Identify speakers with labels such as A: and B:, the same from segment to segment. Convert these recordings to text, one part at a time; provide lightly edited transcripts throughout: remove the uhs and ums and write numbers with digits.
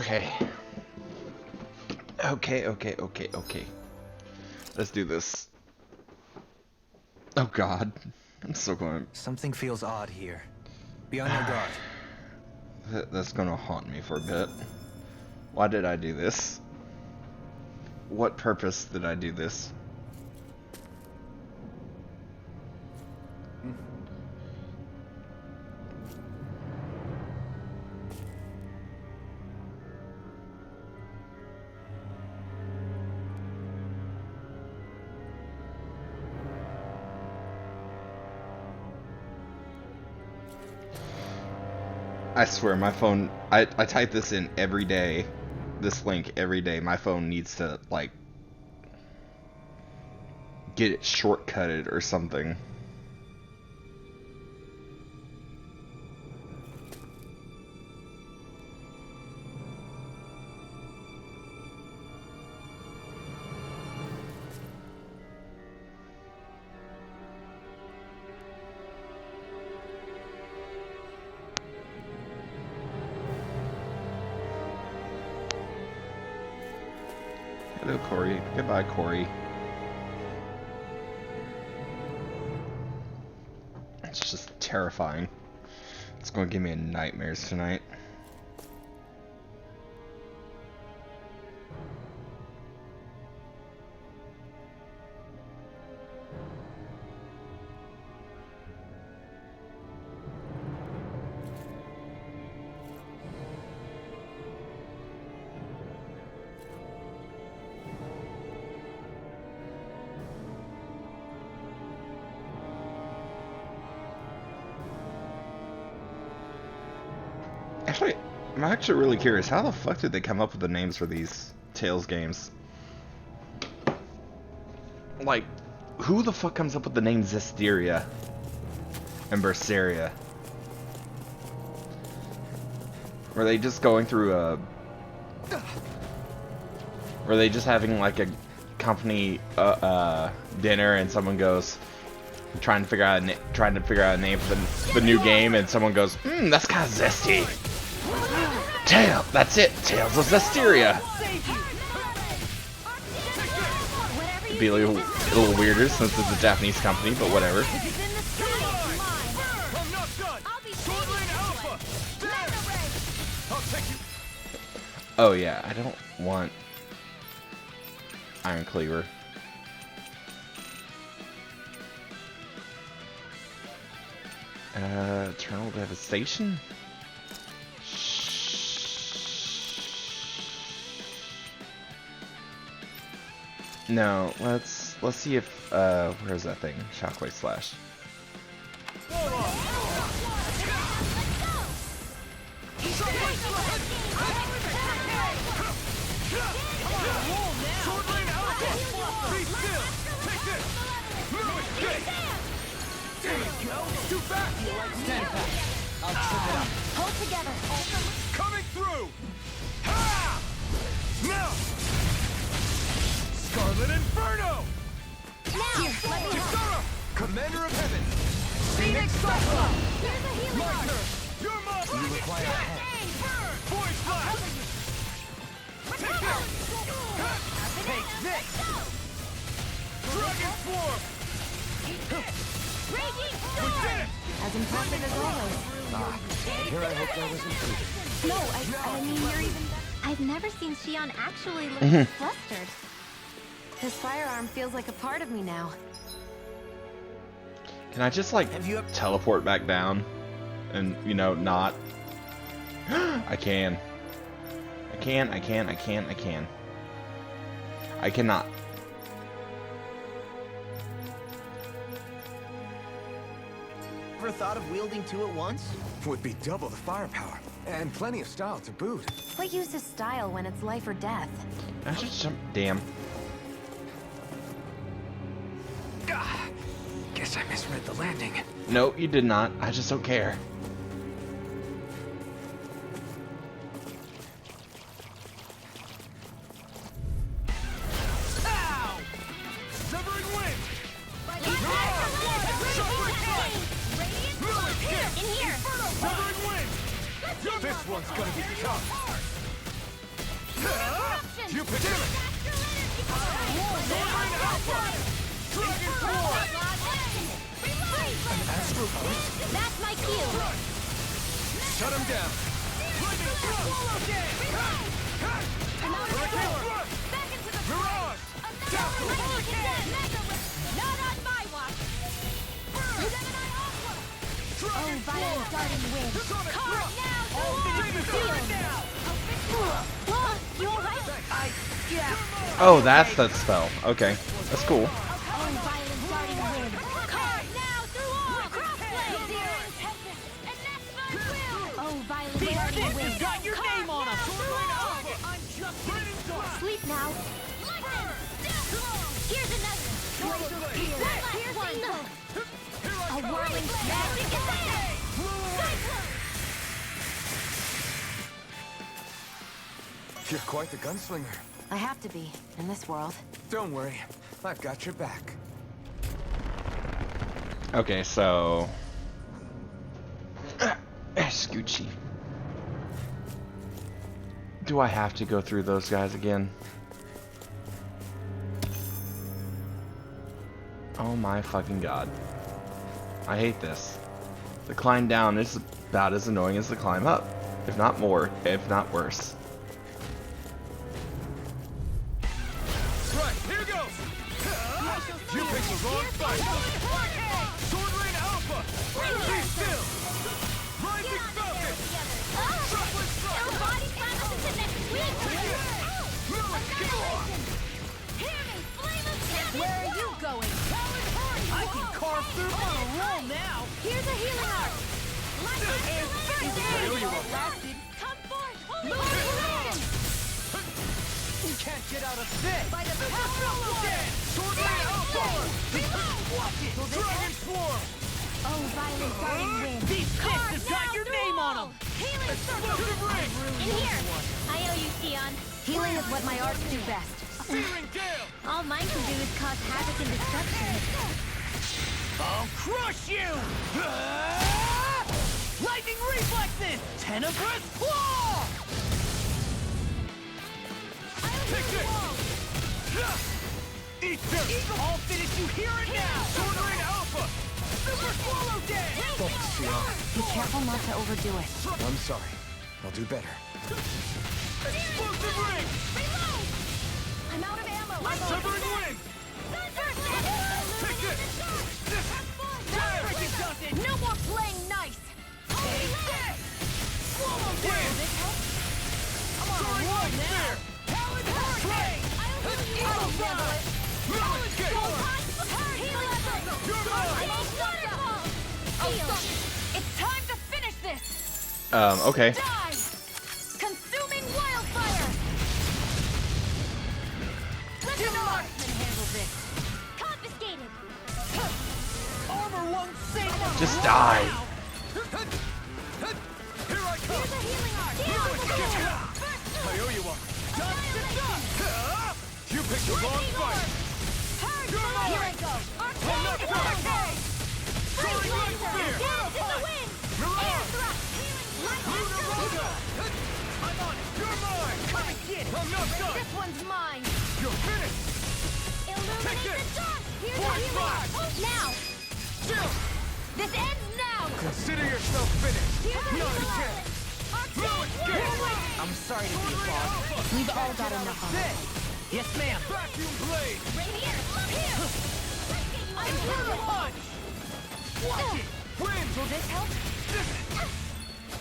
A: Okay. Okay. Let's do this. Oh god. I'm still going.
B: Something feels odd here. Be on your guard.
A: That's gonna haunt me for a bit. Why did I do this? What purpose did I do this? I swear, my phone, I type this in every day, this link every day. My phone needs to, like, get it shortcutted or something. Hello, Corey. Goodbye, Corey. It's just terrifying. It's going to give me nightmares tonight. Actually, I'm actually really curious. How the fuck did they come up with the names for these Tales games? Like, who the fuck comes up with the name Zestiria and Berseria? Were they just going through a... Were they just having like a company dinner and someone goes... trying to figure out a name for the new game, and someone goes, that's kind of zesty. That's it, Tales of Zestiria. It'd be a little weirder since it's a Japanese company, but whatever. Oh yeah, I don't want Iron Cleaver. Eternal Devastation? No, let's see if where's that thing? Shockwave Slash.
C: There you go! Too fast! Stand back! I'll trip it up. Hold together! Coming through! Ha! Now! Scarlet Inferno! Now! Here, let me help! Commander of Heaven! Phoenix Cyclone! Here's a healing art! You're my... You require help. Voice Blast! Take this! Take this! Dragon Swarm!
D: As impressive as always.
C: Here I hope that was included.
D: No, I mean, you're even... I've never seen Shion actually look flustered. His firearm feels like a part of me now.
A: Can I just, like, teleport back down? And, you know, not... I can. I cannot.
B: Ever thought of wielding two at once?
C: Would be double the firepower, and plenty of style to boot.
D: What use is style when it's life or death?
A: I should jump. Damn.
C: Guess I misread the landing.
A: No, you did not. I just don't care.
C: Ow! Severing wind!
D: In here!
C: Severing wind! This one's gonna be tough.
D: That's my cue.
C: Shut him down.
D: Back into the
C: Mirage.
D: Not on my watch. Oh, violent darting wind. Car now. You alright?
A: Oh, that's that spell. Okay, that's cool.
D: Oh, violent darting wind. Car now through all. Crossblade. Oh, violent darting wind.
C: Got your name on him.
D: Sleep now. Here's another. Here's one. A whirling magic attack.
B: You're quite the gunslinger.
D: I have to be in this world.
B: Don't worry, I've got your back.
A: Okay, so Scoochie. Do I have to go through those guys again? Oh my fucking god. I hate this. The climb down is about as annoying as the climb up. If not more, if not worse.
C: Right, here goes. You picked the wrong fight. Sword Rain Alpha. Be still. Rising Falcon. Chocolate Strike.
D: Where are you going?
C: I can carve through on a roll now.
D: Here's a healing art. Come forth, holy Dragon!
C: You can't get out of this.
D: By the power of water!
C: Sword Rain Alpha. Watch it. Dragon Swarm.
D: Oh, violent darting wind.
C: These sticks have got your name on them.
D: Healing circle!
C: Explosive Ring.
D: In here! I owe you, Sion. Healing is what my arts do best.
C: Searing Gale.
D: All mine can do is cause havoc and destruction.
C: I'll crush you! Lightning reflexes! Tenebrous claw! Take this! Eat this! I'll finish you here and now! Sword Rain Alpha! Super Swallow Dance!
B: Thanks, Sion.
D: Be careful not to overdo it.
B: I'm sorry. I'll do better.
C: Explosive Ring!
D: I'm out of ammo.
C: Severing Wind! Take this!
D: No more playing nice.
C: Take this! Swallow Dance!
D: I'm on a roll now.
C: Talon Hurricane!
D: I'll handle it.
C: Talon Kick! You're mine!
D: It's time to finish this.
A: Okay.
D: Die! Consuming wildfire! Let the marksman handle this. Confiscated.
C: Armor won't save us!
A: Just die.
C: Here I come!
D: Here's a healing art.
C: I owe you one. Dust to dust! You picked the wrong fight! You're mine!
D: Here I go.
C: I'm not done! Soaring Light Spear!
D: Down to the wind. Air thrust.
C: Lunar Rosa! I'm on it! You're mine!
D: Come and get it.
C: I'm not done!
D: This one's mine.
C: You're finished!
D: Illuminate
C: this.
D: the dark. Here's a
C: Force
D: healing art.
C: Blast.
D: Now.
C: Still!
D: This ends now.
C: Consider yourself finished!
D: Here's a
C: Not
D: healing
C: a
D: art.
C: chance! Blow it, Gale!
E: I'm sorry to be
C: Sword Rain
E: boss.
C: Alpha!
E: We've all got enough on it. Yes, ma'am.
C: Vacuum Blade!
D: Radiant, look here. I'm
C: Inferno Punch! Watch it! Wind!
D: Will this help?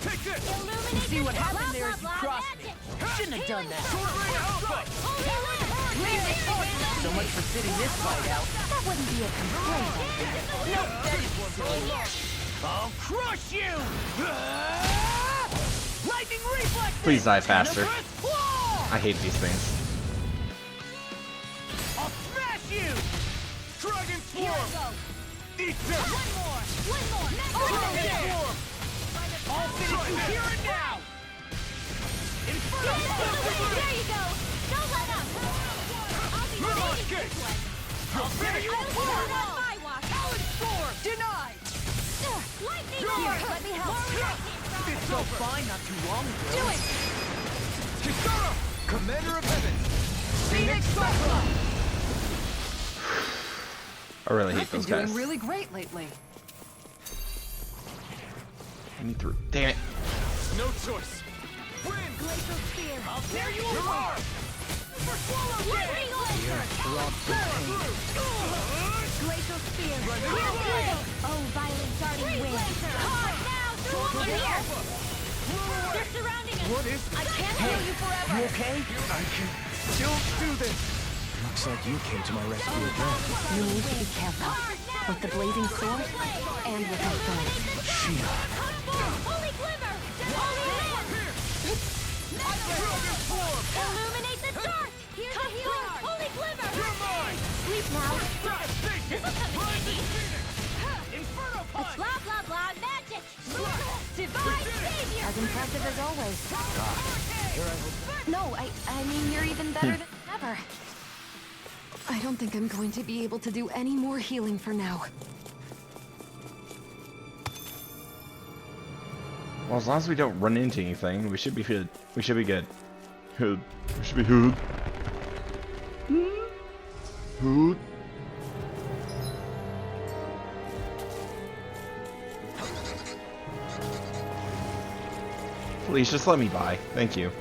C: Take this!
D: Illuminate
E: See what
D: the
E: happened
D: blah,
E: there
D: blah,
E: is you
D: blah,
E: crossed me.
D: magic.
E: Shouldn't have done that.
C: Sword Rain Alpha!
E: So much for sitting this fight out.
D: That wouldn't be a complaint.
E: No, that is silly.
C: I'll crush you! Lightning reflex!
A: Please die faster.
C: Tenebrous claw!
A: I hate these things.
C: I'll smash you! Dragon
D: Here I
C: Swarm!
D: go.
C: Eat this!
D: One more.
C: Dragon Swarm! I'll finish you here and now! Inferno Punch!
D: There you go. Don't let up. I'll be
C: Mirage
D: taking
C: Gate!
D: this one.
C: You'll finish
D: I'll
C: you!
D: put it on my watch.
C: Talon Sword!
E: Denied.
D: Lightning
C: You're
D: here.
C: right.
D: Let me help.
C: It's
E: So
C: over!
E: fine not too long ago.
D: Do it.
C: Kisara! Commander of Heaven!
E: Phoenix Cyclone!
A: I really hate
E: I've been
A: those guys.
E: doing really great lately.
A: Get me through. Damn it.
C: No choice. Win!
D: Glacial Spear.
C: I'll tear you apart! For Swallow
D: Lightning Launcher. Glacial Spear. Oh, Violent Darting Wind. Caught now through here. They're surrounding us.
C: What is
D: I can't kill you forever.
E: You okay?
C: I can still do this!
B: Looks like you came to my rescue again.
E: You need to be careful. With the blazing sword and with her friends.
B: Shion.
D: Holy Glimmer. Holy Land. Illuminate the dark. Here's a healing. Holy Glimmer.
C: You're mine!
D: Sleep now.
C: Devastation!
D: This will come in
C: Rise
D: handy.
C: of Phoenix! Inferno
D: It's
C: Punch!
D: blah blah blah magic. Divine Savior.
E: As impressive as always.
D: No, I mean you're even better than ever. I don't think I'm going to be able to do any more healing for now.
A: Well, as long as we don't run into anything, we should be good. We should be good. Hood. We should be hood. Hood. Please, just let me by. Thank you.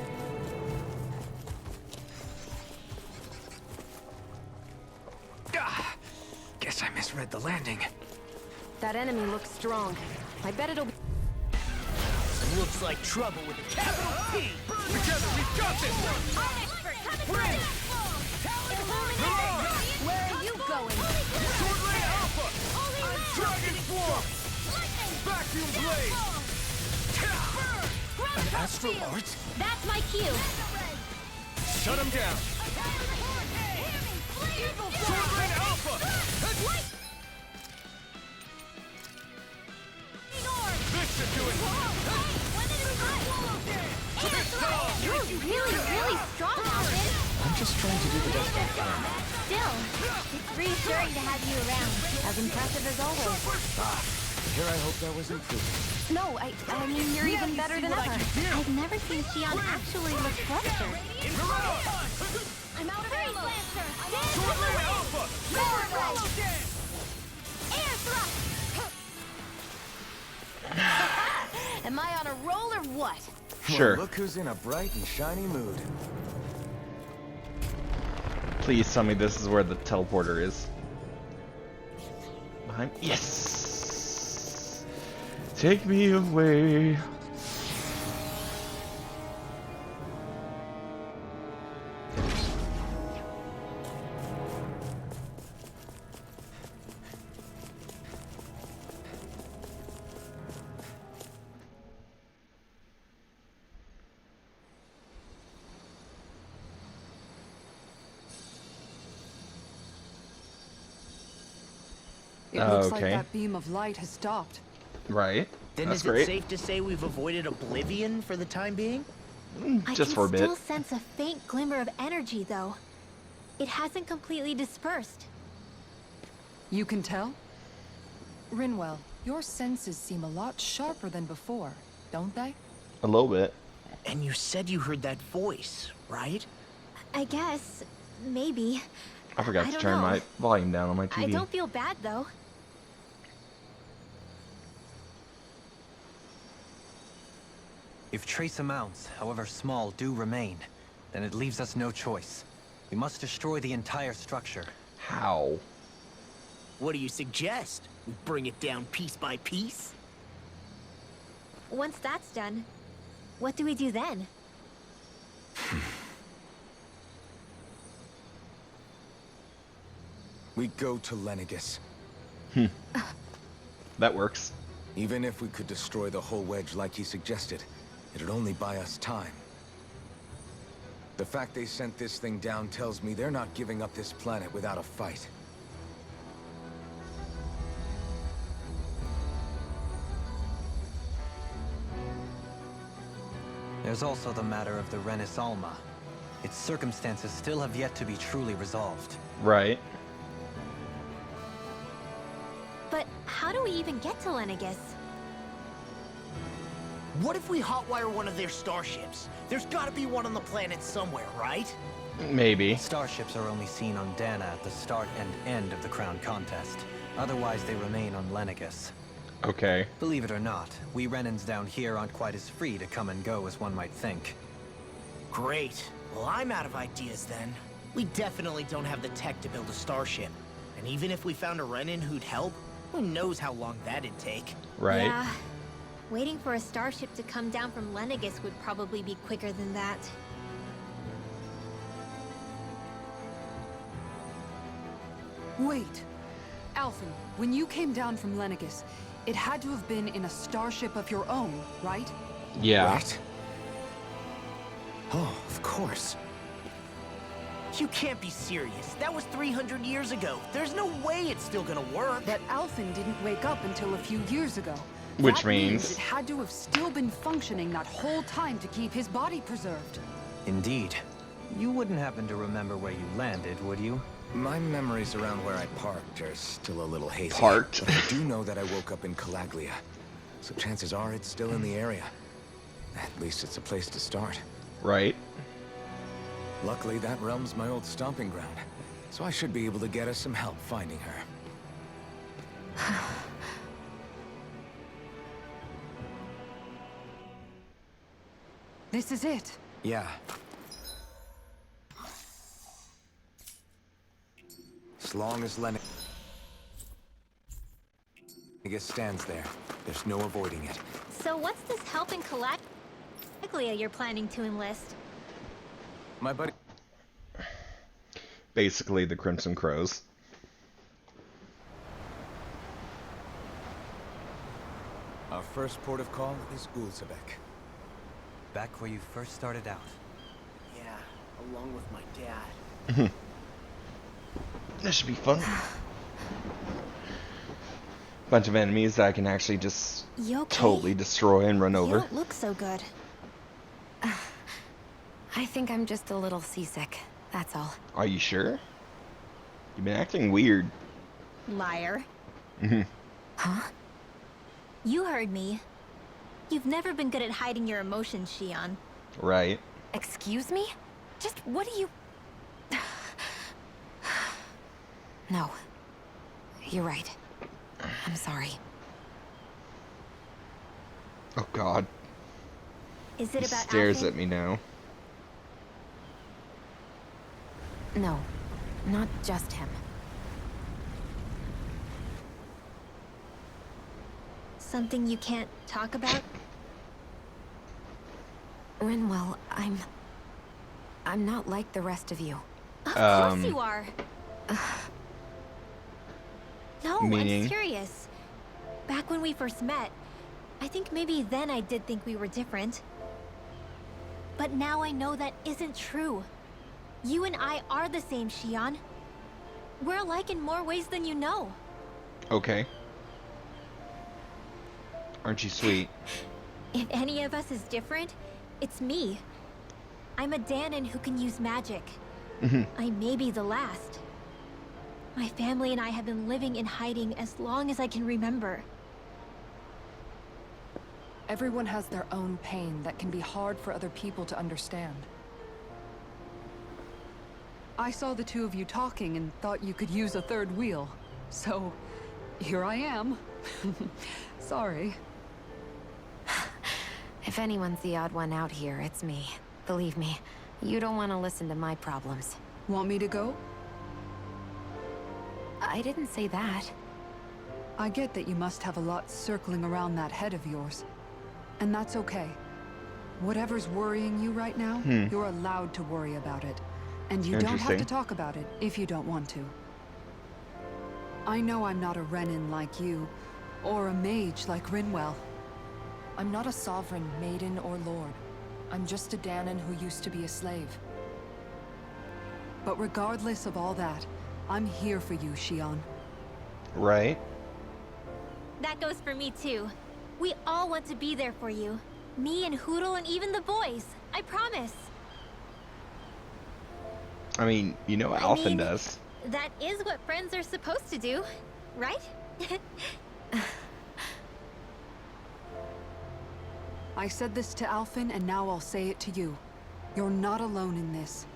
B: Guess I misread the landing.
E: That enemy looks strong. I bet it'll be...
F: Looks like trouble with a capital T.
C: Together, we've got this!
D: Where are you going?
C: Sword Ray Alpha! Dragon Swarm! Vacuum Blade!
D: An
B: Astral Arts?
D: That's my cue.
C: Shut him down! Sword Ray Alpha! This should do it!
D: You're really strong, Alvin.
B: I'm just trying to do the best I can.
D: Still, it's reassuring to have you around.
E: As impressive as always.
B: Here I hope that was improved.
D: No, I mean you're even better than ever. I've never seen Shion actually look flustered. I'm out of ammo.
C: Sword Ray Alpha!
D: Air thrust. Am I on a roll or what?
A: Sure.
B: Well, look who's in a bright and shiny mood.
A: Please tell me this is where the teleporter is. Behind. Yes. Take me away.
G: It looks like
A: Okay.
G: that beam of light has stopped.
A: Right.
F: Then
A: That's
F: is it
A: great.
F: safe to say we've avoided oblivion for the time being?
A: Just for a bit.
D: I can still sense a faint glimmer of energy, though. It hasn't completely dispersed.
G: You can tell? Rinwell, your senses seem a lot sharper than before, don't they?
A: A little bit.
F: And you said you heard that voice, right?
D: I guess, maybe.
A: I forgot
D: I
A: to
D: don't
A: turn
D: know.
A: my volume down on my TV.
D: I don't feel bad, though.
B: If trace amounts, however small, do remain, then it leaves us no choice. We must destroy the entire structure.
A: How?
F: What do you suggest? We bring it down piece by piece?
D: Once that's done, what do we do then?
H: We go to Lenegus.
A: That works.
H: Even if we could destroy the whole wedge like he suggested, it'd only buy us time. The fact they sent this thing down tells me they're not giving up this planet without a fight.
B: There's also the matter of the Renis Alma. Its circumstances still have yet to be truly resolved.
A: Right.
D: But how do we even get to Lenegus?
F: What if we hotwire one of their starships? There's gotta be one on the planet somewhere, right?
A: Maybe.
B: Starships are only seen on Dana at the start and end of the Crown Contest. Otherwise, they remain on Lenegis.
A: Okay.
B: Believe it or not, we Renans down here aren't quite as free to come and go as one might think.
F: Great. Well, I'm out of ideas then. We definitely don't have the tech to build a starship. And even if we found a Renan who'd help, who knows how long that'd take.
A: Right.
D: Yeah. Waiting for a starship to come down from Lenegis would probably be quicker than that.
G: Wait. Alphen, when you came down from Lenegis, it had to have been in a starship of your own, right?
A: Yeah.
H: Right? Oh, of course.
F: You can't be serious. That was 300 years ago. There's no way it's still gonna work.
G: But Alphen didn't wake up until a few years ago.
A: Which
G: That
A: means
G: it had to have still been functioning that whole time to keep his body preserved.
B: Indeed. You wouldn't happen to remember where you landed, would you?
H: My memories around where I parked are still a little hazy.
A: Parked?
H: But I do know that I woke up in Calaglia, so chances are it's still in the area. At least it's a place to start.
A: Right.
H: Luckily, that realm's my old stomping ground, so I should be able to get us some help finding her.
G: This is it.
H: Yeah. As long as Lenegis stands there, there's no avoiding it.
D: So what's this help in Calaglia you're planning to enlist?
H: My buddy...
A: Basically the Crimson Crows.
H: Our first port of call is Ulzebek.
B: Back where you first started out.
F: Yeah, along with my dad.
A: This should be fun. Bunch of enemies that I can actually just
D: You okay?
A: totally destroy and run
D: You
A: over.
D: don't look so good.
E: I think I'm just a little seasick, that's all.
A: Are you sure? You've been acting weird.
D: Liar.
E: Huh?
D: You heard me. You've never been good at hiding your emotions, Shion.
A: Right.
E: Excuse me? Just what do you... No. You're right. I'm sorry.
A: Oh god.
D: Is
A: He
D: it about
A: stares
D: Alphen?
A: at me now.
E: No. Not just him.
D: Something you can't talk about?
E: Rinwell, I'm not like the rest of you.
D: Of course you are. No,
A: Meaning?
D: I'm serious. Back when we first met, I think maybe then I did think we were different. But now I know that isn't true. You and I are the same, Shion. We're alike in more ways than you know.
A: Okay. Aren't you sweet?
D: If any of us is different, it's me. I'm a Danan who can use magic. I may be the last. My family and I have been living in hiding as long as I can remember.
G: Everyone has their own pain that can be hard for other people to understand. I saw the two of you talking and thought you could use a third wheel. So, here I am. Sorry.
E: If anyone's the odd one out here, it's me. Believe me, you don't want to listen to my problems.
G: Want me to go?
E: I didn't say that.
G: I get that you must have a lot circling around that head of yours. And that's okay. Whatever's worrying you right now, you're allowed to worry about it. And you don't have
A: Interesting.
G: to talk about it if you don't want to. I know I'm not a Renan like you, or a mage like Rinwell. I'm not a sovereign, maiden, or lord. I'm just a Danan who used to be a slave. But regardless of all that, I'm here for you, Shion.
A: Right.
D: That goes for me too. We all want to be there for you. Me and Hootle and even the boys. I promise.
A: I mean, you know what
D: I
A: Alphen
D: mean-
A: does.
D: That is what friends are supposed to do, right?
G: I said this to Alphen, and now I'll say it to you. You're not alone in this.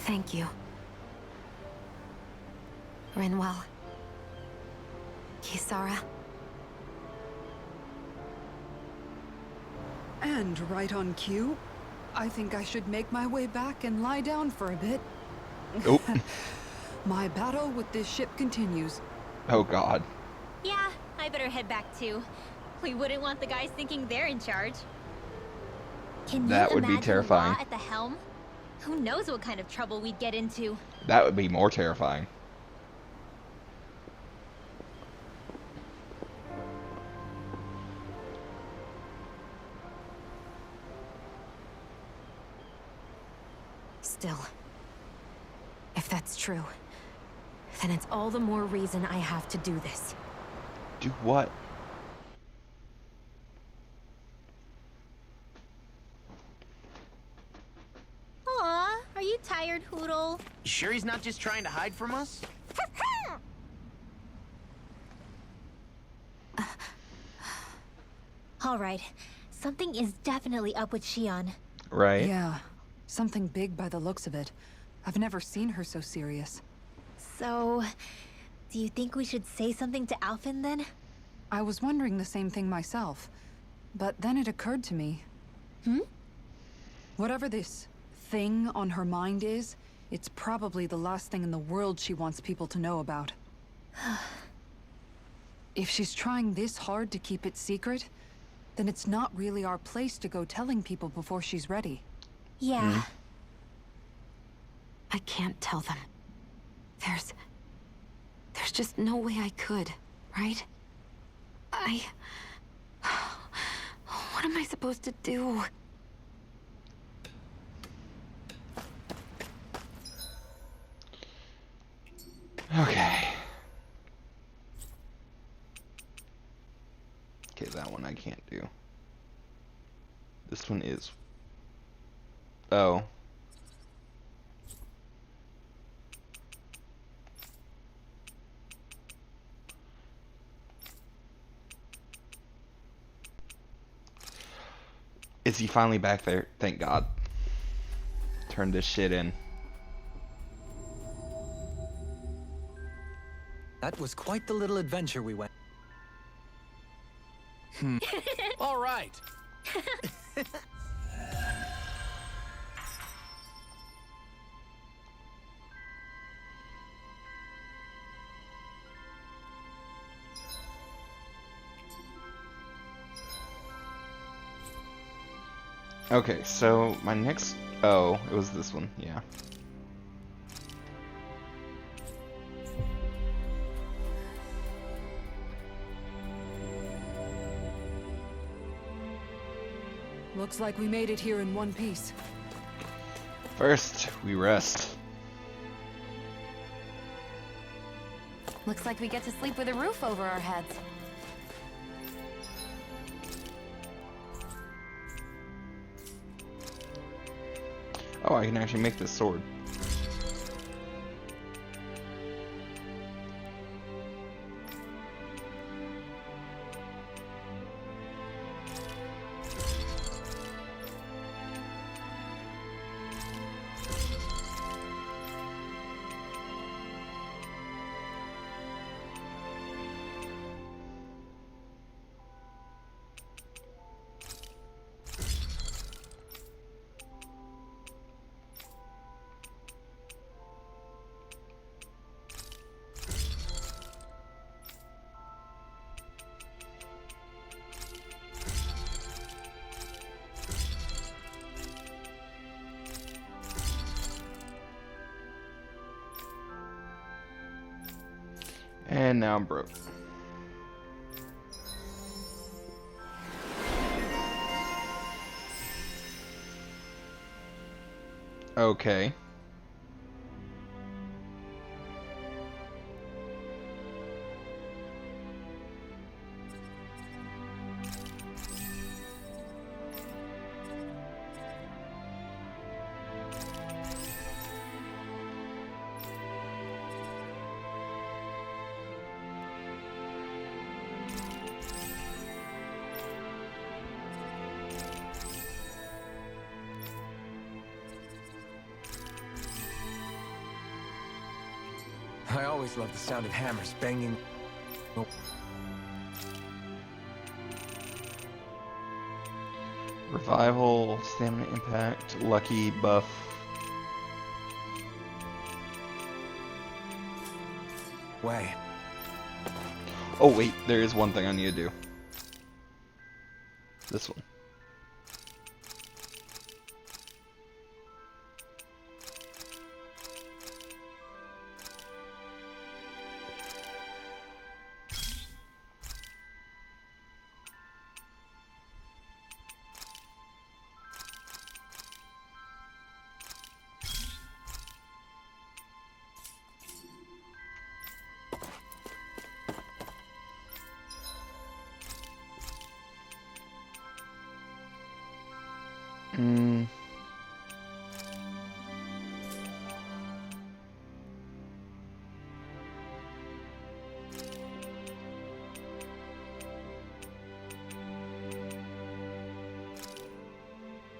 E: Thank you. Rinwell. Kisara.
G: And right on cue, I think I should make my way back and lie down for a bit.
A: Oh.
G: My battle with this ship continues.
A: Oh God.
D: Yeah, I better head back too. We wouldn't want the guys thinking they're in charge. Can
A: That
D: you
A: would be
D: imagine
A: terrifying.
D: Law at the helm? Who knows what kind of trouble we'd get into?
A: That would be more terrifying.
E: Still, if that's true, then it's all the more reason I have to do this.
A: Do what?
D: Aw, are you tired, Hootle?
F: You sure he's not just trying to hide from us?
D: All right, something is definitely up with Shion.
A: Right?
G: Yeah, something big by the looks of it. I've never seen her so serious.
D: So, do you think we should say something to Alphen then?
G: I was wondering the same thing myself, but then it occurred to me. Whatever this thing on her mind is, it's probably the last thing in the world she wants people to know about. If she's trying this hard to keep it secret, then it's not really our place to go telling people before she's ready.
D: Yeah.
E: I can't tell them. There's just no way I could, right? What am I supposed to do?
A: Okay. Okay, that one I can't do. This one is. Oh. Is he finally back there? Thank God. Turn this shit in.
B: That was quite the little adventure we went.
C: All right.
A: Okay, so my next. Oh, it was this one, yeah.
G: Looks like we made it here in one piece.
A: First, we rest.
E: Looks like we get to sleep with a roof over our heads.
A: Oh, I can actually make this sword. And now I'm broke. Okay.
H: always loved the sound of hammers banging. Oh.
A: Revival, stamina impact, lucky buff.
H: Way.
A: Oh wait, there is one thing I need to do. This one.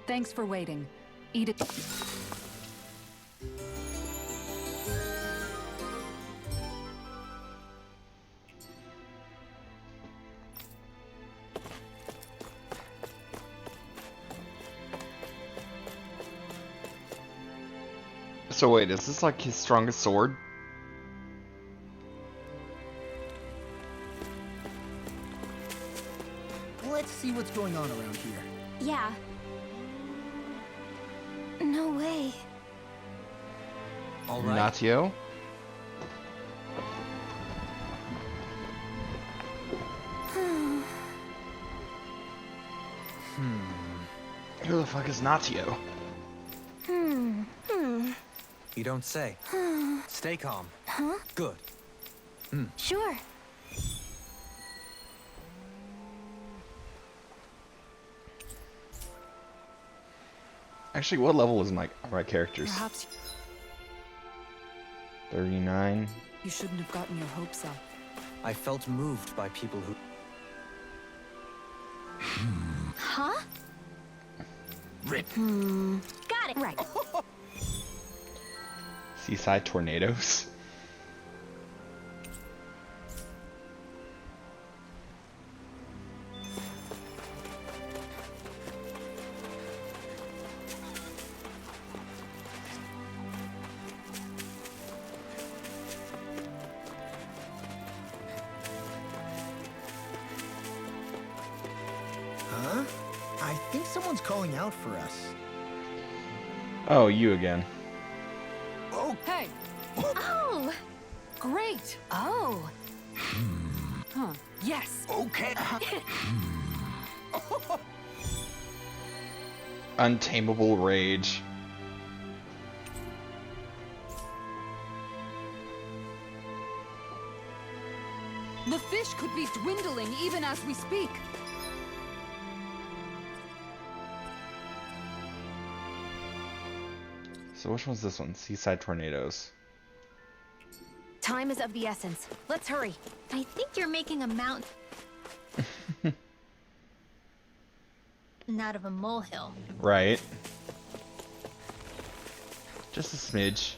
G: Thanks for waiting. Eat it.
A: So wait, is this like his strongest sword?
F: Let's see what's going on around here.
D: Yeah. No way.
B: All right.
A: Natio? Who the fuck is Natio?
B: You don't say. Stay calm.
D: Huh?
B: Good.
D: Sure.
A: Actually, what level is my characters?
G: Perhaps
A: 39.
G: you shouldn't have gotten your hopes up.
B: I felt moved by people who...
D: Huh?
F: Rip.
D: Got it. Right.
A: Seaside tornadoes.
F: Huh? I think someone's calling out for us.
A: Oh, you again.
F: Oh,
G: Hey!
D: Oh.
G: Great!
D: Oh.
G: Huh. Yes!
F: okay.
A: Untamable rage.
G: The fish could be dwindling even as we speak.
A: So which one's this one? Seaside tornadoes.
E: Time is of the essence. Let's hurry.
D: I think you're making a mountain out of a molehill.
A: Right. Just a smidge.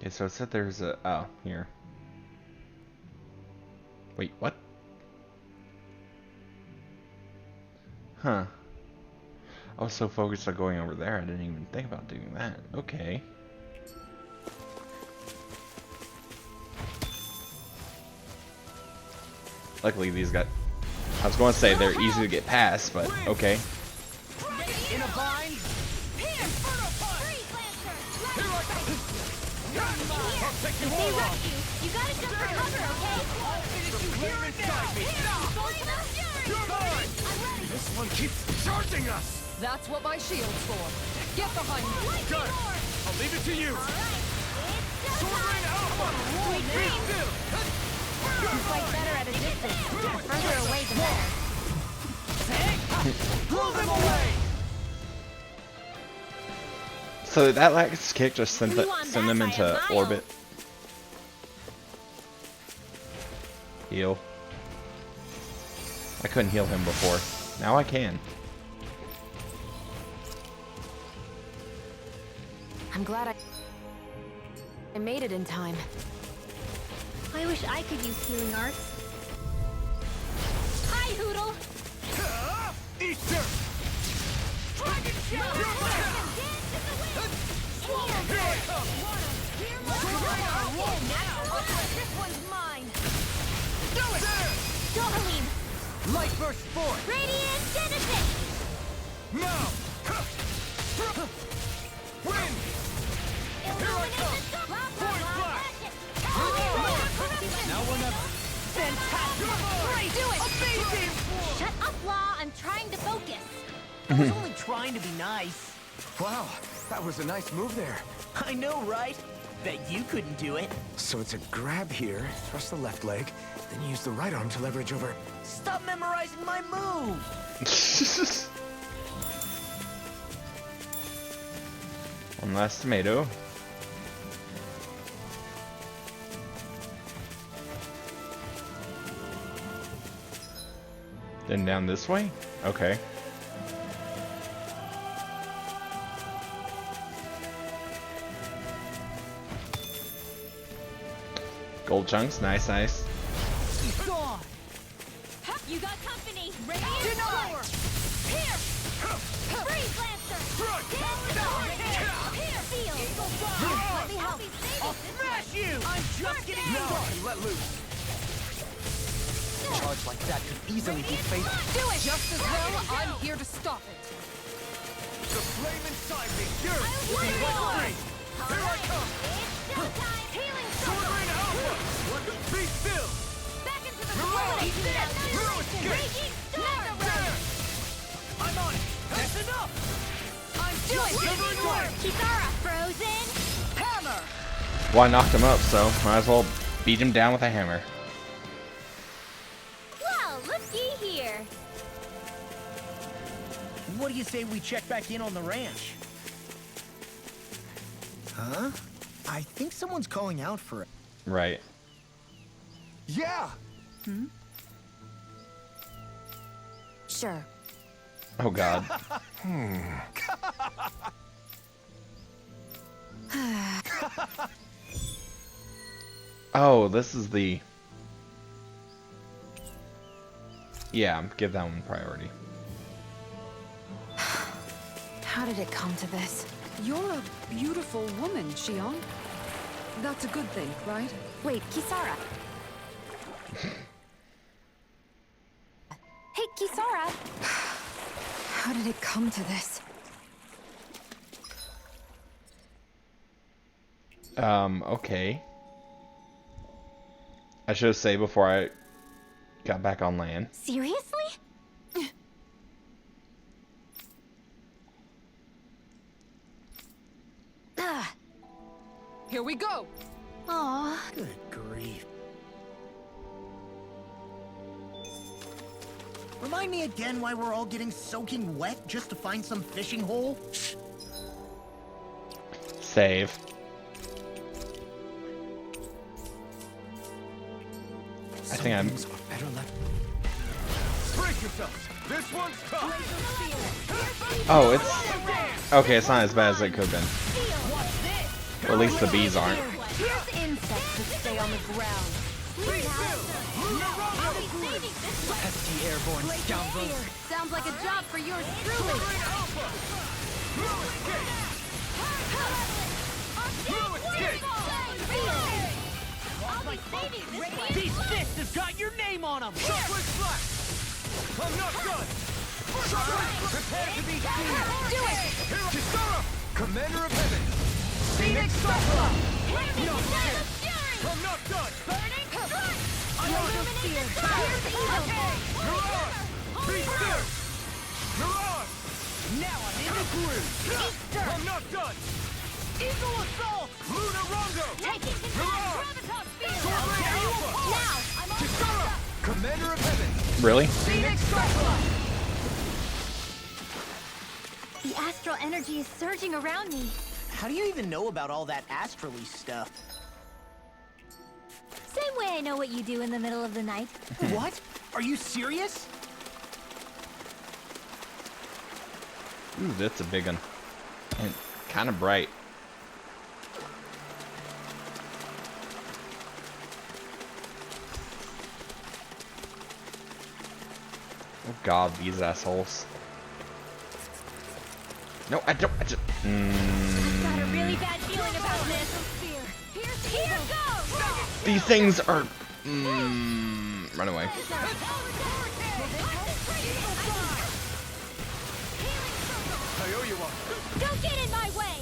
A: Okay, so it said there's a... Oh, here. Wait, what? Huh. I was so focused on going over there, I didn't even think about doing that. Okay. Luckily, these got... I was going to say they're easy to get past, but okay.
C: In a bind. Here,
D: Freeze, Lancer!
C: I'll take you
D: They
C: all
D: rush
C: off.
D: you. You gotta jump for cover, okay?
C: I'll finish you here and now. You're mine. This one keeps charging us.
G: That's what my shield's for. Get behind me!
C: Good. I'll leave it to you. Sword Rain Alpha. Be still.
D: You fight better at a distance. The further away, the better.
C: Blow them away.
A: So that last kick just sent,
D: You on
A: send
D: that
A: them
D: by a
A: into
D: mile.
A: orbit. Heal. I couldn't heal him before. Now I can.
E: I'm glad I... I made it in time.
D: I wish I could use healing arts. Hi, Hoodle!
C: Easter! Dragon Shell! Swallow! Here I come!
E: This one's mine!
C: Do it!
D: Darlene!
B: Light burst forth!
D: Radiant Genesis!
C: Now! Win! Here I come! Point blast!
B: Now or never.
D: Fantastic! Great! Do it!
C: Amazing!
D: Shut up, Law! I'm trying to focus.
F: I was only trying to be nice.
H: Wow, that was a nice move there.
F: I know, right? Bet you couldn't do it.
H: So it's a grab here, thrust the left leg, then you use the right arm to leverage over.
F: Stop memorizing my move!
A: One last tomato. Then down this way? Okay. Gold chunks, nice, nice.
D: Gone! You got company! Radiant Power! Here! Freeze Lancer! Here! Field! Let me help!
F: I'll smash you! I'm just getting started!
H: Let loose.
B: A charge like that could easily be fatal.
G: Do it! Just as well, I'm here to stop it.
C: The flame inside me yearns to be
D: Here
C: set free! Here I come!
D: It's showtime! Healing
C: Sword
D: Circle!
C: Rain Alpha! Be still!
D: Back into the
C: Mirage! Mirage escape!
D: Raging Storm!
C: There! I'm on it! That's enough!
D: I'm doing
C: Delivering away!
D: Kisara! Frozen!
G: Hammer!
A: Well, I knocked him up, so might as well beat him down with a hammer.
D: Well, looky here!
F: What do you say we check back in on the ranch? Huh? I think someone's calling out for it.
A: Right.
C: Yeah!
E: Sure.
A: Oh god. Oh, this is the... Yeah, give that one priority.
E: How did it come to this?
G: You're a beautiful woman, Shion. That's a good thing, right?
E: Wait, Kisara. Hey, Kisara! How did it come to this?
A: Okay. I should have saved before I got back on land.
D: Seriously?
E: Ah,
G: Here we go!
D: Aw.
F: Good grief. Remind me again why we're all getting soaking wet just to find some fishing hole?
A: Save. I think I'm...
H: Things are better left.
C: Brace yourselves! This one's tough!
A: Oh, it's... Okay, it's not as bad as it could have been. Or at least the bees aren't.
G: Here's insects that stay on the ground.
B: Pesky airborne scoundrels.
G: Sounds like a job for yours truly.
F: These fists have got your name on them!
C: Shockwave Blast! I'm not done! Shockwave! Prepare to be seen!
G: Do it!
C: Kisara! Commander of Heaven!
G: Phoenix Cyclone!
C: No shit! I'm not done! Mirage! Be still! Mirage!
F: Now I'm in the groove!
C: I'm not done!
F: Eagle Assault!
C: Luna Rongo!
D: Taking control of Gravitas Field!
C: Sword Rain Alpha!
D: Now, I'm on
C: Kisara! Commander of Heaven!
A: Really?
G: Phoenix Cyclone!
D: The astral energy is surging around me.
F: How do you even know about all that astrally stuff?
D: Same way I know what you do in the middle of the night.
F: What? Are you serious?
A: Ooh, that's a big one. And kind of bright. Oh god, these assholes. No, I don't. I just.
D: Got a really bad feeling about this. Here goes!
A: These things are. Run away.
C: I owe you one.
D: Don't get in my way!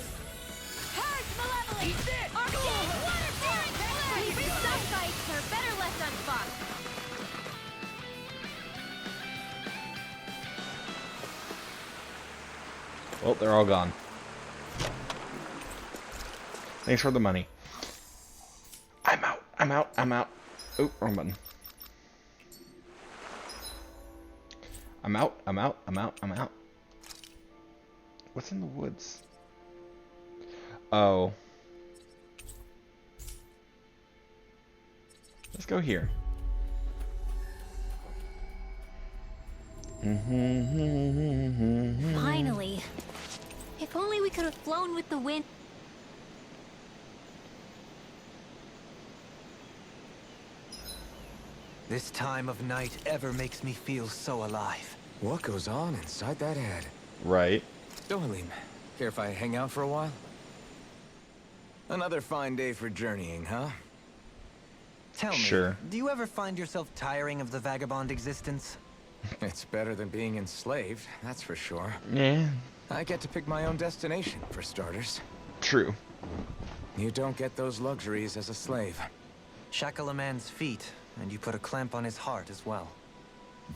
D: Purge Malevolence! Arcane Water Fury! Some fights are better left unfought.
A: Well, they're all gone. Thanks for the money. I'm out. I'm out. I'm out. Oh, wrong button. I'm out. I'm out. I'm out. I'm out. What's in the woods? Oh. Let's go here.
D: Finally. If only we could have flown with the wind.
B: This time of night ever makes me feel so alive.
H: What goes on inside that head?
A: Right.
H: Dohalim, care if I hang out for a while? Another fine day for journeying, huh?
B: Tell me,
A: Sure.
B: do you ever find yourself tiring of the vagabond existence?
H: It's better than being enslaved, that's for sure.
A: Yeah.
H: I get to pick my own destination, for starters.
A: True.
H: You don't get those luxuries as a slave.
B: Shackle a man's feet, and you put a clamp on his heart as well.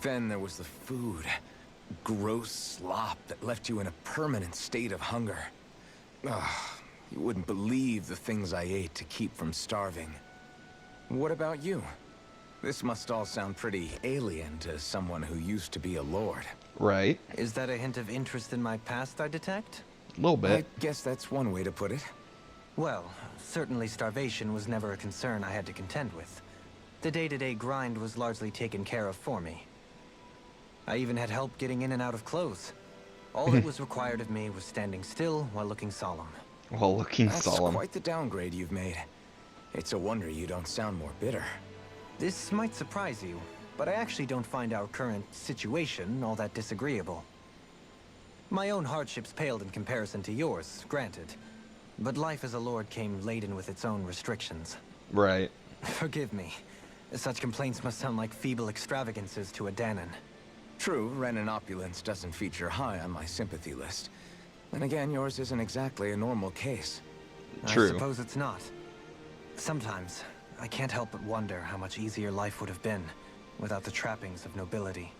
H: Then there was the food. Gross slop that left you in a permanent state of hunger. Ugh, you wouldn't believe the things I ate to keep from starving. What about you? This must all sound pretty alien to someone who used to be a lord.
A: Right.
B: Is that a hint of interest in my past I detect?
A: A little
H: I
A: bit.
H: guess that's one way to put it.
B: Well, certainly starvation was never a concern I had to contend with. The day-to-day grind was largely taken care of for me. I even had help getting in and out of clothes. All that was required of me was standing still while looking solemn.
A: Well, looking
H: That's
A: solemn.
H: quite the downgrade you've made. It's a wonder you don't sound more bitter.
B: This might surprise you, but I actually don't find our current situation all that disagreeable. My own hardships paled in comparison to yours, granted. But life as a lord came laden with its own restrictions.
A: Right.
B: Forgive me. Such complaints must sound like feeble extravagances to a Dahnan.
H: True, Renan opulence doesn't feature high on my sympathy list. Then again, yours isn't exactly a normal case.
A: True.
B: I suppose it's not. Sometimes, I can't help but wonder how much easier life would have been without the trappings of nobility.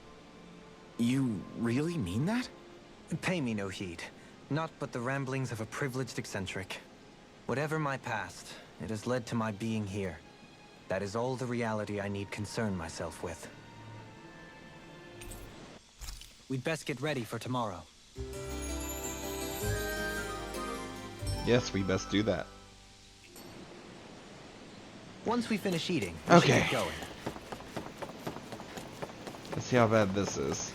H: You really mean that?
B: Pay me no heed. Not but the ramblings of a privileged eccentric. Whatever my past, it has led to my being here. That is all the reality I need concern myself with. We'd best get ready for tomorrow.
A: Yes, we best do that.
B: Once we finish eating, we should
A: Okay.
B: get going.
A: Let's see how bad this is.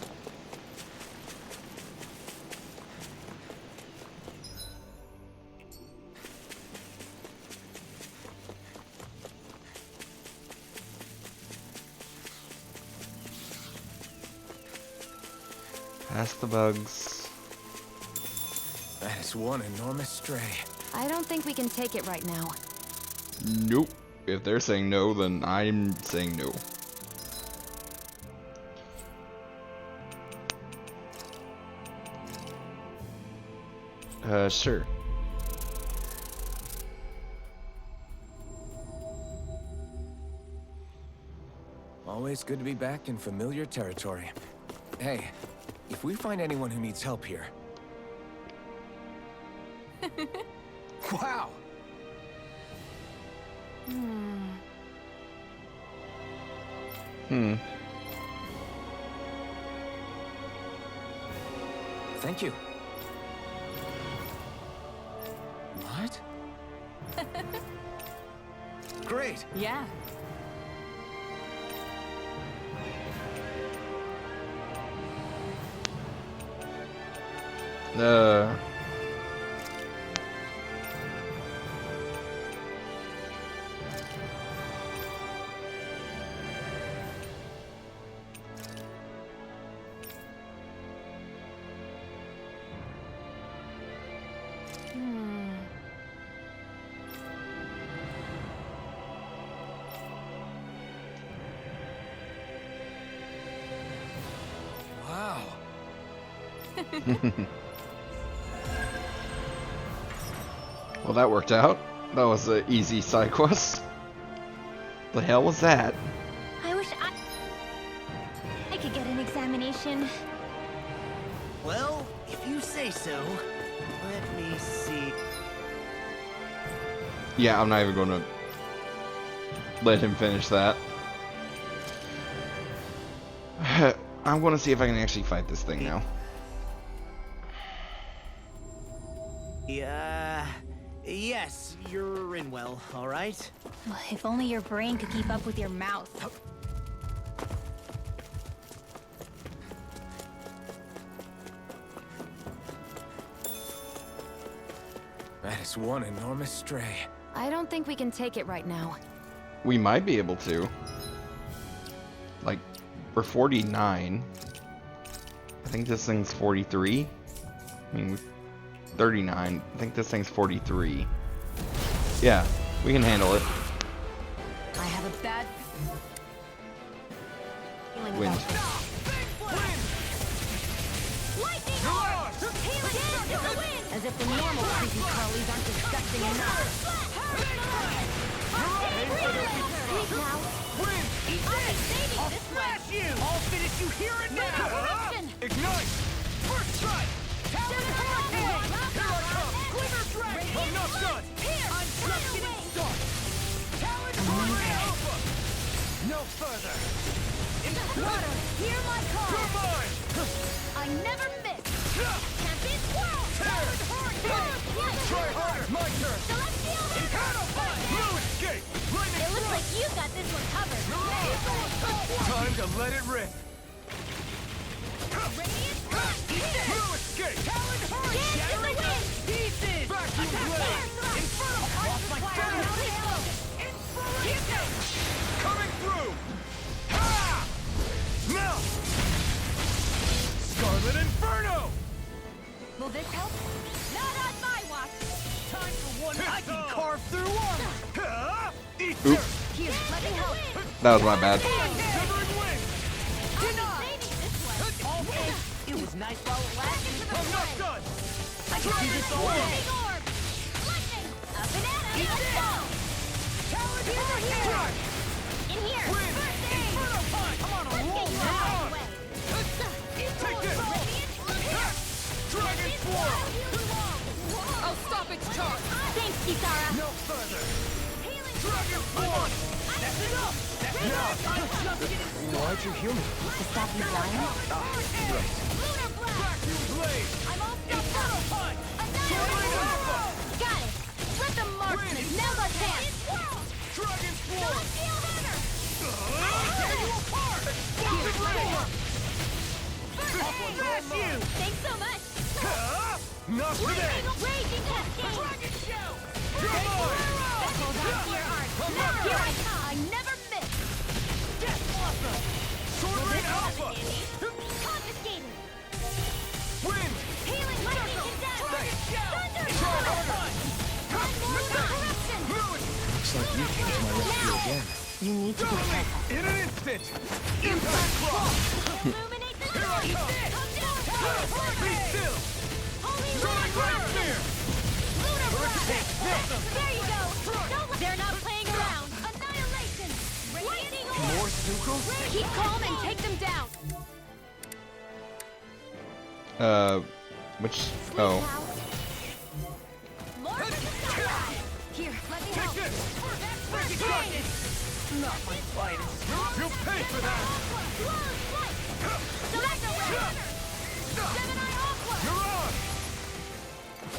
A: Past the bugs.
H: That is one enormous stray.
E: I don't think we can take it right now.
A: Nope. If they're saying no, then I'm saying no. Sure.
H: Always good to be back in familiar territory. Hey, if we find anyone who needs help here... Wow! Thank you. What? Great!
G: Yeah.
A: Uh. Well, that worked out. That was an easy side quest. The hell was that?
D: I wish I could get an examination.
F: Well, if you say so. Let me see.
A: Yeah, I'm not even going to let him finish that. I'm going to see if I can actually fight this thing now.
F: Yes, you're Rinwell, all right?
D: If only your brain could keep up with your mouth.
H: That is one enormous stray.
E: I don't think we can take it right now.
A: We might be able to. Like, we're 49. I think this thing's 43. I mean, 39. I think this thing's 43. Yeah, we can handle it.
E: I have a bad feeling
A: Wind.
E: about this. As if the normal creepy crawlies aren't disgusting enough.
C: I'll smash you! I'll finish you here and now! Ignite! First strike! Talon Hurricane! Here I come! Glimmer Dragon! I'm not done! I'm just getting started! Talon Hurricane! Alpha! No further! Water! Hear my call! You're mine!
D: I never miss. Champion Swirl!
C: Talon Hurricane! Try harder! My turn!
D: Celestial
C: Catapult! No escape! Lightning
D: It looks
C: strike!
D: like you got this one covered.
C: Time to let it rip!
D: Radiant Strike!
C: No escape! Talon Hurricane!
D: Dance in the wind!
C: Pieces! Back to blade! Infernal! Lost my halo! Inspiration! Coming through! Ha! Now! Scarlet Inferno!
D: Will this help? Not on my watch.
C: Time for one I can carve through armor! Ha! Eat
A: Oop.
C: dirt!
D: Here, let me help.
A: That was my bad.
C: Severing wing!
D: Saving this one.
F: It was nice while it lasted.
C: I'm not done!
D: I can do this all day. Big orb. Lightning. A banana. Let's go.
C: Talon
D: Here's a hero.
C: Strike!
D: In here.
C: Win!
D: First aid.
C: Inferno punch! I'm on a
D: Let's
C: roll
D: get you
C: now!
D: out of the way.
C: Take this! Dragon Swarm!
G: I'll stop its charge!
D: Thanks, Kisara.
C: No further!
D: Healing.
C: Dragon Swarm! That's enough!
H: Why'd you heal me?
E: To stop you dying?
D: Lunar blast.
C: Vacuum blade!
D: I'm all stuck
C: Inferno
D: up.
C: punch!
D: Annihilate.
C: Soaring Alpha!
D: Got it. Let the marksman nail the chance.
C: Dragon Swarm!
D: Celestial hammer.
C: Tear you apart! Explosive roar!
D: Smash you. Thanks so much.
C: Not today!
D: Raging cascade.
C: Dragon Shout!
D: Hold on to your art. Now here I come. I never miss.
C: Death Blossom! Soaring Alpha!
D: Confiscated.
C: Wind!
D: Healing lightning condemned.
C: Dragon Shout!
D: Thunder
C: Inferno
D: Shower.
C: punch!
D: One more corruption.
C: Lewis!
H: Looks like you came to my rescue again.
E: You need to be careful.
C: In an instant! Impact Cross!
D: Illuminate the
C: Here I
D: dark.
C: come!
D: Come down.
C: Be still!
D: Holy
C: Sonic
D: Lunar
C: Red Spear!
D: Lunar
C: Hurricane!
D: blast. There you go.
C: Strike.
D: They're not playing around. Annihilation. Lightning
H: More
D: orb.
H: Zuko?
D: Keep calm and take them down.
A: Which, oh.
D: More for the sky. Here, let me help.
C: Take this!
D: First aid.
C: Not my finest! You'll pay for that!
D: Close flight. Select a runner. Gemini Aqua.
C: You're on!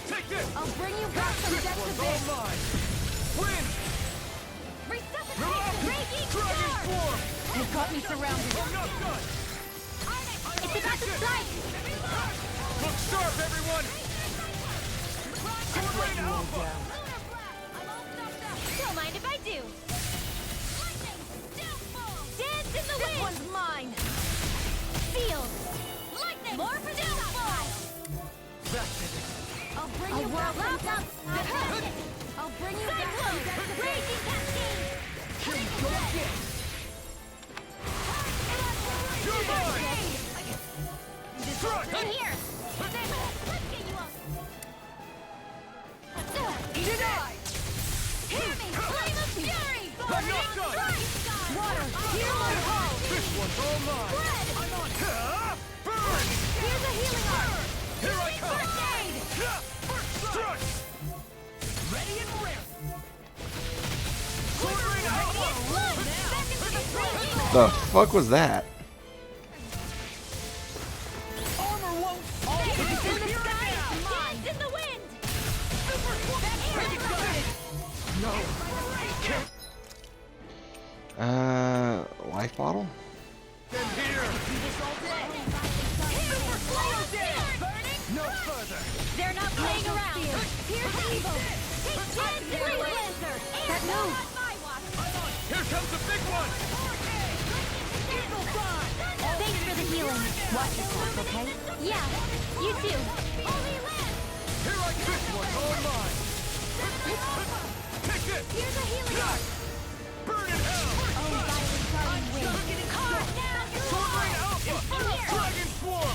C: Take this!
D: I'll bring you back from
C: This
D: death to
C: one's all
D: base.
C: mine! Wind!
D: Resuscitation. Raging
C: Dragon
D: star.
C: Swarm!
D: They've got me surrounded.
C: I'm not done!
D: It's about to strike.
C: Look sharp, everyone! Soaring Alpha!
D: Don't mind if I do. Dance in the wind. This one's mine. Field. Lightning. More for downfall. I'll bring you back from death. I'll bring you back from death. Raging cascade.
C: You're mine!
D: In here.
C: I'm not done!
D: Water, heal my hole!
C: This one's all mine!
D: Bread!
C: I'm on! Burn!
D: Here's a healing art!
C: Here I come!
D: First aid!
C: Strike!
F: Ready and rare.
C: Quartering outlaw!
D: Back into the front!
A: The fuck was that?
C: Armor won't!
D: It's in the sky! Dance in the wind!
C: No!
A: Life bottle?
C: Then here! No further!
D: They're not playing around! Here's evil! Take chance and Blazer! That move!
C: Here comes the big one!
D: Thanks for the healing. Watch yourself, okay? Yeah, you too.
C: Here I go! This one's all mine! Take this!
D: Here's a healing art.
C: Burn in hell!
D: Oh, violent guardian wings.
C: Soaring Alpha! Dragon Swarm!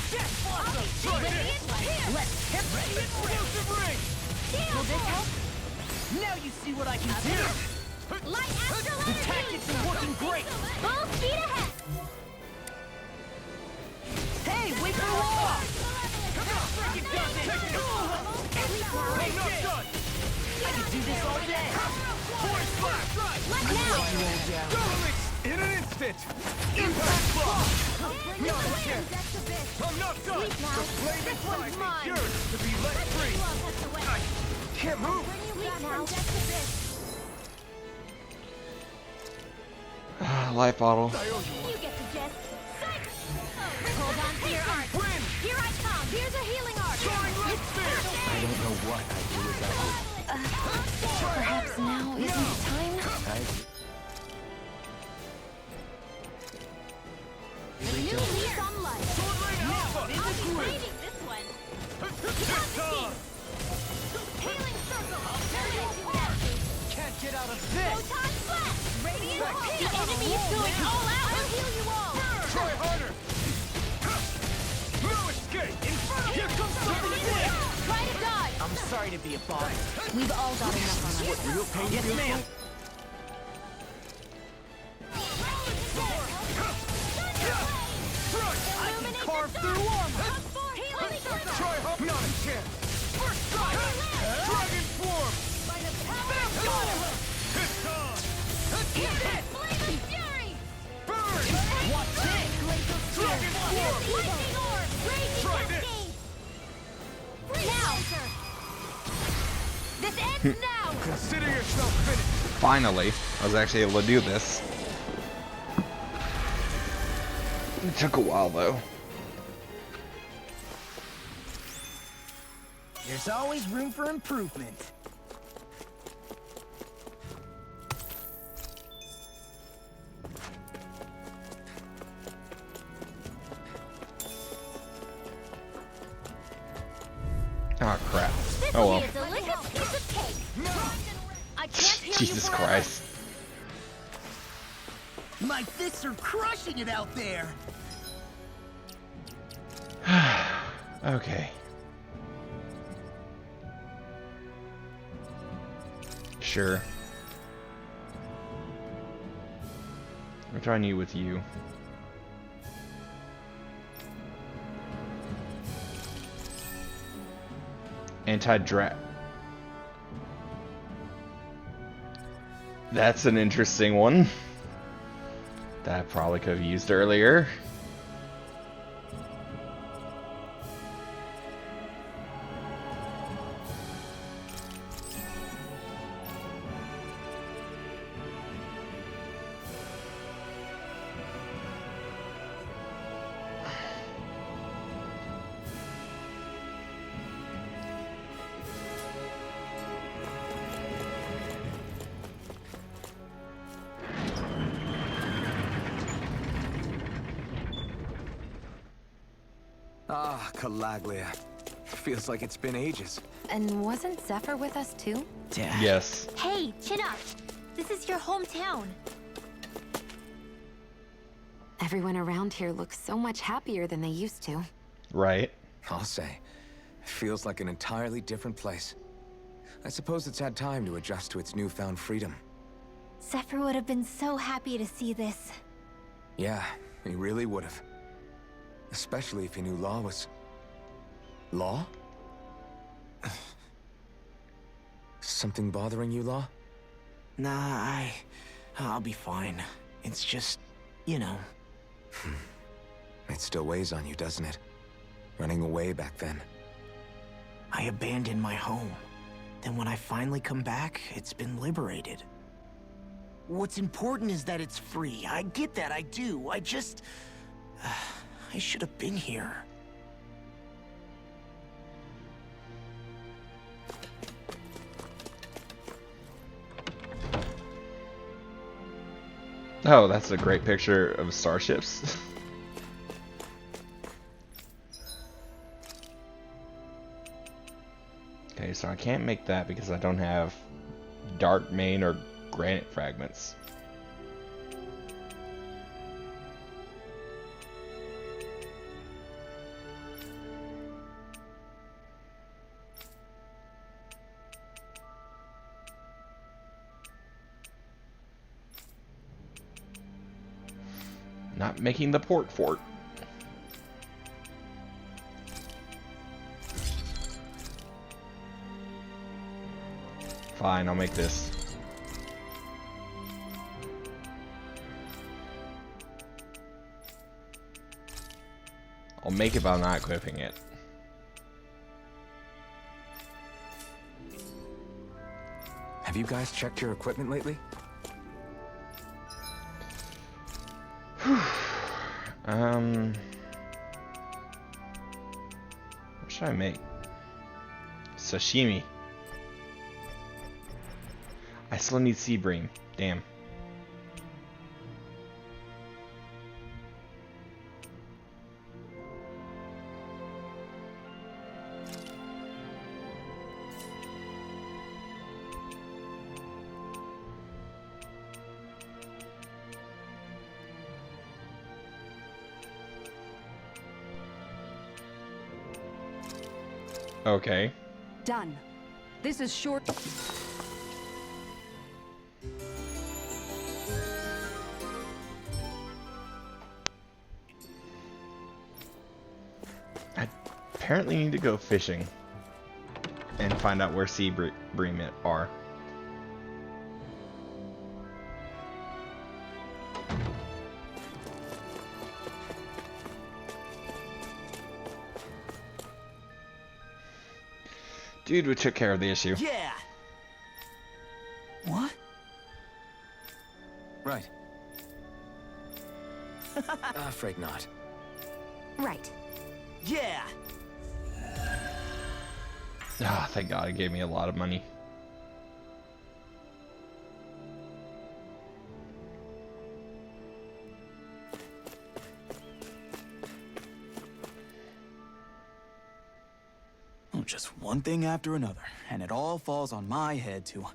C: Death Blossom! Try this!
F: Let's get ready and rare.
C: Explosive Ring!
D: Will this help?
F: Now you see what I can do.
D: Light astral
F: The
D: energy!
F: tactics are working great.
D: Full speed ahead!
F: Hey, wait for law.
C: Take it down! Take it! I'm not done!
F: I could do this all day.
C: Force Flash!
D: Now!
C: Duelix! In an instant! Impact Block! Not a chance! I'm not done!
D: now.
C: The flame
D: This
C: inside
D: one's
C: me
D: mine.
C: yearns to be let free! I can't move!
D: Sweet now.
A: Life bottle.
D: You get the gist. Hold on to your art.
C: Win!
D: Here I come. Here's a healing art.
C: Soaring Light Spear!
H: I don't know what I do without you.
E: Perhaps now isn't the time?
D: New lease on life.
C: Sword Rain Alpha!
D: I'll be raiding this one.
C: It's on!
D: Healing circle. Turn it into energy.
C: Can't get out of this!
D: Photon flash. Radiant pulse. The enemy is going all out. I'll heal you all.
C: Try harder! No escape! Here comes something big!
D: Try to dodge.
F: I'm sorry to be a bother.
D: We've all got enough on us.
F: Real pain, yes, ma'am.
C: I can carve through armor! Try hard! Not a chance! First strike! Dragon Swarm! It's on! Burn!
F: Watch this.
C: Dragon Swarm! Try this!
D: Now! This ends now!
C: Consider yourself finished!
A: Finally, I was actually able to do this. It took a while though.
F: There's always room for improvement.
A: Oh crap.
D: This
A: Oh
D: will
A: well.
D: be a delicious piece of cake! I can't heal you
A: Jesus
D: forever.
A: Christ.
F: My fists are crushing it out there.
A: Okay. Sure. I'm trying you with you. Anti-drat. That's an interesting one. That I probably could have used earlier.
H: Ah, Calaglia. Feels like it's been ages.
E: And wasn't Zephyr with us too?
F: Dad.
A: Yes.
D: Hey, chin up! This is your hometown.
E: Everyone around here looks so much happier than they used to.
A: Right.
H: I'll say. It feels like an entirely different place. I suppose it's had time to adjust to its newfound freedom.
D: Zephyr would have been so happy to see this.
H: Yeah, he really would have. Especially if he knew Law was... Law? Something bothering you, Law?
F: Nah, I'll be fine. It's just, you know.
H: It still weighs on you, doesn't it? Running away back then.
F: I abandoned my home. Then when I finally come back, it's been liberated. What's important is that it's free. I get that, I do. I just... I should have been here.
A: Oh, that's a great picture of starships. Okay, so I can't make that because I don't have dark main or granite fragments. Not making the port fort. Fine, I'll make this. I'll make it by not equipping it.
H: Have you guys checked your equipment lately?
A: What should I make? Sashimi. I still need sea bream. Damn. Okay.
G: Done. This is short.
A: I apparently need to go fishing and find out where sea bream are. Dude, we took care of the issue.
F: Yeah! What?
H: Right. Afraid not.
E: Right.
F: Yeah!
A: Ah, thank God it gave me a lot of money.
C: Just one thing after another, and it all falls on my head to...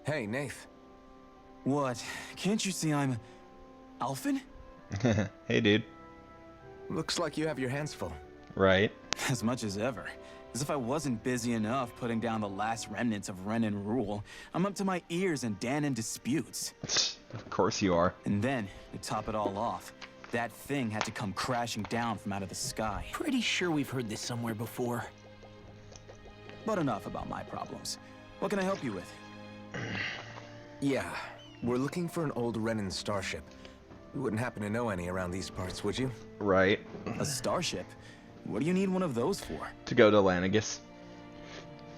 H: Hey, Nath.
C: What? Can't you see I'm... Alphen?
A: Hey, dude.
H: Looks like you have your hands full.
A: Right.
C: As much as ever. As if I wasn't busy enough putting down the last remnants of Renan rule, I'm up to my ears in Dahnan disputes.
A: Of course you are.
C: And then, to top it all off, that thing had to come crashing down from out of the sky.
F: Pretty sure we've heard this somewhere before.
C: But enough about my problems. What can I help you with?
H: Yeah, we're looking for an old Renan starship. You wouldn't happen to know any around these parts, would you?
A: Right.
C: A starship? What do you need one of those for?
A: To go to Lanagus.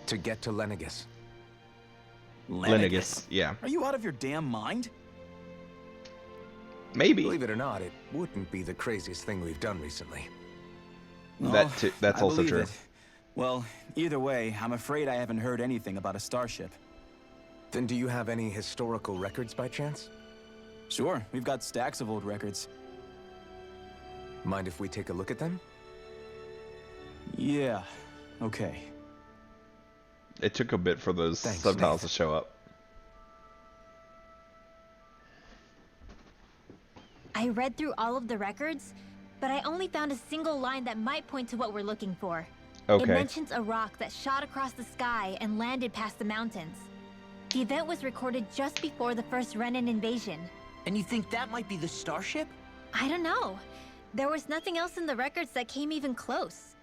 H: To get to Lenegus.
A: Lanagus, yeah.
C: Are you out of your damn mind?
A: Maybe.
H: Believe it or not, it wouldn't be the craziest thing we've done recently.
A: That's
C: I
A: also
C: believe
A: true.
C: it. Well, either way, I'm afraid I haven't heard anything about a starship.
H: Then do you have any historical records by chance?
C: Sure, we've got stacks of old records.
H: Mind if we take a look at them?
C: Yeah, okay.
A: It took a bit for those
H: Thanks,
A: subtitles
H: Nate.
A: to show up.
D: I read through all of the records, but I only found a single line that might point to what we're looking for. It
A: Okay.
D: mentions a rock that shot across the sky and landed past the mountains. The event was recorded just before the first Renan invasion.
F: And you think that might be the starship?
D: I don't know. There was nothing else in the records that came even close.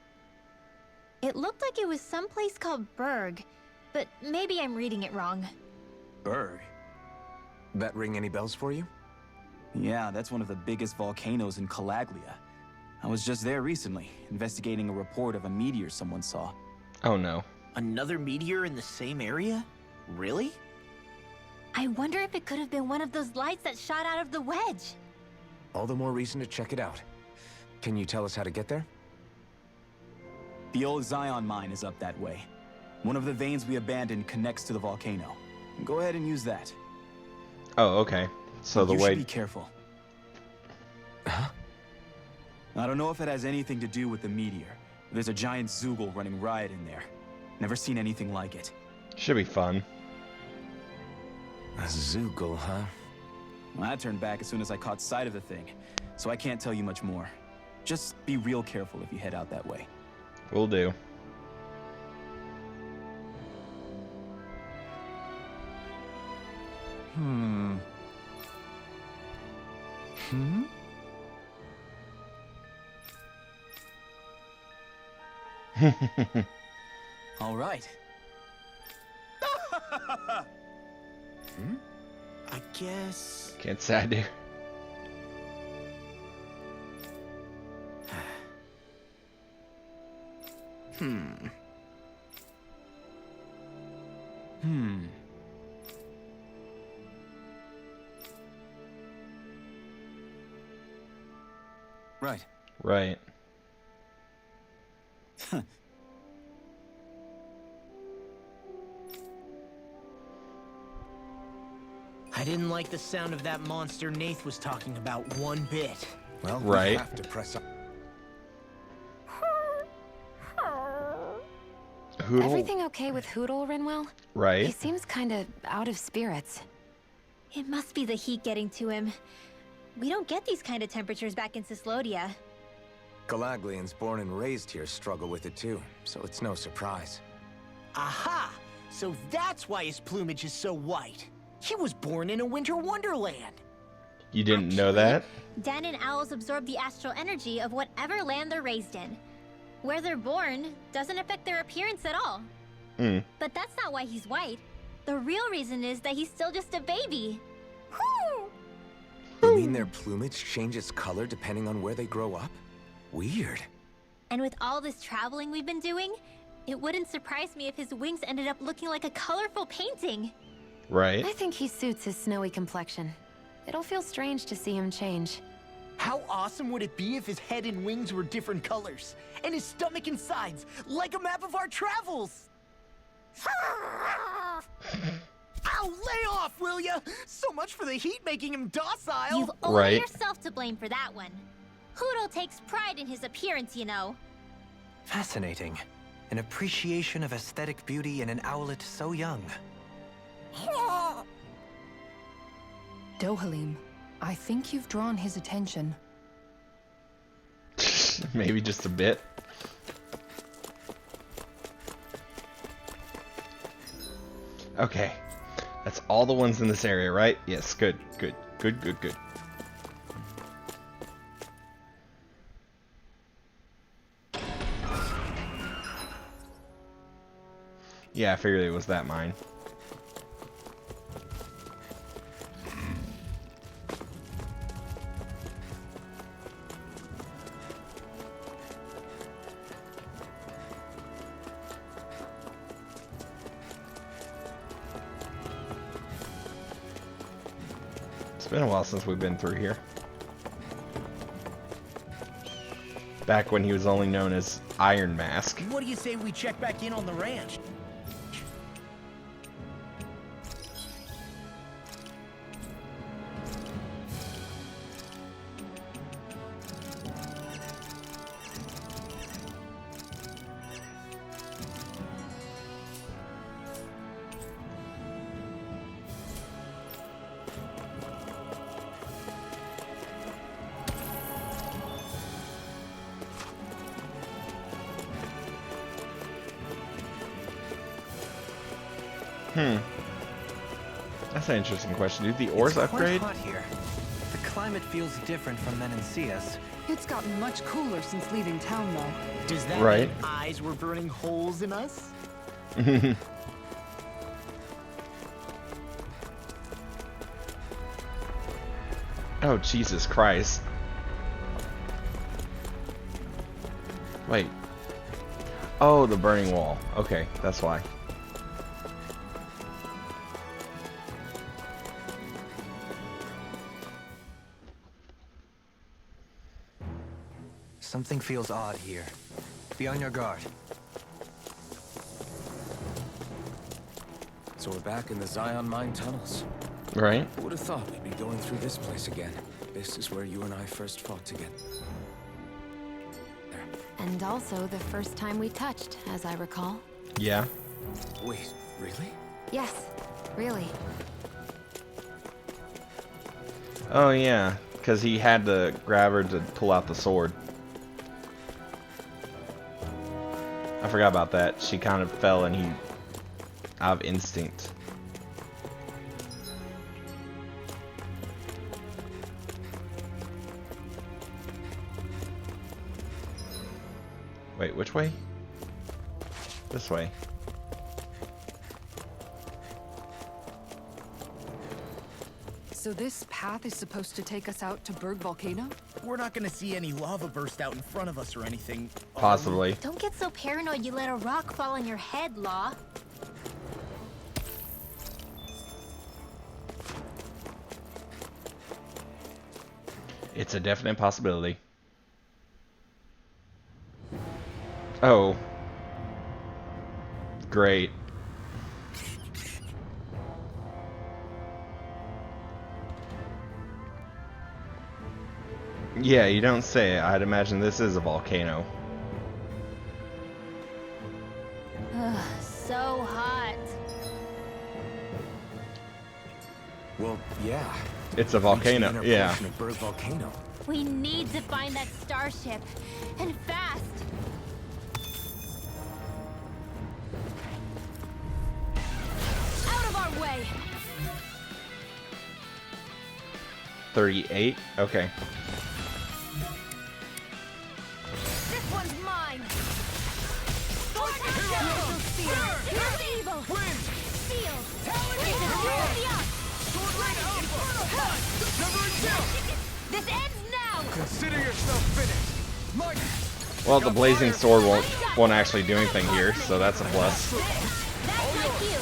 D: It looked like it was someplace called Berg, but maybe I'm reading it wrong.
H: Berg. That ring any bells for you?
I: Yeah, that's one of the biggest volcanoes in Calaglia. I was just there recently, investigating a report of a meteor someone saw.
A: Oh no.
F: Another meteor in the same area? Really?
D: I wonder if it could have been one of those lights that shot out of the wedge.
H: All the more reason to check it out. Can you tell us how to get there?
I: The old Zion mine is up that way. One of the veins we abandoned connects to the volcano. Go ahead and use that.
A: Oh, okay. So the
I: you
A: way...
I: should be careful.
H: Huh?
I: I don't know if it has anything to do with the meteor. There's a giant Zoogle running riot in there. Never seen anything like it.
A: Should be fun.
H: A Zoogle, huh?
I: Well, I turned back as soon as I caught sight of the thing, so I can't tell you much more. Just be real careful if you head out that way.
A: Will do.
I: Hmm. All right.
F: I guess...
A: Can't say I do.
F: Hmm.
I: Right.
A: Right.
F: I didn't like the sound of that monster Nath was talking about one bit.
H: Well,
A: Right.
H: we have to press up.
A: Hootle.
E: Everything okay with Hootle, Rinwell? He
A: Right.
E: seems kinda out of spirits.
D: It must be the heat getting to him. We don't get these kind of temperatures back in Cyslodia.
H: Galaglians born and raised here struggle with it too, so it's no surprise.
F: Aha! So that's why his plumage is so white. He was born in a winter wonderland.
A: You didn't know that?
D: Dan and owls absorb the astral energy of whatever land they're raised in. Where they're born doesn't affect their appearance at all.
A: Hmm.
D: But that's not why he's white. The real reason is that he's still just a baby. Whew!
H: You mean their plumage changes color depending on where they grow up? Weird.
D: And with all this traveling we've been doing, it wouldn't surprise me if his wings ended up looking like a colorful painting.
A: Right.
E: I think he suits his snowy complexion. It'll feel strange to see him change.
F: How awesome would it be if his head and wings were different colors? And his stomach and sides, like a map of our travels! Ow, lay off, will ya? So much for the heat making him docile!
D: You've only
A: Right.
D: yourself to blame for that one. Hootle takes pride in his appearance, you know.
B: Fascinating. An appreciation of aesthetic beauty in an owlet so young.
G: Dohalim, I think you've drawn his attention.
A: Maybe just a bit. Okay. That's all the ones in this area, right? Yes, good, good, good, good, good. Yeah, I figured it was that mine. It's been a while since we've been through here. Back when he was only known as Iron Mask.
F: What do you say we check back in on the ranch?
A: That's an interesting question. Do the ores
B: It's quite
A: upgrade?
B: hot here. The climate feels different from Menancius.
G: It's gotten much cooler since leaving town, though.
F: Does that
A: Right.
F: mean eyes were burning holes in us?
A: Oh, Jesus Christ. Wait. Oh, the burning wall. Okay, that's why.
B: Something feels odd here. Be on your guard.
H: So we're back in the Zion Mine tunnels.
A: Right?
H: Who would have thought we'd be going through this place again? This is where you and I first fought together. There.
E: And also the first time we touched, as I recall.
A: Yeah.
H: Wait, really?
E: Yes, really.
A: Oh, yeah. Because he had to grab her to pull out the sword. I forgot about that. She kind of fell and he... out of instinct. Wait, which way? This way.
G: So this path is supposed to take us out to Berg Volcano?
F: We're not gonna see any lava burst out in front of us or anything.
A: Possibly.
D: Don't get so paranoid you let a rock fall on your head, Law.
A: It's a definite possibility. Oh. Great. Yeah, you don't say. I'd imagine this is a volcano.
D: Ugh, so hot.
H: Well, yeah.
A: It's a
H: Reached the
A: volcano.
H: inner
A: Yeah.
H: portion of Berg Volcano.
D: We need to find that starship. And fast. Out of our way.
A: 38? Okay.
D: This one's mine. This ends now.
C: Consider yourself finished. Mike,
A: Well, the blazing sword won't actually do anything here, so that's a plus.
D: That's my cue.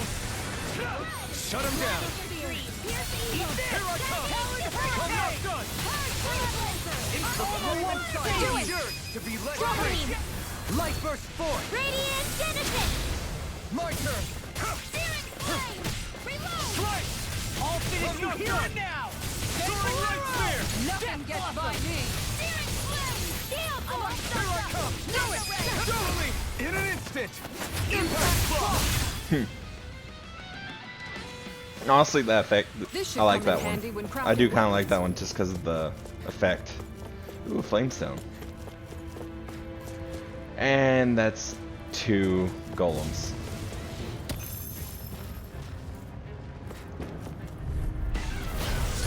C: shut him down. Here I come. I'm not done. Over one side.
D: Do it.
C: Yours to be let
D: Wolverine.
C: free. Light burst forth.
D: Radiant Genesis.
C: My turn.
D: Searing Flame. Reload.
C: Strike.
F: All
C: I'm not done.
F: now!
C: Soaring light spear.
G: Nothing gets by me!
D: Searing Flame. Steel Force.
C: Here I come. Do it. Totally. In an instant. Impact block.
A: Honestly, that effect,
G: This should
A: I like
G: come in
A: that one.
G: handy when
A: I do
G: crafting
A: kind of like that one just because of the effect. Ooh, a flamestone. And that's 2 golems.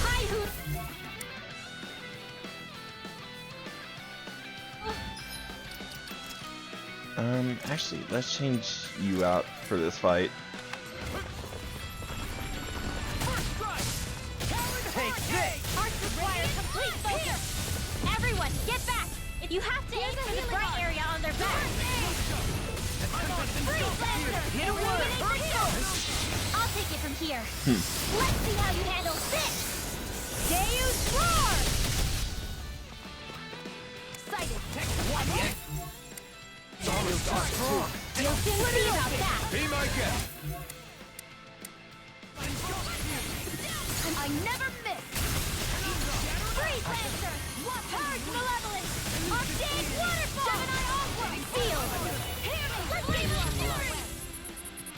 D: Hi, Hoot.
A: Actually, let's change you out for this fight.
C: Take this.
D: Arts require complete focus. Everyone, get back. If you have to aim for the bright area on their back. Freeze Lancer. Illuminate the scope. I'll take it from here. Let's see how you handle this. Deus Roar. Sighted. You'll soon see about that.
C: Be my guest.
D: I never miss. Freeze Lancer. Purge Malevolence. Arcade Waterfall. Gemini Aqua. Sealed.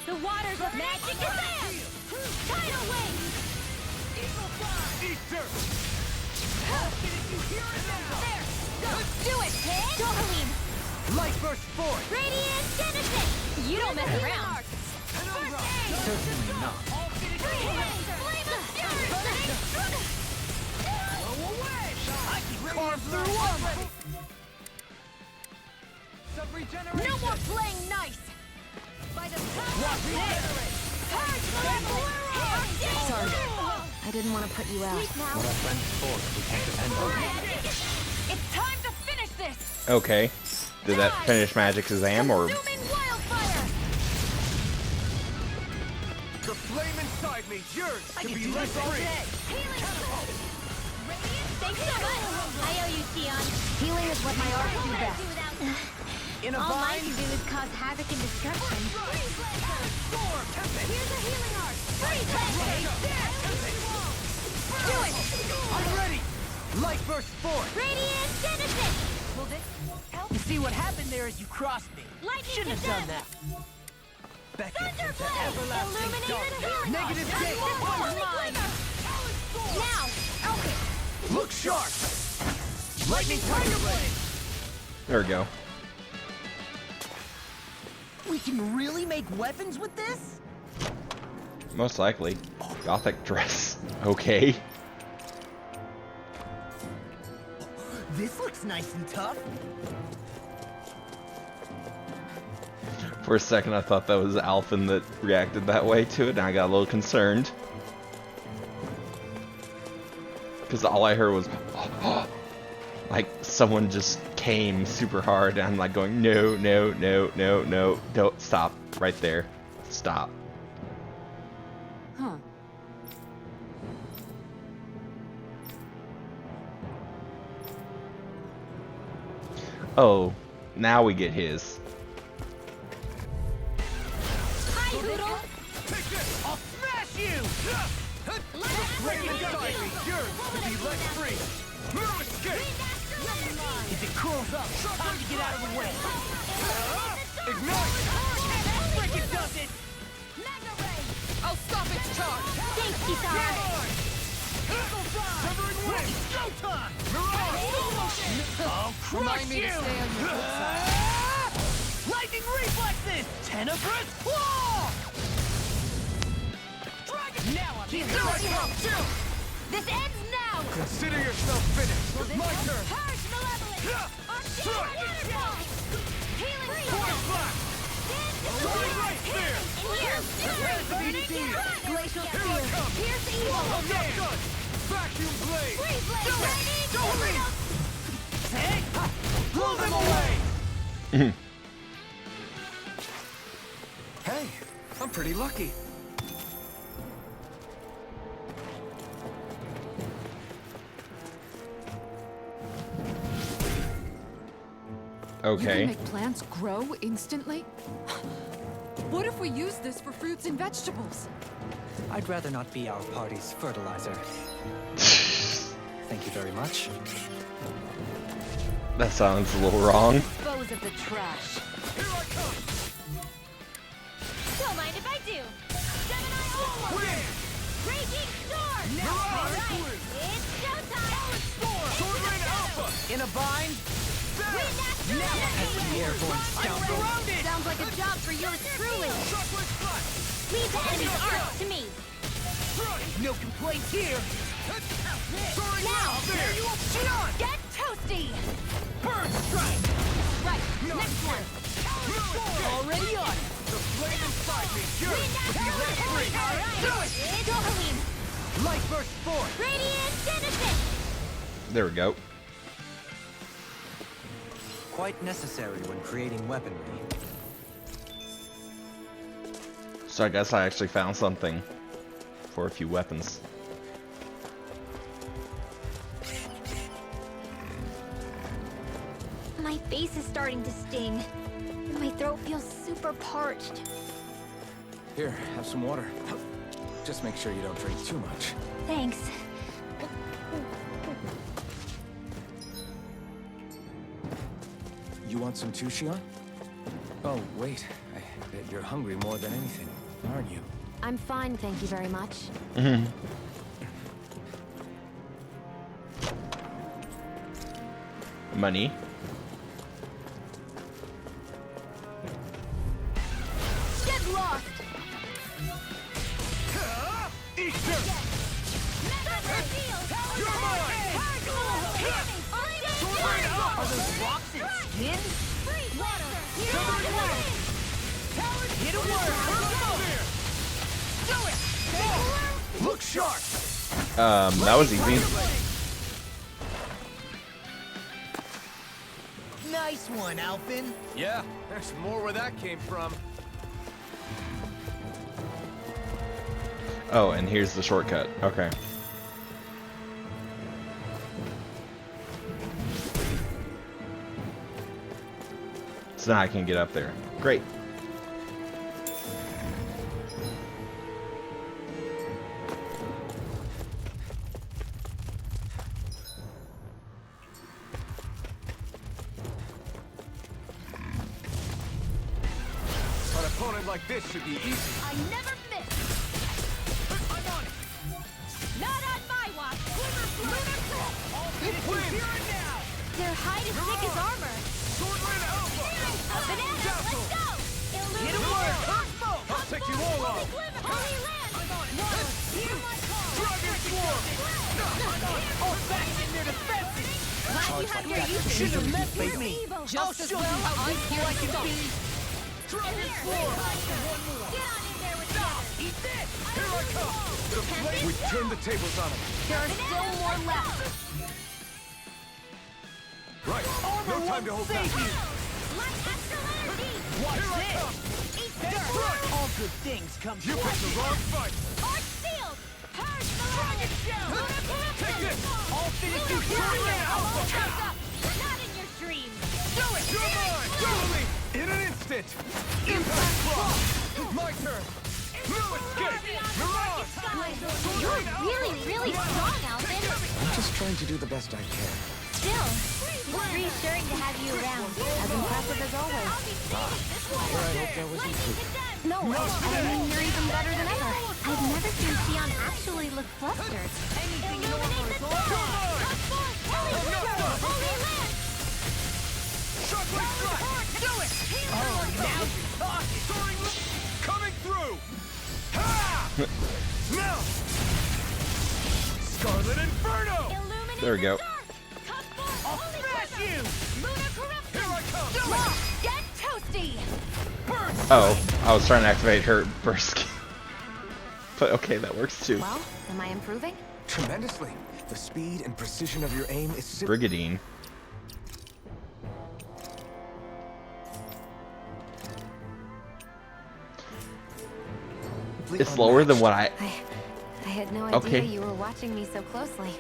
D: The waters of magic command. Tidal Wave.
C: Eat dirt.
D: There. Go. Do it. Doreen.
C: Light burst forth.
D: Radiant Genesis. You don't mess around.
B: Certainly not.
C: Carve through one!
D: No more playing nice! By the power of
E: Sorry. I didn't want to put you out.
B: What are friends for if we can't depend on them?
D: It's time to finish this!
A: Okay. Did that finish Magic's exam, or...
D: Consuming wildfire!
C: The flame inside me yearns to be let free!
D: Thanks so much! I owe you, Tion. Healing is what my art do best.
B: In a
D: All I
B: vine?
D: can do is cause havoc and destruction. Here's a healing art! Freeze Do it!
C: I'm ready! Light burst forth!
D: Radiant Genesis! Will this help?
F: You see, what happened there is you crossed me.
D: Lightning
F: Shouldn't have done that.
B: Beckett into
D: Thunderblade!
B: everlasting
D: Illuminated
B: darkness.
D: healing
C: Negative
D: art!
C: gate.
D: This one's mine! Now! Okay.
C: Look sharp! Lightning Tiger Blade!
A: There we go.
F: We can really make weapons with this?
A: Most likely. Gothic dress. Okay.
F: This looks nice and tough.
A: For a second, I thought that was Alphen that reacted that way to it, and I got a little concerned. Because all I heard was... like, someone just came super hard, and I'm like going, no, no, no, no, no. Don't. Stop. Right there. Stop.
G: Huh.
A: Oh, now we get his.
D: Hi, Hoodle!
C: Take this! I'll smash you! The flame inside me yearns to be let free! No escape!
F: If it cools up, time to get out of the way.
C: Ignite!
F: Frick, it does it!
G: I'll stop its charge!
D: Thanks, Kisara!
C: Severing wing! Showtime! Mirage!
F: I'll
G: Remind me to stay on your good side.
F: Lightning reflexes! Tenebrous claw!
C: Dragon!
F: Now I'm
C: Here
F: in.
C: I come! Chill!
D: This ends now!
C: Consider yourself finished! My turn!
D: Purge Malevolent!
C: Strike!
D: Waterfall! Healing
C: Force blast! Right spear!
D: Here!
C: Prepare to be seized!
D: Glacial
C: Here I
D: Spear!
C: come!
D: Pierce the evil!
C: I'm not done! Vacuum blade!
D: Freeze blade!
C: Do it!
D: Ready?
C: Show me!
F: Hey!
C: Blow them away! Hey, I'm pretty lucky.
G: You can
A: Okay.
G: make plants grow instantly? What if we use this for fruits and vegetables?
B: I'd rather not be our party's fertilizer. Thank you very much.
A: That sounds a little wrong.
D: Dispose of the trash.
C: Here I come!
D: Don't mind if I do. Gemini Forward!
C: Win!
D: Raging Storm!
C: Mirage!
D: Alright, it's showtime!
C: Sword Rain Alpha!
F: In a bind?
C: There!
F: Now I have the airborne scoundrel.
D: Sounds like a job for yours truly.
C: Shockwave Flash!
D: Leave the enemy's art to me.
F: No complaints here.
C: Soaring
D: Now,
C: Wild there!
D: get toasty!
C: Burn Strike!
D: Right, next one.
F: Already on it.
C: The flame inside me yearns to be let free!
D: Alright, it's Halloween.
C: Light burst forth!
D: Radiant Genesis!
A: There we go.
B: Quite necessary when creating weaponry.
A: So I guess I actually found something for a few weapons.
D: My face is starting to sting. And my throat feels super parched.
H: Here, have some water. Just make sure you don't drink too much.
D: Thanks.
H: You want some too, Xion? Oh, wait. I bet you're hungry more than anything, aren't you?
E: I'm fine, thank you very much.
A: Money.
D: Get lost!
C: Are those rocks and skin? Hit a word! Do it! Look sharp!
A: That was easy.
C: Nice one, Alphen.
H: Yeah, there's more where that came from.
A: Oh, and here's the shortcut. Okay. So now I can get up there. Great.
H: An opponent like this should be easy.
D: I never miss. I'm on it. Not on my watch.
C: Here and now!
D: Their hide is thick as armor.
C: Swordland Alpha!
D: A banana. Let's go.
C: Hit a word!
H: I'll take you all on.
D: Holy land. Water. Hear my call.
C: Dragon Swarm! All back in their defenses! Should have messed with me! Just as well I feel I can be! Dragon Swarm!
D: Get on in there with the
C: Eat this! Here I come!
H: We turned the tables on him.
D: There are still more left.
H: Right, no time to hold back.
D: Like extra energy.
C: Watch
H: Here I
C: this!
H: come.
C: Eat dirt! All good things come
H: You picked the wrong fight.
D: Arch shield. Purge the
C: Dragon Shell!
H: Take this.
C: All finished you Swordland Alpha!
D: Not in your dreams.
C: Do it!
H: You're mine. Dually. In an instant. Impact block. My turn. No escape. Mirage.
D: You're really, really strong, Alvin.
H: I'm just trying to do the best I can.
D: Still, it's reassuring to have you around.
E: As impressive as always.
H: Where I hoped I wasn't too.
D: No, I mean, you're even better than ever. I've never seen Xion actually look flustered.
C: Anything normal is all
H: Shockwave strike.
C: Do it! Oh, now you're talking!
H: Soaring coming through. Ha! Now. Scarlet Inferno.
A: There we go.
C: I'll smash you!
H: Here I come.
C: Do it!
D: Get toasty!
C: Burst!
A: Oh, I was trying to activate her burst. But okay, that works too.
E: Well, am I improving?
H: Tremendously. The speed and precision of your aim is simply
A: Brigadine. It's slower than what I...
E: I had no idea
A: Okay.
E: you were watching me so closely.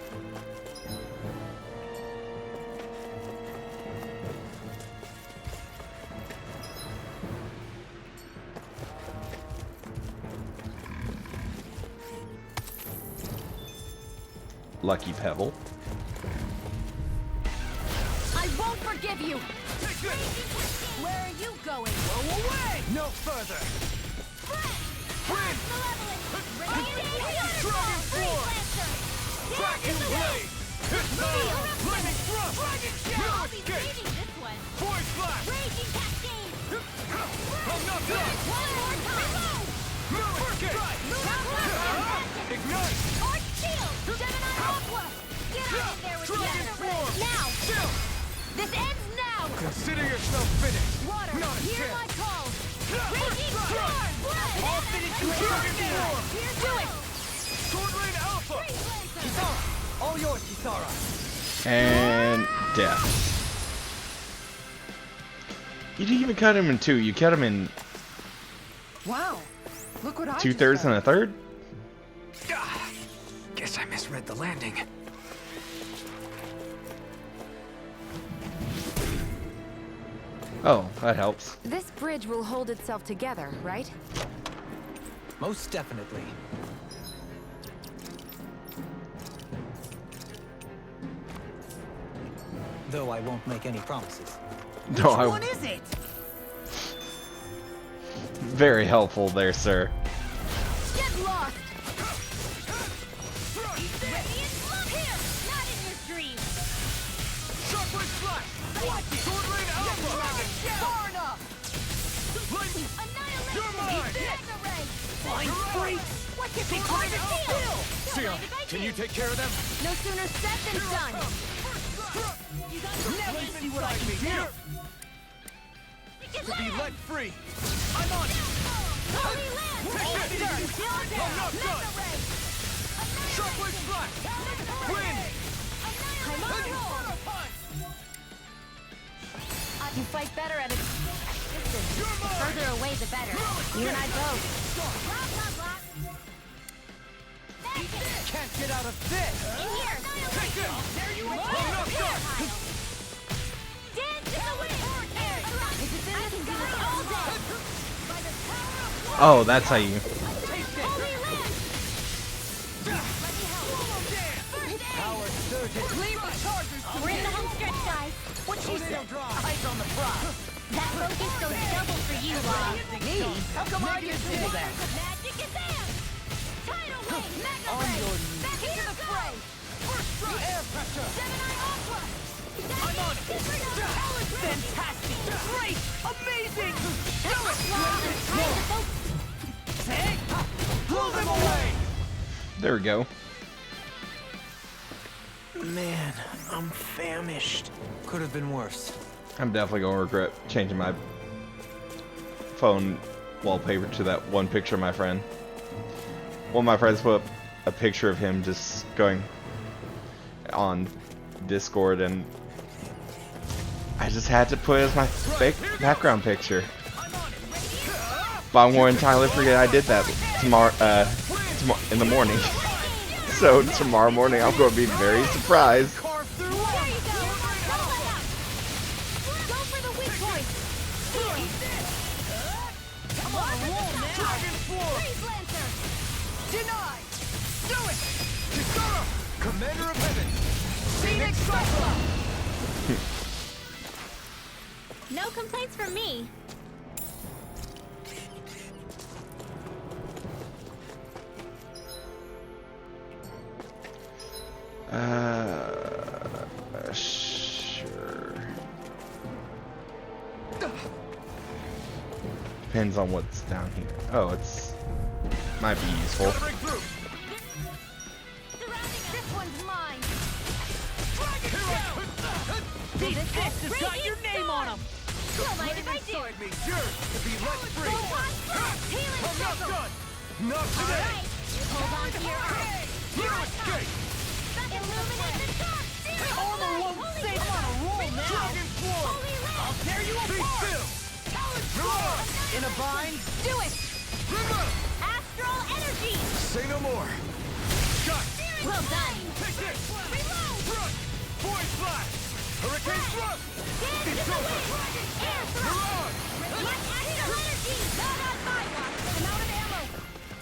A: Lucky Pebble.
D: I won't forgive you!
H: Take this.
D: Where are you going?
C: Go away!
H: No further.
D: Friend!
H: Dragon Form. Dragon Blade. Hit now. Lightning Thrust. No escape. Void Flash.
D: Raging Cascade!
H: I'm not done.
D: One more time!
H: Hurricane. Ignite.
D: Arch Shield! Gemini Aqua! Get on in there with the
H: Dragon
D: other
H: Form.
D: Now!
H: Chill.
D: This ends now!
H: Consider yourself finished.
D: Water,
H: Not a
D: hear
H: chance.
D: my call! Raging Storm!
C: All finished you
H: Dragon Form.
D: Do it!
H: Swordland Alpha.
C: Kisara! All yours, Kisara!
A: And death. You didn't even cut him in two. You cut him in
G: Wow. Look what I
A: 2/3 and a third?
H: Ah, guess I misread the landing.
A: Oh, that helps.
E: This bridge will hold itself together, right?
B: Most definitely. Though I won't make any promises.
A: No,
C: Which one is it?
A: very helpful there, sir.
D: Get lost! Here! Not in your dreams!
H: Shockwave Flash. Swordland Alpha.
C: Far enough!
H: Lightning.
D: Annihilation!
H: You're mine.
D: Mega Ray!
C: Flying freaks!
D: What's your big heart to feel?
H: Sion, can you take care of them?
D: No sooner said than done!
C: Never what I can do! To be let free! I'm on it!
D: Holy Land!
C: I'm not done! Shockwave Splash! Wind!
D: I'm on a roll! You fight better at a distance. The further away, the better. You and I both.
C: Can't get out of this!
D: In here!
C: Take this! There you are! I'm not done!
D: Dance in the wind! I can do this all day!
A: Oh, that's how you.
D: Holy Land!
C: Power surges!
D: We're in the home stretch, guys.
C: What she said? Eyes on the prize!
D: That focus goes double for you, Law.
C: Me? How come I get to do that?
D: Magic is there! Tidal Wave! Mega
C: On
D: Ray!
C: your
D: Back to the fray!
C: First strike! Air pressure!
D: Gemini Aqua!
C: I'm on it! Fantastic! Great! Amazing! Do it! Take! Blow them away!
A: There we go.
F: Man, I'm famished.
B: Could have been worse.
A: I'm definitely gonna regret changing my phone wallpaper to that one picture of my friend. One of my friends put up a picture of him just going on Discord, and I just had to put it as my fake background picture. But I'm going to entirely forget I did that tomorrow in the morning. So tomorrow morning I'm going to be very surprised.
C: Carve through!
D: There you go! Double it up! Go for the weak point!
C: I'm on a roll, man! Dragon Form!
D: Freeze Lancer!
C: Denied! Do it! Kisara! Commander of Heaven! Phoenix Cyclops!
D: No complaints from me.
A: Sure. Depends on what's down here. Oh, it's might be useful.
C: Gotta break through!
D: This one's mine.
C: These sticks has got your name on them!
D: Don't mind if I do.
C: Inside me, yours to be let free!
D: Photon Blast! Healing
C: I'm not
D: Circle!
C: done! Not
D: All
C: today!
D: right. Hold on to your arms.
C: You escape!
D: Illuminate the dark!
C: Armor won't save on a roll now! Dragon Form!
D: Holy Land!
C: I'll tear you apart! Be still! Roar!
D: In a bind? Do it!
C: Remote!
D: Astral Energy!
C: Say no more! Shot!
D: Well done!
C: Take this!
D: Reload!
C: Thrust! Void Flash! Hurricane Thrust!
D: Dance in the wind! Air thrust!
C: Mirage!
D: Let Astral Energy! Not on my watch! I'm out of ammo!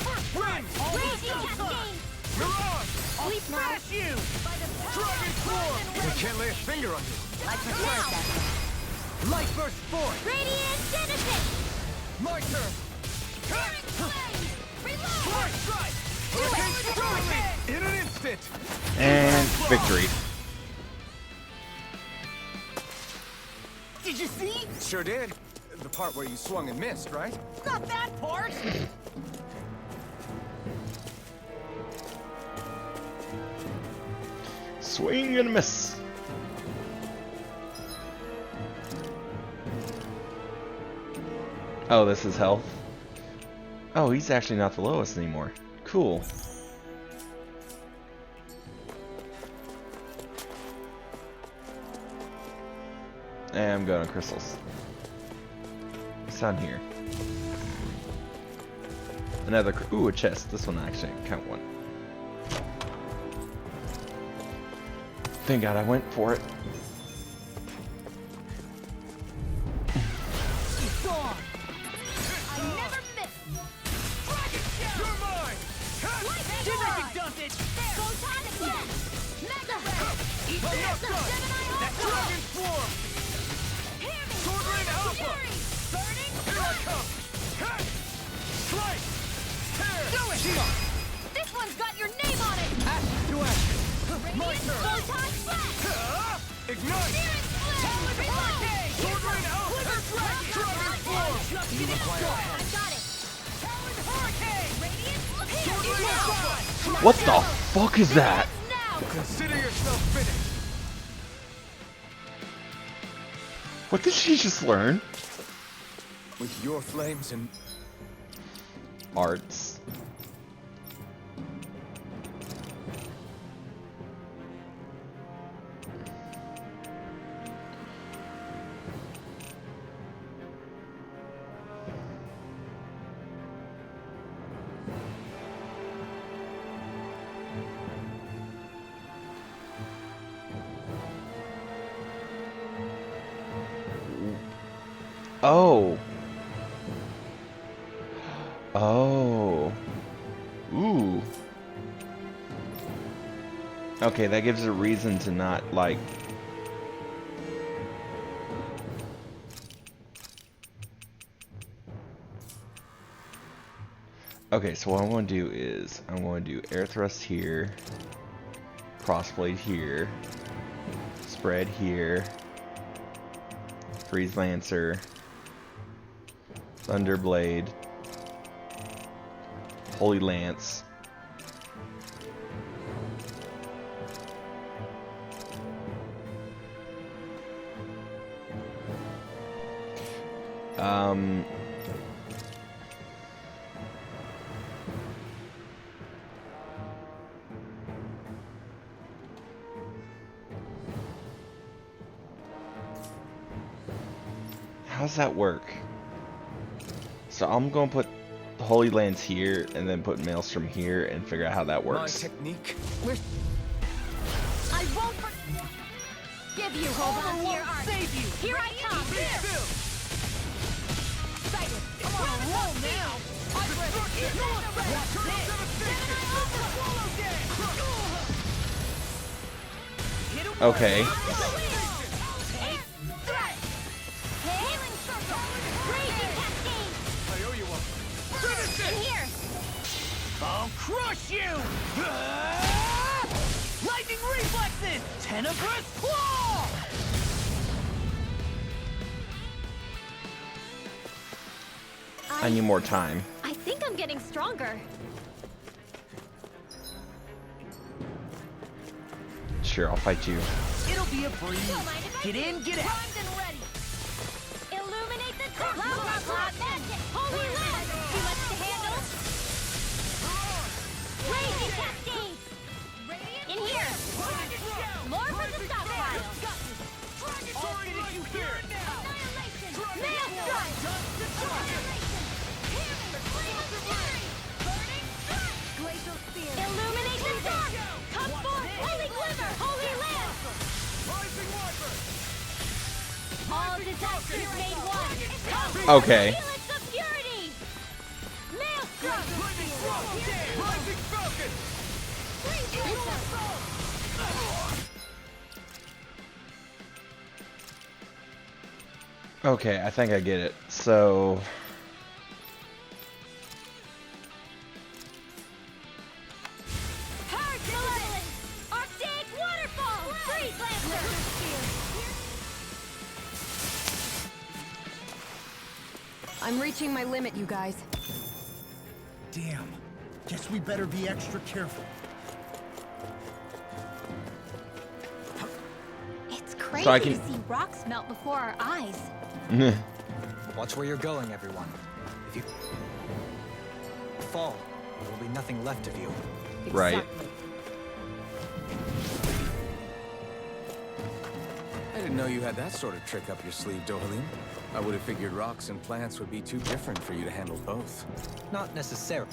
C: First Wind!
D: Raging Cascade!
C: Mirage! I'll
D: Sleep now.
C: smash you! Dragon Form! We can't lay a finger on you!
D: I prefer that.
C: Light Burst Force!
D: Radiant Genesis!
C: My turn!
D: Searing Flame! Reload!
C: Flight Strike! Hurricane Strike! In an instant!
A: And victory.
C: Did you see? Sure did. The part where you swung and missed, right?
D: Not that part!
A: Swing and miss. Oh, this is health. Oh, he's actually not the lowest anymore. Cool. And I'm going to crystals. What's down here? Another. Ooh, a chest. This one actually count one. Thank God I went for it.
C: It's on!
D: I never miss!
C: You're mine!
D: Didn't I can dump it! Photon Blast! Mega Ray!
C: I'm not done!
D: Gemini
C: Dragon Form!
D: Hear me!
C: Sword Rain Alpha!
D: Fury! Burning
C: Here I come! Hey! Strike! Tear! Do it!
D: This one's got your name on it!
C: Ashes to ashes! My
D: Radiant
C: turn!
D: Photon Blast!
C: Ignite!
D: Searing Flame! Reload!
C: Sword Rain Alpha! Dragon Form!
D: You require I got it!
C: Talon Hurricane!
D: Radiant
C: Sword Rain Alpha!
A: What the fuck is that?
D: Now!
C: Consider yourself finished!
A: What did she just learn?
H: With your flames and
A: Arts. Oh. Oh. Ooh. Okay, that gives a reason to not, like... Okay, so what I'm going to do is, I'm going to do air thrust here, crossblade here, spread here, freeze lancer, thunderblade, holy lance, how does that work? So I'm going to put the Holy Lance here and then put Maelstrom here and figure out how that
H: my
A: works.
H: technique.
D: I won't give you. Hold on to your arm.
C: Save you.
D: Here I come. Excited.
C: I'm on a roll now. I'm ready. Watch this.
A: Okay.
C: Hit him.
D: Healing circle. Raging cascade.
C: I owe you one. Finish
D: In
C: it.
D: here.
C: I'll crush you. Lightning reflexes. Tenebrous claw.
A: I need more time.
D: I think I'm getting stronger.
A: Sure, I'll fight you.
C: It'll be a breeze.
D: Don't mind if I
C: Get in, get out.
D: Primed and ready. Illuminate the top. Holy Land. Too much to handle. Raging cascade. In here. More for the stockpile.
C: I'll finish you here.
D: Annihilation. Nail strike.
C: Glacial spear.
D: Illuminate the dark. Come forth. Holy glimmer. Holy Land.
C: Rising Wiper.
D: All disasters made one.
A: Okay.
D: Helix of purity. Maelstrom.
C: Lightning Rock. Rising Falcon.
A: Okay, I think I get it. So...
D: Purge Malevolence. Archaic waterfall. Freeze Lancer.
G: I'm reaching my limit, you guys.
F: Damn. Guess we better be extra careful.
D: It's crazy
A: So I
D: to
A: can-
D: see rocks melt before our eyes.
B: Watch where you're going, everyone. If you fall, there will be nothing left of you.
A: Right.
G: Exactly.
H: I didn't know you had that sort of trick up your sleeve, Dohalim. I would have figured rocks and plants would be too different for you to handle both.
B: Not necessarily.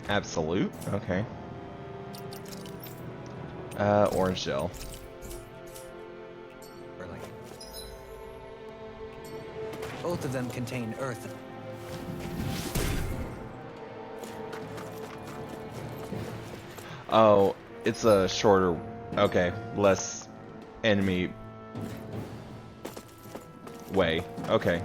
A: Absolute? Okay. Orange gel.
B: Both of them contain earth.
A: Oh, it's a shorter... Okay, less enemy... way. Okay.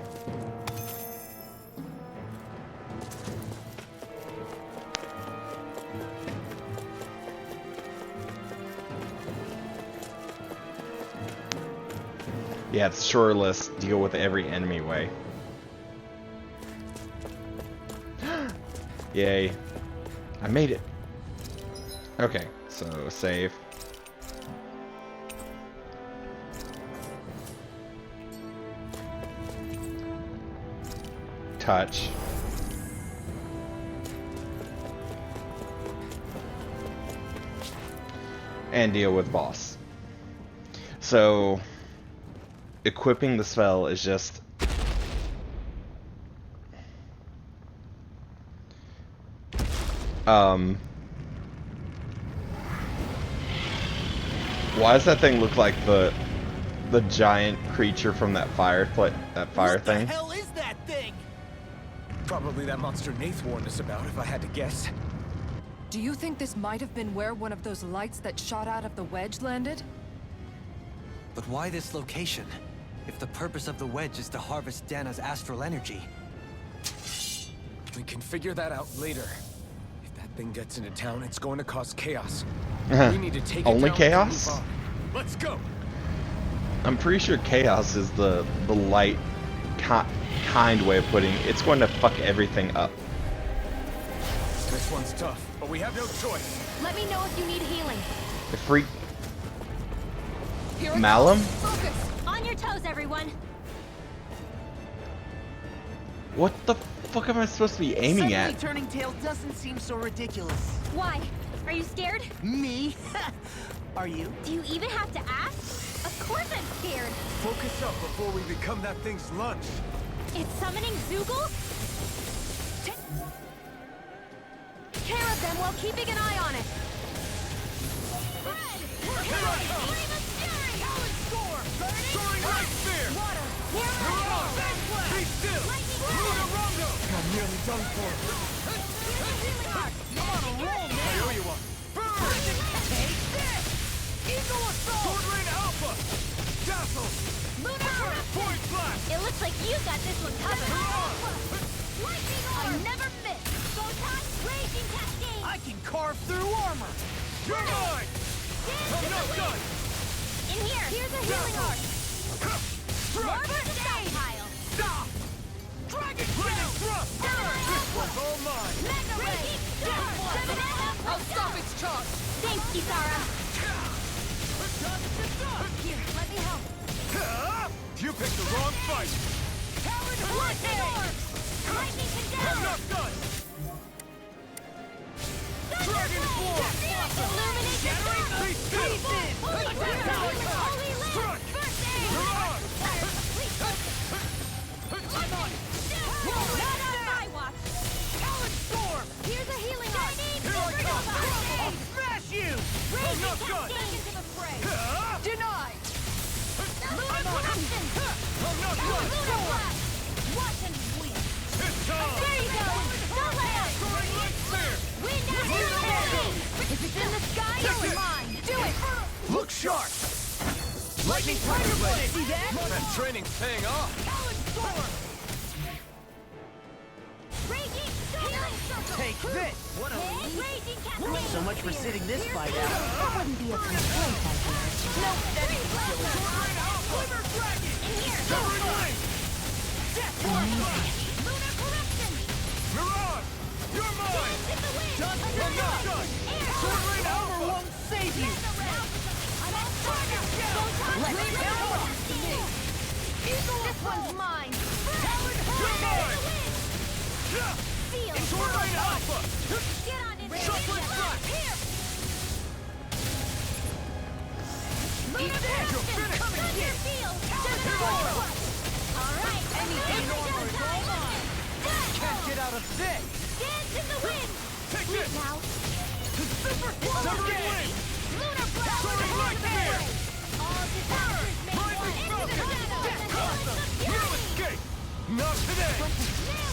A: Yeah, it's shoreless. Deal with every enemy way. Yay. I made it. Okay, so save. touch. And deal with boss. So, equipping the spell is just... Why does that thing look like the giant creature from that fire thing?
F: What the hell is that thing?
H: Probably that monster Nath warned us about, if I had to guess.
G: Do you think this might have been where one of those lights that shot out of the wedge landed?
B: But why this location? If the purpose of the wedge is to harvest Dana's astral energy.
H: We can figure that out later. If that thing gets into town, it's going to cause chaos. We need to take it
A: Only
H: down
A: chaos?
H: and move on. Let's go!
A: I'm pretty sure chaos is the light kind way of putting it. It's going to fuck everything up.
H: This one's tough, but we have no choice.
D: Let me know if you need healing.
A: The freak
G: Here it
A: Malum?
G: goes. Focus!
D: On your toes, everyone.
A: What the fuck am I supposed to be aiming
F: Suddenly
A: at?
F: turning tail doesn't seem so ridiculous.
D: Why? Are you scared?
F: Me? Are you?
D: Do you even have to ask? Of course I'm scared.
H: Focus up before we become that thing's lunch.
D: It's summoning Zoogle? Take care of them while keeping an eye on it.
C: Soaring Light Spear!
D: Water. Here I go.
C: Be still! Lunarungo!
H: I'm nearly done for.
C: I'm on a roll now! I owe you one. Burn! Take this! Eagle Assault! Sword Rain Alpha! Dazzle!
D: Lunar.
C: Point Blast!
D: It looks like you got this one covered.
C: Lightning
D: I never miss. Go time. Raging Cascade.
F: I can carve through armor.
C: You're mine! I'm not done!
D: In here. Here's a healing arc. More for the stockpile.
C: Stop! Dragon Blade Thrust! This one's all mine!
D: Mega Ray.
G: I'll stop its charge!
D: Thanks, Kisara. Here, let me help.
C: You picked the wrong fight!
D: Lightning orbs. Lightning
C: I'm
D: condemned.
C: not done! Dragon Force!
D: Illuminate the dark.
C: Be still!
D: Holy Land.
C: Strike!
D: First aid.
C: Mirage!
D: Not on my watch.
C: Talon Storm!
D: Here's a healing arc.
C: Here I come! I'll smash you! I'm not done!
D: Into the fray.
G: Denied!
D: Lunar Corruption.
C: I'm not done!
D: Lunar Blast. Watch and win.
C: It's time!
D: There you go. Starlight.
C: Soaring Light Spear!
D: Wind Astral. If it's in the sky, it's mine. Do it.
H: Look sharp!
C: Lightning Tiger Blade! See that? That training's paying off!
D: Talon Storm. Raging Healing Circle.
F: Take this. What a
D: Raging Cascade.
F: So much for sitting this fight out.
D: That wouldn't be a complaint, I guess. No, that ain't so.
C: Glimmer Dragon!
D: In here.
C: Severing Wing!
D: Lunar Corruption.
C: Mirage! You're mine!
D: In the wind.
C: I'm not done! Sword Rain Alpha!
F: Won't save you.
D: Let me help. This one's mine.
C: You're mine!
D: Feel.
C: Sword Rain Alpha!
D: Get on in there.
C: Chocolate Strike!
D: Here.
C: Eat this! You're finished!
D: Cut your feel. All right.
C: Anything
D: normally
C: is all mine.
F: Can't get out of this.
D: Dance in the wind.
C: Take this!
D: Now.
C: Severing Wing!
D: Lunar Blast.
C: Soaring Light Spear!
D: All disasters may
C: Rising
D: one. Into the
C: Falcon!
D: shadows.
C: Awesome! No escape! Not today!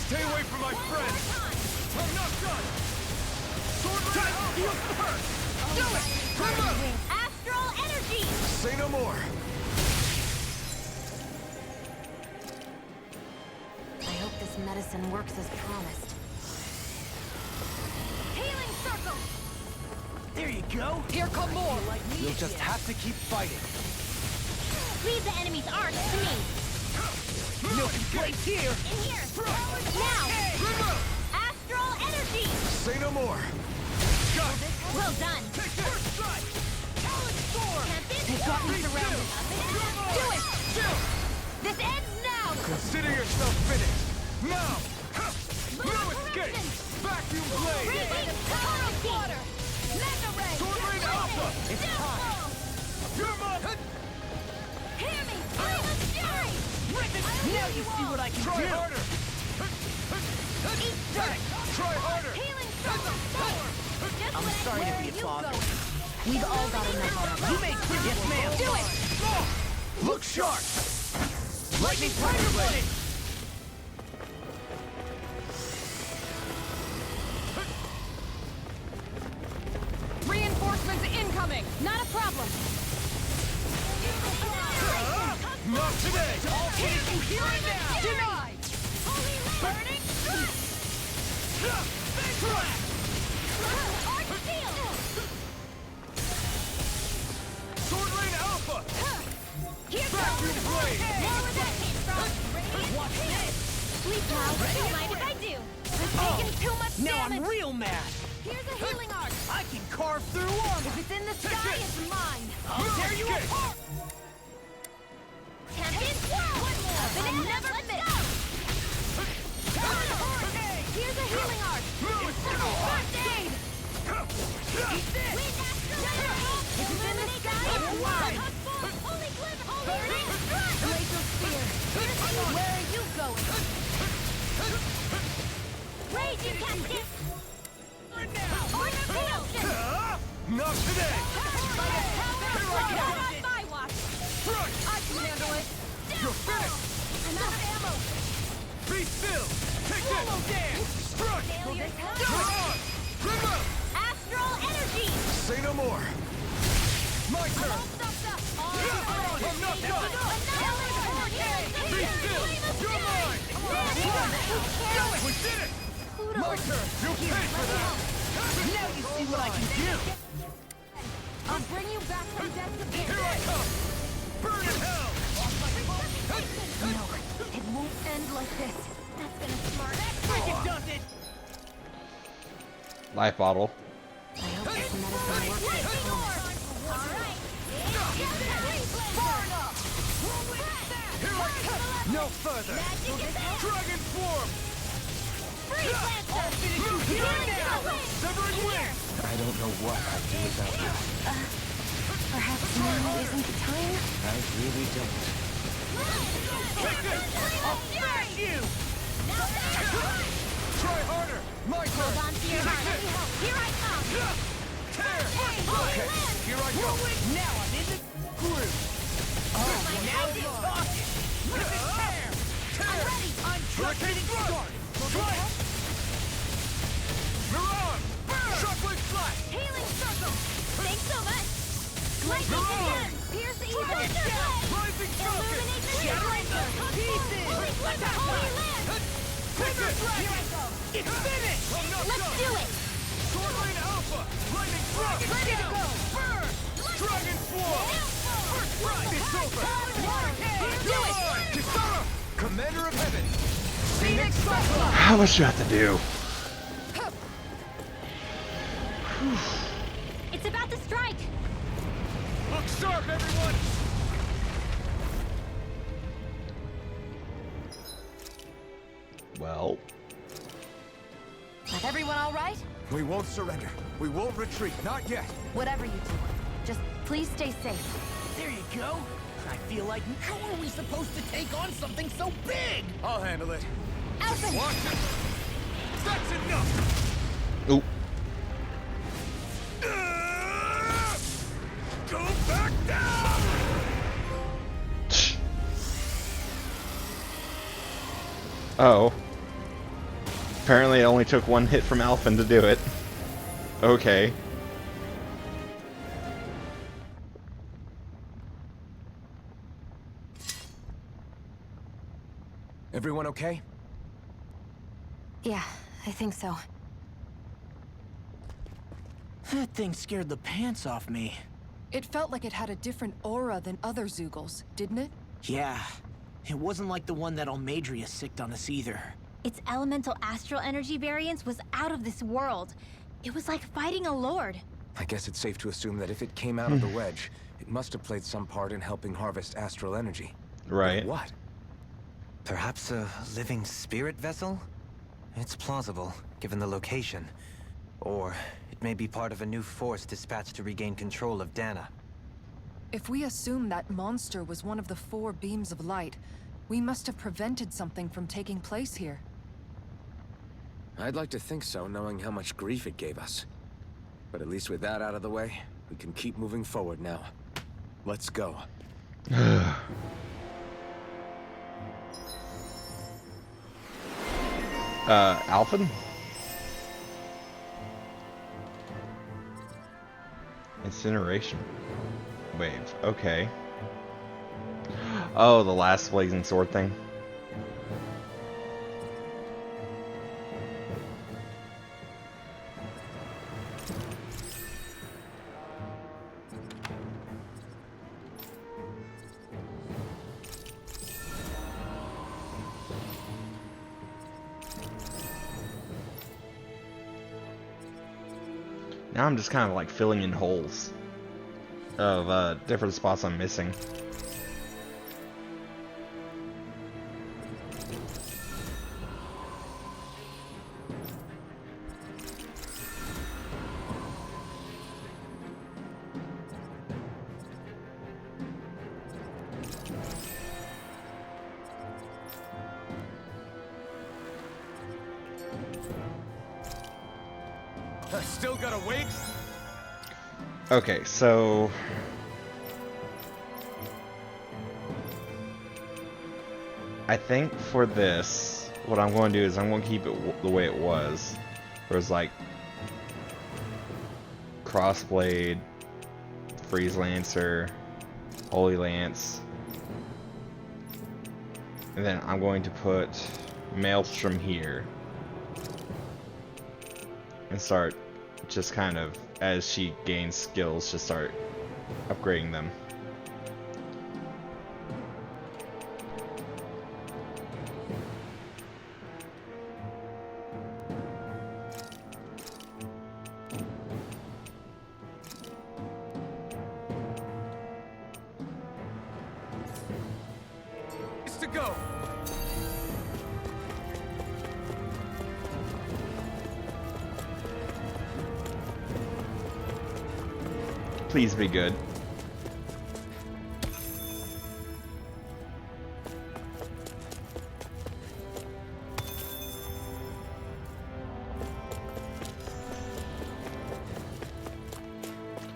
C: Stay away from my friends! I'm not done! Sword Rain Alpha! First!
D: Do it.
C: Come on!
D: Astral energy.
H: Say no more.
E: I hope this medicine works as promised.
D: Healing circle.
F: There you go.
G: Here come more!
B: You'll just have to keep fighting.
D: Leave the enemy's arc to me.
F: No complaints here.
D: In here. Now. Astral energy.
H: Say no more.
D: Well done.
C: Take this! First strike! Talon Storm!
D: They've got me surrounded. Do it. This ends now.
H: Consider yourself finished. Now!
C: Vacuum blade!
D: Water! Mega ray!
C: Sword Rain Alpha!
D: It's time!
C: Your mom!
D: Hear me! Flame of fury!
F: Now you see what I can
C: Try
F: do!
C: harder!
D: Eat dirt!
C: Try harder!
D: Healing circle! Just
F: I'm
D: when I
F: sorry to
D: where
F: be a
D: you
F: father.
D: going?
E: We've all got enough on our
F: You
E: minds.
F: made pretty yes, ma'am!
D: Do it!
C: Look sharp! Lightning Tiger Blade!
G: Reinforcements incoming!
D: Not a problem!
C: Not today!
D: All
C: hit you here and now!
G: Denied!
D: Holy burning Arch Steel!
C: Sword Rain Alpha!
D: Here's
C: Vacuum blade!
D: More where that came from! Watch this! Please, now, don't mind if I do! I'm taking too much
F: Now
D: damage!
F: I'm real mad!
D: Here's a healing arc!
F: I can carve through armor!
D: If it's in the sky, it's mine!
F: I'll tear you apart!
D: Champion swirl! Up and never miss! Here's a healing arc! First aid! Eat this! If it's in the sky, it's mine! Holy cliff! Burning strike! Glacial spear! Where are you going? Rage incapacity! Arch Field!
C: Not today!
D: By the power of God! On my watch!
C: Strike!
D: I can handle it!
C: You're finished!
D: I'm out of ammo!
C: Be still! Take this! Strike!
D: Failure comes!
C: You're on! Bring up!
D: Astral energy!
C: Say no more! My
D: I'm
C: turn!
D: all stuffed up!
C: I'm not done! Be still! You're mine! We did it! My turn! You pay for that!
F: Now you see what I can do!
D: I'll bring you back from death to
C: Here I come! Burn in hell!
D: No, it won't end like this. That's gonna smart.
F: Freaking does it!
A: Life bottle.
E: I hope this medicine works.
F: No further!
C: Dragon form! Severing wing!
H: I don't know what I'd do without you.
E: Perhaps now isn't the time?
H: I really don't.
C: Take this! I'll smash you! Try harder! My turn!
D: Hold on to your heart. Here I come.
C: Tear!
D: Okay,
C: Here I go!
F: Now I'm in the groove! Now you're talking! Rip and tear!
C: Tear!
F: I'm just getting started!
C: Strike! Miran! Shockwave slash!
D: Healing circle. Thanks so much. Lightning again. Pierce evil.
C: Rising falcon!
D: Illuminate the
F: Shattering the pieces!
D: Holy flipper. Holy land.
C: Take it!
F: Here I go! It's finished!
C: I'm not
D: Let's
C: done!
D: do it.
C: Sword Rain Alpha! Lightning thrust!
F: Ready to go!
C: Burn! Dragon swarm! First strike! It's over!
D: Do it.
C: Kisara! Commander of Heaven! Phoenix Cyclops!
A: How much do you have to do?
D: It's about to strike.
C: Look sharp, everyone!
A: Well,
G: Is everyone all right?
C: We won't surrender. We won't retreat. Not yet.
E: Whatever you do, just please stay safe.
F: There you go! I feel like, how are we supposed to take on something so big?
C: I'll handle it.
D: Alpha.
C: Watch it! That's enough!
A: oop.
C: Go back down!
A: Oh. Apparently it only took one hit from Alphen to do it. Okay.
H: Everyone okay?
E: Yeah, I think so.
F: That thing scared the pants off me.
G: It felt like it had a different aura than other Zeugles, didn't it?
F: Yeah. It wasn't like the one that Almadria sicked on us either.
D: Its elemental astral energy variance was out of this world. It was like fighting a lord.
H: I guess it's safe to assume that if it came out of the wedge, it must have played some part in helping harvest astral energy.
A: Right.
H: But what?
B: Perhaps a living spirit vessel? It's plausible, given the location. Or it may be part of a new force dispatched to regain control of Dana.
G: If we assume that monster was one of the 4 beams of light, we must have prevented something from taking place here.
H: I'd like to think so, knowing how much grief it gave us. But at least with that out of the way, we can keep moving forward now. Let's go.
A: Alphen? Incineration wave. Okay. Oh, the last blazing sword thing. Now I'm just kind of like filling in holes of different spots I'm missing.
C: Still gotta wait?
A: Okay, so I think for this, what I'm going to do is I'm going to keep it the way it was. Where it's like Crossblade, Freeze Lancer, Holy Lance, and then I'm going to put Maelstrom here and start just kind of, as she gains skills, just start upgrading them.
C: It's to go.
A: Please be good.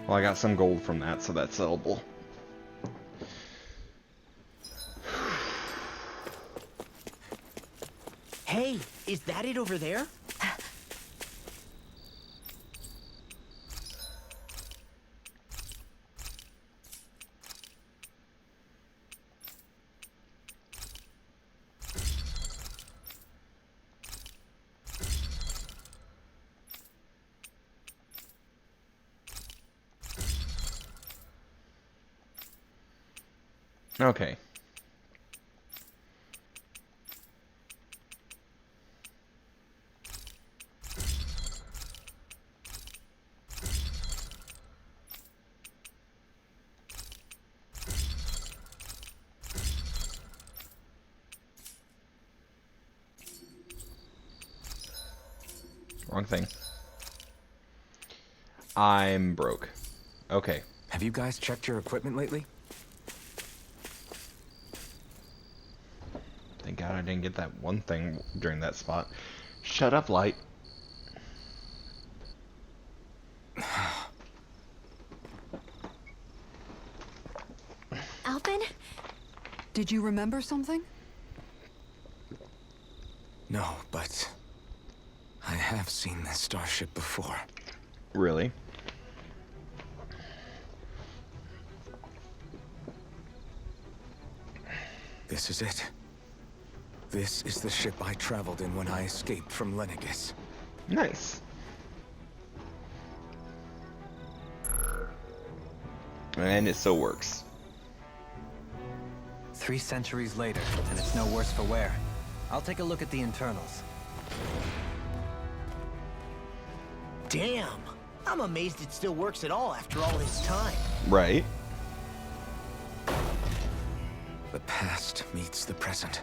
A: Well, I got some gold from that, so that's sellable.
F: Hey, is that it over there?
A: Okay. Wrong thing. I'm broke. Okay.
H: Have you guys checked your equipment lately?
A: Thank God I didn't get that one thing during that spot. Shut up, Light.
D: Alphen?
G: Did you remember something?
H: No, but I have seen this starship before.
A: Really?
H: This is it. This is the ship I traveled in when I escaped from Lenegis.
A: Nice. And it still works.
B: 3 centuries later, and it's no worse for wear. I'll take a look at the internals.
F: Damn! I'm amazed it still works at all after all this time.
A: Right.
H: The past meets the present.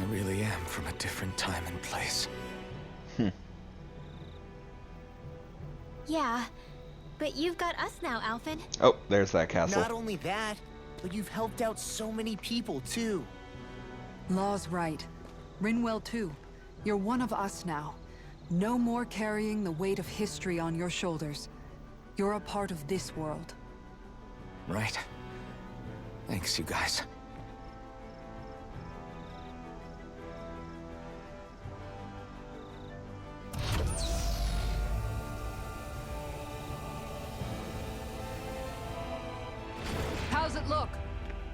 H: I really am from a different time and place.
D: Yeah, but you've got us now, Alphen.
A: Oh, there's that castle.
F: Not only that, but you've helped out so many people, too.
G: Law's right. Rinwell too. You're one of us now. No more carrying the weight of history on your shoulders. You're a part of this world.
H: Right. Thanks, you guys.
G: How's it look?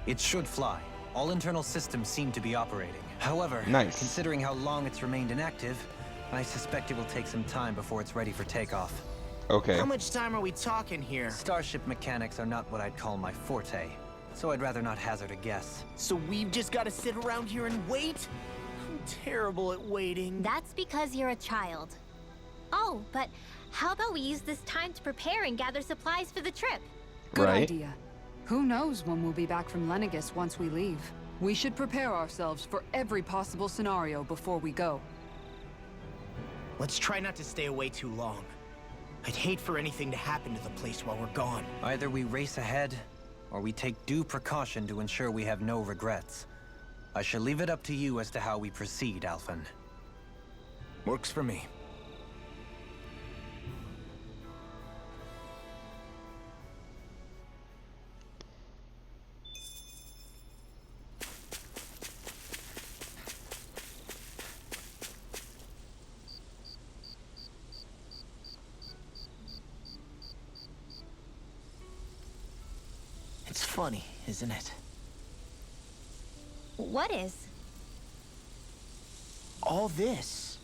B: It should fly. All internal systems seem to be operating. However,
A: Nice.
B: considering how long it's remained inactive, I suspect it will take some time before it's ready for takeoff.
A: Okay.
F: How much time are we talking here?
B: Starship mechanics are not what I'd call my forte, so I'd rather not hazard a guess.
F: So we've just got to sit around here and wait? I'm terrible at waiting.
D: That's because you're a child. Oh, but how about we use this time to prepare and gather supplies for the trip?
G: Good
A: Right.
G: idea. Who knows when we'll be back from Lenegis once we leave. We should prepare ourselves for every possible scenario before we go.
F: Let's try not to stay away too long. I'd hate for anything to happen to the place while we're gone.
B: Either we race ahead, or we take due precaution to ensure we have no regrets. I shall leave it up to you as to how we proceed, Alphen.
H: Works for me.
F: It's funny, isn't it?
D: What is?
F: All this.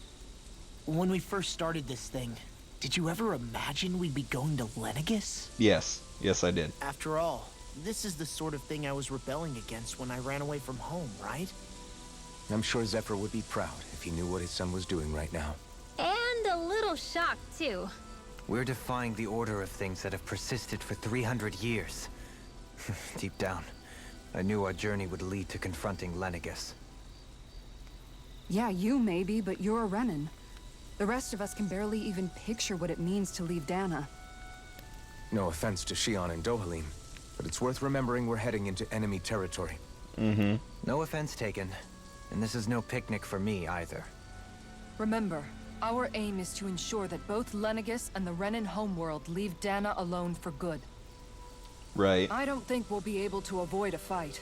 F: When we first started this thing, did you ever imagine we'd be going to Lenegis?
A: Yes. Yes, I did.
F: After all, this is the sort of thing I was rebelling against when I ran away from home, right?
H: I'm sure Zephyr would be proud if he knew what his son was doing right now.
D: And a little shocked, too.
B: We're defying the order of things that have persisted for 300 years. Deep down, I knew our journey would lead to confronting Lenegis.
G: Yeah, you maybe, but you're a Renan. The rest of us can barely even picture what it means to leave Dana.
H: No offense to Shion and Dohalim, but it's worth remembering we're heading into enemy territory.
A: Mm-hmm.
B: No offense taken, and this is no picnic for me either.
G: Remember, our aim is to ensure that both Lenegis and the Renan homeworld leave Dana alone for good.
A: Right.
G: I don't think we'll be able to avoid a fight.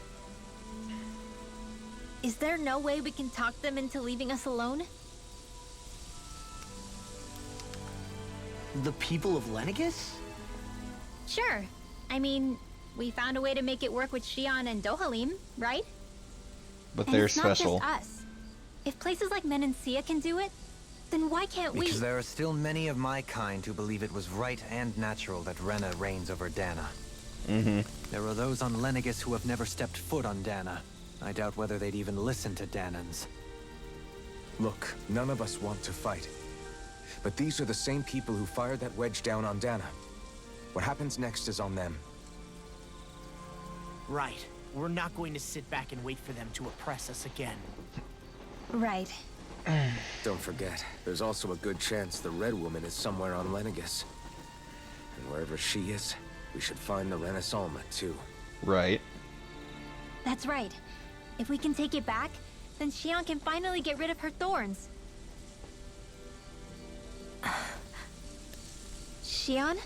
D: Is there no way we can talk them into leaving us alone?
F: The people of Lenegis?
D: Sure. I mean, we found a way to make it work with Shion and Dohalim, right?
A: But
D: And
A: they're
D: it's
A: special.
D: not just us. If places like Menancia can do it, then why can't we?
B: Because there are still many of my kind who believe it was right and natural that Rena reigns over Dana.
A: Mm-hmm.
B: There are those on Lenegis who have never stepped foot on Dana. I doubt whether they'd even listen to Danans.
H: Look, none of us want to fight. But these are the same people who fired that wedge down on Dana. What happens next is on them.
F: Right. We're not going to sit back and wait for them to oppress us again.
D: Right.
H: Don't forget, there's also a good chance the Red Woman is somewhere on Lenegis. And wherever she is, we should find the Renaissance too.
A: Right.
D: That's right. If we can take it back, then Shion can finally get rid of her thorns. Shion?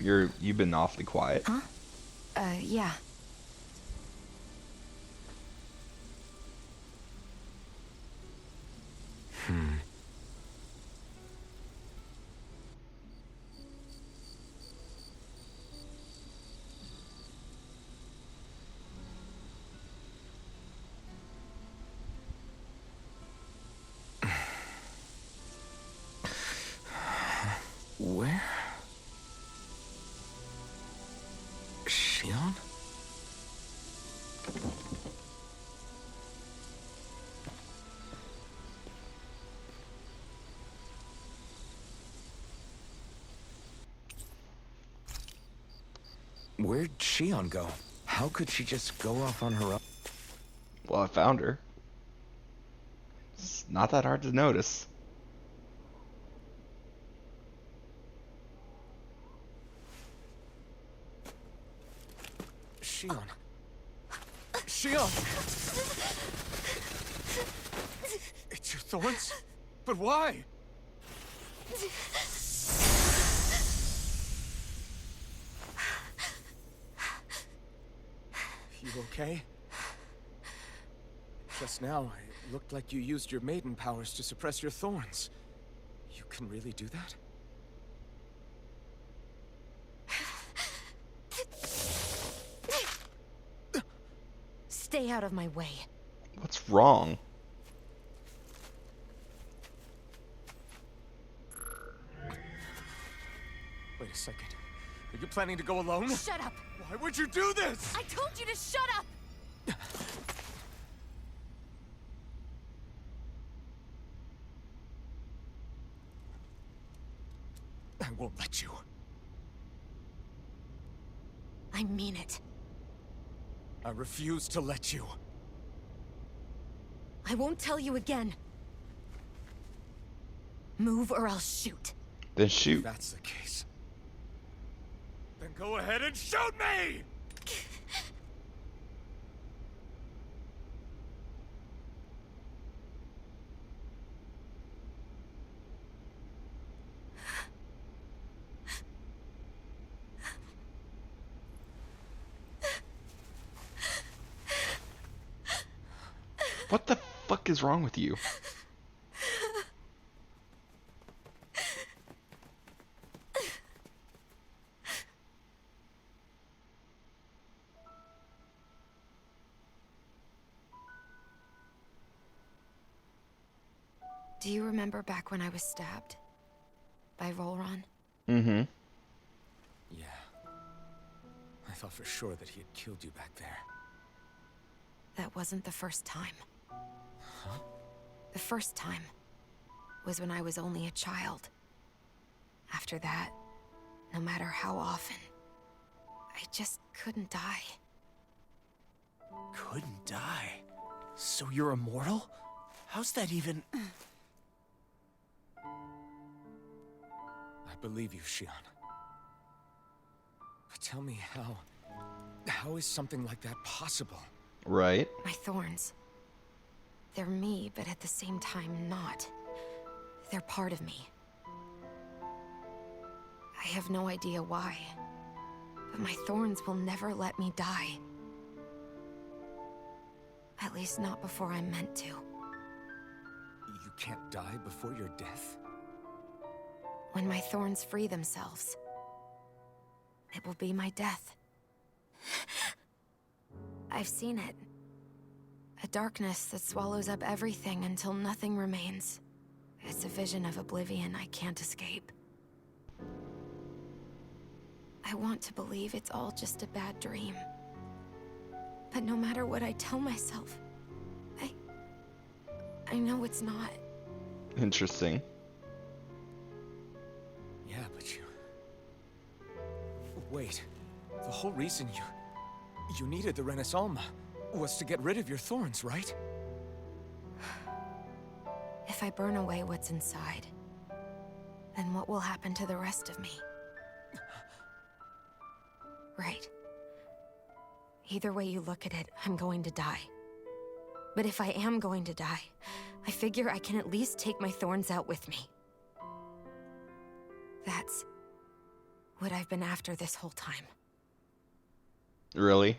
A: You've been awfully quiet.
E: Huh? Yeah.
H: Where? Shion? Where'd Shion go? How could she just go off on her own?
A: Well, I found her. It's not that hard to notice.
H: Shion. Shion! It's your thorns? But why? You okay? Just now, it looked like you used your maiden powers to suppress your thorns. You can really do that?
E: Stay out of my way.
A: What's wrong?
H: Wait a second. Are you planning to go alone?
E: Shut up!
H: Why would you do this?
E: I told you to shut up!
H: I won't let you.
E: I mean it.
H: I refuse to let you.
E: I won't tell you again. Move or I'll shoot.
A: Then
H: If
A: shoot.
H: that's the case, then go ahead and shoot me!
A: What the fuck is wrong with you?
E: Do you remember back when I was stabbed? By Volron?
A: Mm-hmm.
H: Yeah. I thought for sure that he had killed you back there.
E: That wasn't the first time.
H: Huh?
E: The first time was when I was only a child. After that, no matter how often, I just couldn't die.
F: Couldn't die? So you're immortal? How's that even...
H: I believe you, Shion. But tell me how is something like that possible?
A: Right.
E: My thorns. They're me, but at the same time not. They're part of me. I have no idea why, but my thorns will never let me die. At least not before I'm meant to.
H: You can't die before your death?
E: When my thorns free themselves, it will be my death. I've seen it. A darkness that swallows up everything until nothing remains. It's a vision of oblivion I can't escape. I want to believe it's all just a bad dream. But no matter what I tell myself, I know it's not.
A: Interesting.
H: Yeah, but you... Wait. The whole reason you needed the Renaissance was to get rid of your thorns, right?
E: If I burn away what's inside, then what will happen to the rest of me? Right. Either way you look at it, I'm going to die. But if I am going to die, I figure I can at least take my thorns out with me. That's what I've been after this whole time.
A: Really?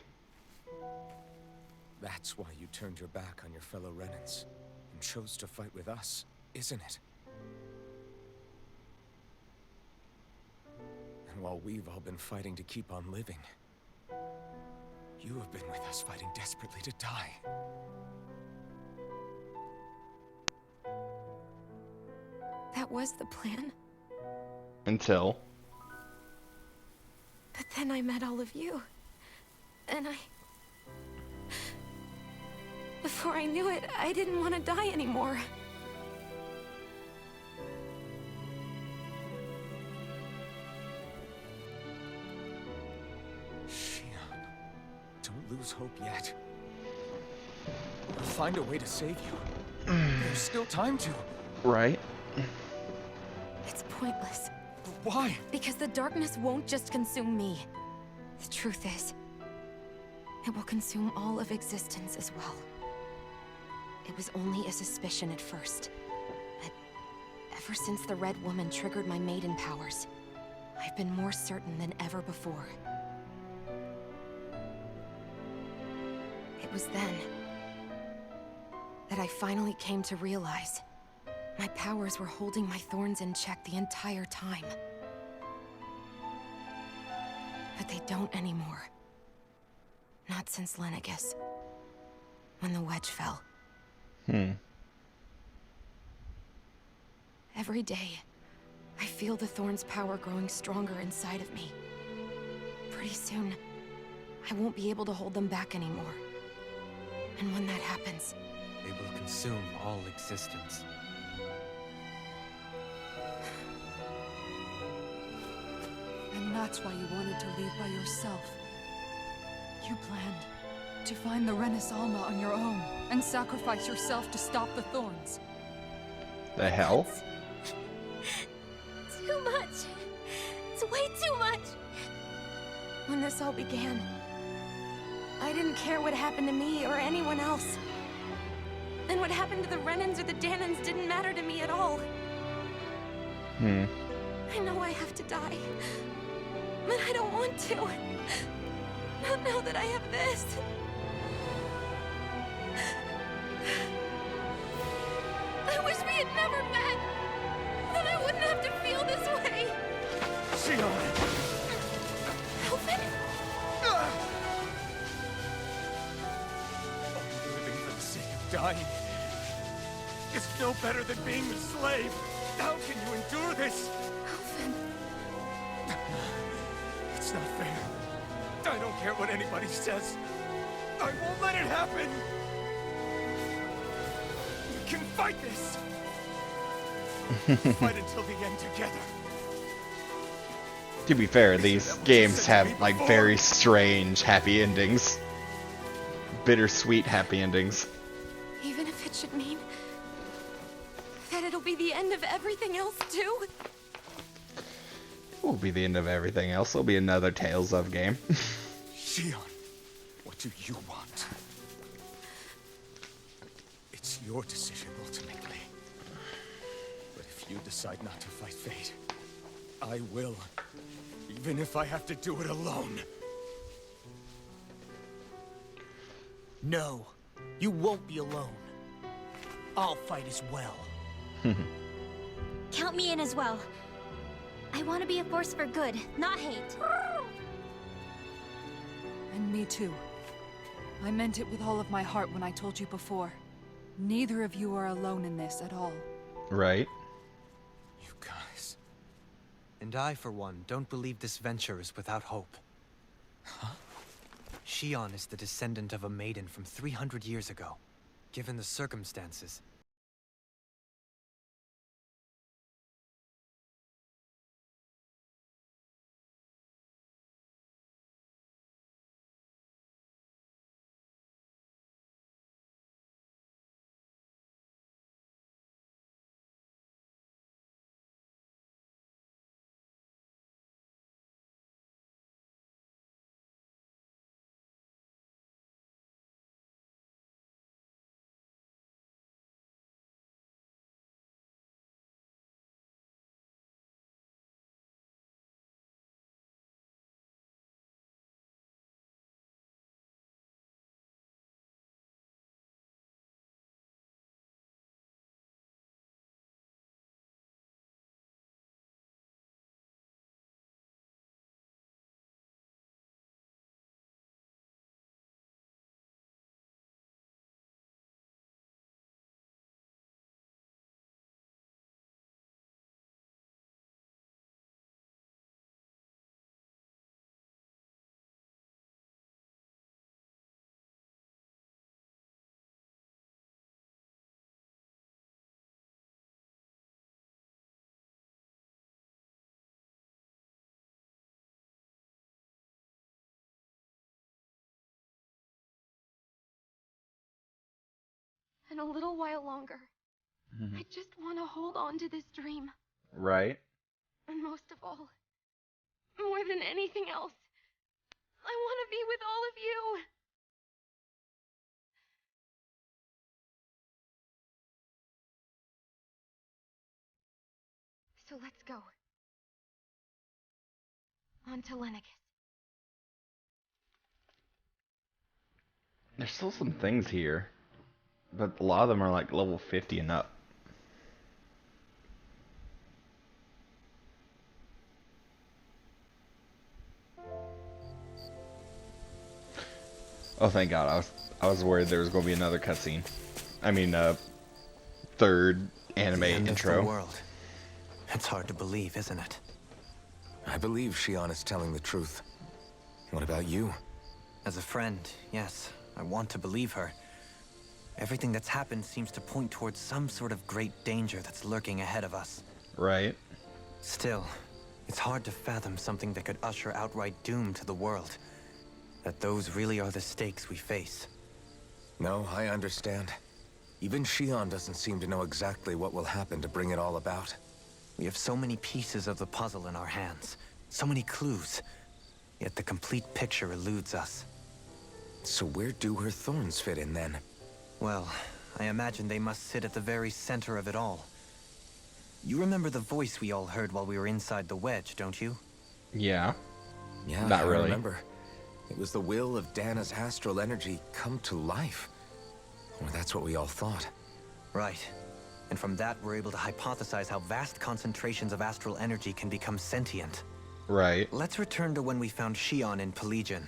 H: That's why you turned your back on your fellow Renans and chose to fight with us, isn't it? And while we've all been fighting to keep on living, you have been with us fighting desperately to die.
E: That was the plan.
A: Until.
E: But then I met all of you. And before I knew it, I didn't want to die anymore.
H: Shion, don't lose hope yet. We'll find a way to save you. There's still time to.
A: Right?
E: It's pointless.
H: But why?
E: Because the darkness won't just consume me. The truth is, it will consume all of existence as well. It was only a suspicion at first. But ever since the Red Woman triggered my maiden powers, I've been more certain than ever before. It was then that I finally came to realize my powers were holding my thorns in check the entire time. But they don't anymore. Not since Lenegis. When the wedge fell. Every day, I feel the thorn's power growing stronger inside of me. Pretty soon, I won't be able to hold them back anymore. And when that happens,
B: They will consume all existence.
G: And that's why you wanted to leave by yourself. You planned to find the Renis Alma on your own and sacrifice yourself to stop the thorns.
A: The hell?
D: Too much. It's way too much.
E: when this all began, I didn't care what happened to me or anyone else. And what happened to the Renans or the Danans didn't matter to me at all. I know I have to die, but I don't want to. Not now that I have this. I wish we had never met. Then I wouldn't have to feel this way.
H: Shion!
E: Elvin?
H: Living for the sake of dying is no better than being the slave. How can you endure this?
E: Elvin.
H: It's not fair. I don't care what anybody says. I won't let it happen. We can fight this. Fight until the end together.
A: To be fair, these games have like very strange happy endings. Bittersweet happy endings.
E: Even if it should mean that it'll be the end of everything else too.
A: It will be the end of everything else. There'll be another Tales of game.
H: Shion, what do you want? It's your decision ultimately. But if you decide not to fight fate, I will. Even if I have to do it alone.
F: No, you won't be alone. I'll fight as well.
D: Count me in as well. I want to be a force for good, not hate.
G: And me too. I meant it with all of my heart when I told you before. Neither of you are alone in this at all.
A: Right?
H: You guys.
B: And I, for one, don't believe this venture is without hope. Huh? Shion is the descendant of a maiden from 300 years ago. Given the circumstances,
E: than a little while longer. I just want to hold on to this dream.
A: Right.
E: And most of all, more than anything else, I want to be with all of you. So let's go. On to Lenegis.
A: There's still some things here, but a lot of them are like level 50 and up. Oh, thank God! I was worried there was going to be another cutscene. I mean, third anime
B: The end
A: intro.
B: of the world. It's hard to believe, isn't it?
H: I believe Shion is telling the truth. What about you?
B: As a friend, yes, I want to believe her. Everything that's happened seems to point towards some sort of great danger that's lurking ahead of us.
A: Right.
B: Still, it's hard to fathom something that could usher outright doom to the world. That those really are the stakes we face.
H: No, I understand. Even Shion doesn't seem to know exactly what will happen to bring it all about.
B: We have so many pieces of the puzzle in our hands, so many clues, yet the complete picture eludes us.
H: So where do her thorns fit in then?
B: Well, I imagine they must sit at the very center of it all. You remember the voice we all heard while we were inside the wedge, don't you?
A: Yeah.
H: Yeah,
A: Not
H: I
A: really.
H: remember. It was the will of Dana's astral energy come to life. Or that's what we all thought.
B: Right. And from that, we're able to hypothesize how vast concentrations of astral energy can become sentient.
A: Right.
B: Let's return to when we found Shion in Pelegion.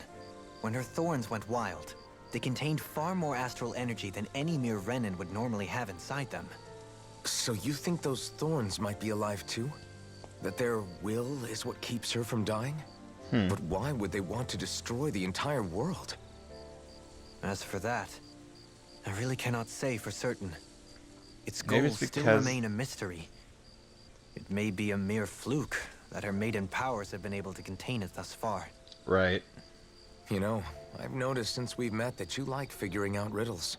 B: When her thorns went wild, they contained far more astral energy than any mere Renin would normally have inside them.
H: So you think those thorns might be alive too? That their will is what keeps her from dying? But why would they want to destroy the entire world?
B: As for that, I really cannot say for certain. Its
A: Maybe
B: goals
A: it's
B: still
A: because-
B: remain a mystery. It may be a mere fluke that her maiden powers have been able to contain it thus far.
A: Right.
H: You know, I've noticed since we've met that you like figuring out riddles.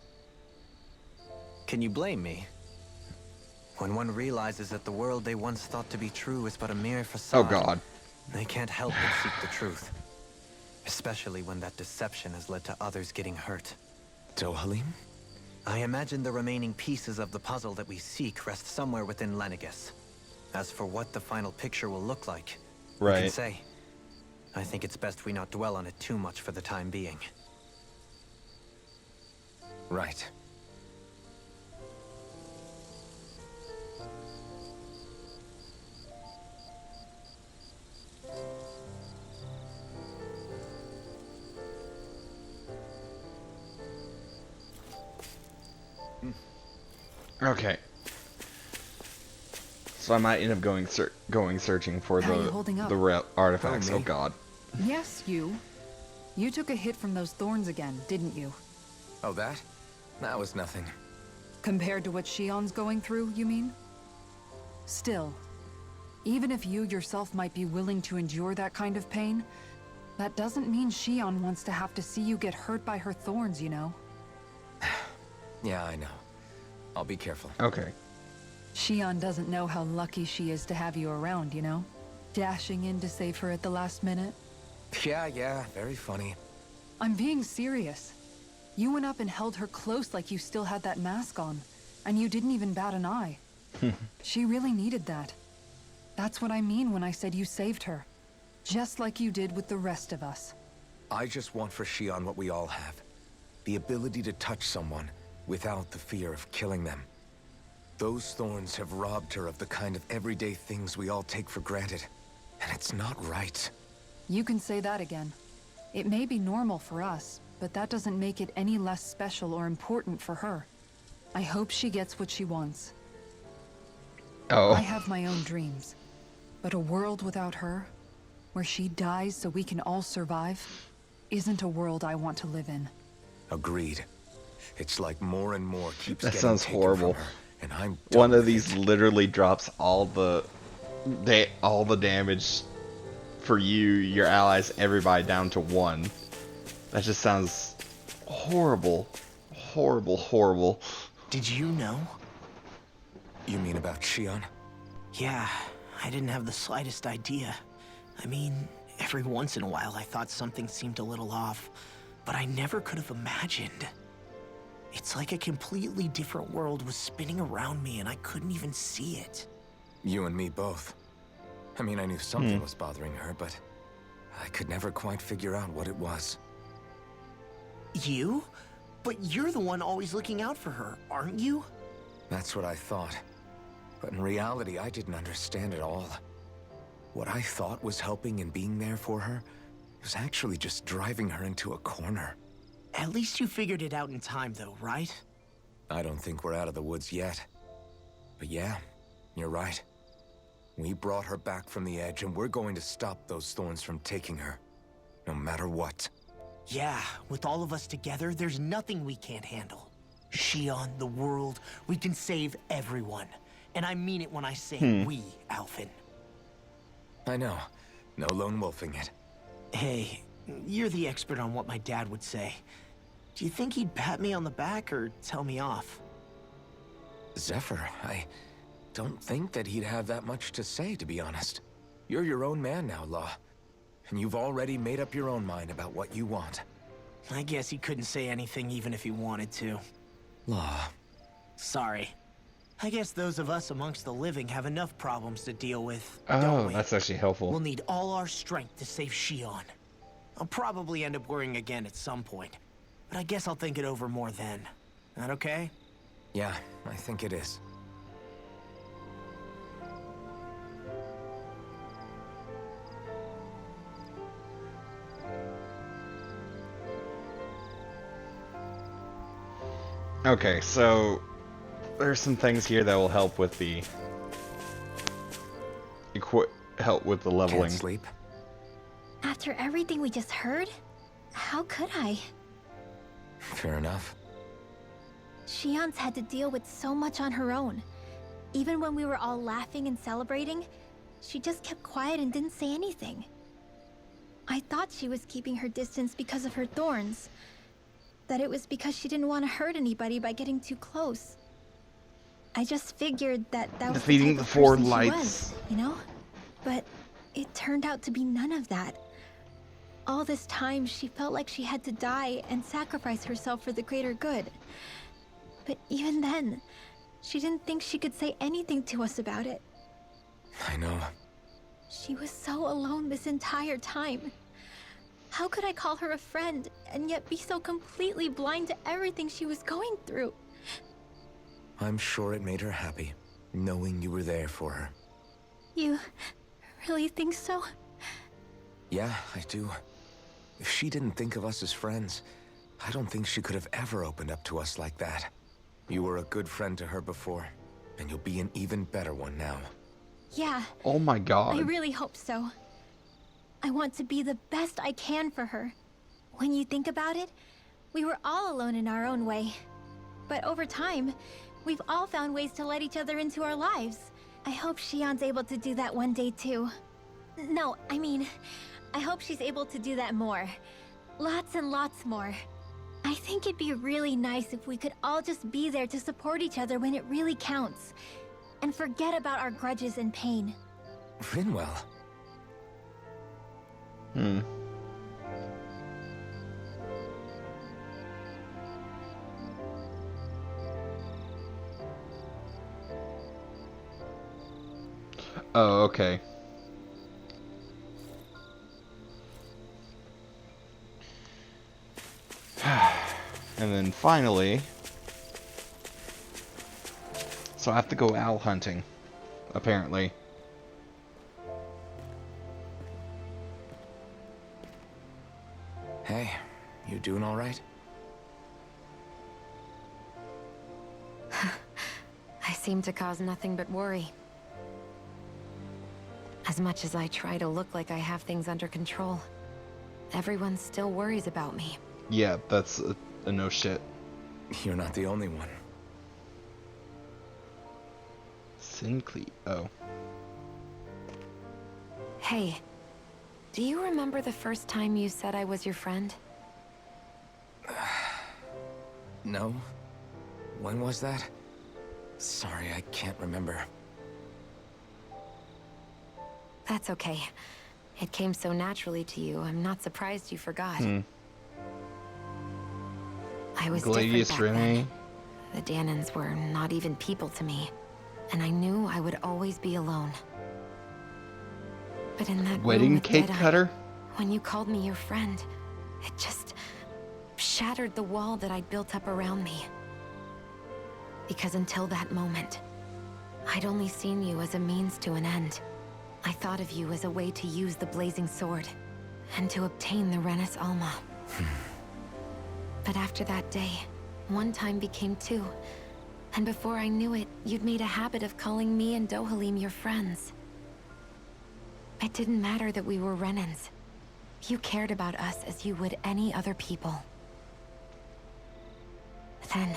B: Can you blame me? When one realizes that the world they once thought to be true is but a mere
A: Oh
B: facade,
A: God.
B: they can't help but seek the truth. Especially when that deception has led to others getting hurt.
H: Dohalim?
B: I imagine the remaining pieces of the puzzle that we seek rest somewhere within Lenegis. As for what the final picture will look like, who can
A: Right.
B: say? I think it's best we not dwell on it too much for the time being.
H: Right.
A: Okay. So I might end up going searching for
G: How are you holding up?
A: the artifacts.
B: me.
A: Oh God.
G: Yes, you. You took a hit from those thorns again, didn't you?
H: Oh, that? That was nothing.
G: Compared to what Shion's going through, you mean? Still, even if you yourself might be willing to endure that kind of pain, that doesn't mean Shion wants to have to see you get hurt by her thorns, you know?
H: Yeah, I know. I'll be careful.
A: Okay.
G: Shion doesn't know how lucky she is to have you around, you know? Dashing in to save her at the last minute.
H: Yeah, very funny.
G: I'm being serious. You went up and held her close like you still had that mask on, and you didn't even bat an eye. She really needed that. That's what I mean when I said you saved her. Just like you did with the rest of us.
H: I just want for Shion what we all have. The ability to touch someone without the fear of killing them. Those thorns have robbed her of the kind of everyday things we all take for granted. And it's not right.
G: You can say that again. It may be normal for us, but that doesn't make it any less special or important for her. I hope she gets what she wants.
A: Oh.
G: I have my own dreams. But a world without her, where she dies so we can all survive, isn't a world I want to live in.
H: Agreed. It's like more and more keeps
A: That
H: getting
A: sounds
H: taken
A: horrible.
H: from her, and I'm
A: One
H: done
A: of
H: with
A: these
H: it.
A: literally drops all the damage for you, your allies, everybody down to 1. That just sounds horrible. Horrible.
F: Did you know?
H: You mean about Shion?
F: Yeah, I didn't have the slightest idea. I mean, every once in a while I thought something seemed a little off, but I never could have imagined. It's like a completely different world was spinning around me and I couldn't even see it.
H: You and me both. I mean, I knew something was bothering her, but I could never quite figure out what it was.
F: You? But you're the one always looking out for her, aren't you?
H: That's what I thought. But in reality, I didn't understand it all. What I thought was helping and being there for her was actually just driving her into a corner.
F: At least you figured it out in time, though, right?
H: I don't think we're out of the woods yet. But yeah, you're right. We brought her back from the edge, and we're going to stop those thorns from taking her. No matter what.
F: Yeah, with all of us together, there's nothing we can't handle. Shion, the world, we can save everyone. And I mean it when I say we, Alphen.
H: I know. No lone wolfing it.
F: Hey, you're the expert on what my dad would say. Do you think he'd pat me on the back or tell me off?
H: Zephyr, I don't think that he'd have that much to say, to be honest. You're your own man now, Law. And you've already made up your own mind about what you want.
F: I guess he couldn't say anything even if he wanted to.
H: Law.
F: Sorry. I guess those of us amongst the living have enough problems to deal with,
A: Oh,
F: don't we?
A: that's actually helpful.
F: We'll need all our strength to save Shion. I'll probably end up worrying again at some point, but I guess I'll think it over more then. That okay?
H: Yeah, I think it is.
A: Okay, so there's some things here that will help with the help with the leveling.
H: Can't sleep?
D: After everything we just heard, how could I?
H: Fair enough.
D: Shion's had to deal with so much on her own. Even when we were all laughing and celebrating, she just kept quiet and didn't say anything. I thought she was keeping her distance because of her thorns. That it was because she didn't want to hurt anybody by getting too close. I just figured that was
A: Defeating
D: the
A: the
D: type of
A: four
D: person she
A: lights.
D: was, you know? But it turned out to be none of that. All this time, she felt like she had to die and sacrifice herself for the greater good. But even then, she didn't think she could say anything to us about it.
H: I know.
D: She was so alone this entire time. How could I call her a friend and yet be so completely blind to everything she was going through?
H: I'm sure it made her happy, knowing you were there for her.
D: You really think so?
H: Yeah, I do. If she didn't think of us as friends, I don't think she could have ever opened up to us like that. You were a good friend to her before, and you'll be an even better one now.
D: Yeah.
A: Oh my god.
D: I really hope so. I want to be the best I can for her. When you think about it, we were all alone in our own way. But over time, we've all found ways to let each other into our lives. I hope Shion's able to do that one day too. No, I mean, I hope she's able to do that more. Lots and lots more. I think it'd be really nice if we could all just be there to support each other when it really counts. And forget about our grudges and pain.
H: Rinwell.
A: Oh, okay. And then finally... So I have to go owl hunting, apparently.
H: Hey, you doing all right?
E: I seem to cause nothing but worry. As much as I try to look like I have things under control, everyone still worries about me.
A: Yeah, that's a no shit.
H: You're not the only one.
A: Sinclair. Oh.
E: Hey, do you remember the first time you said I was your friend?
H: No? When was that? Sorry, I can't remember.
E: That's okay. It came so naturally to you, I'm not surprised you forgot. I was
A: Gladius
E: different back
A: Remy.
E: then. The Danans were not even people to me, and I knew I would always be alone. But in that room
A: Wedding
E: with
A: cake
E: Deadeye,
A: cutter?
E: when you called me your friend, it just shattered the wall that I'd built up around me. Because until that moment, I'd only seen you as a means to an end. I thought of you as a way to use the blazing sword, and to obtain the Renis Alma. But after that day, one time became two, and before I knew it, you'd made a habit of calling me and Dohalim your friends. It didn't matter that we were Renans. You cared about us as you would any other people. Then,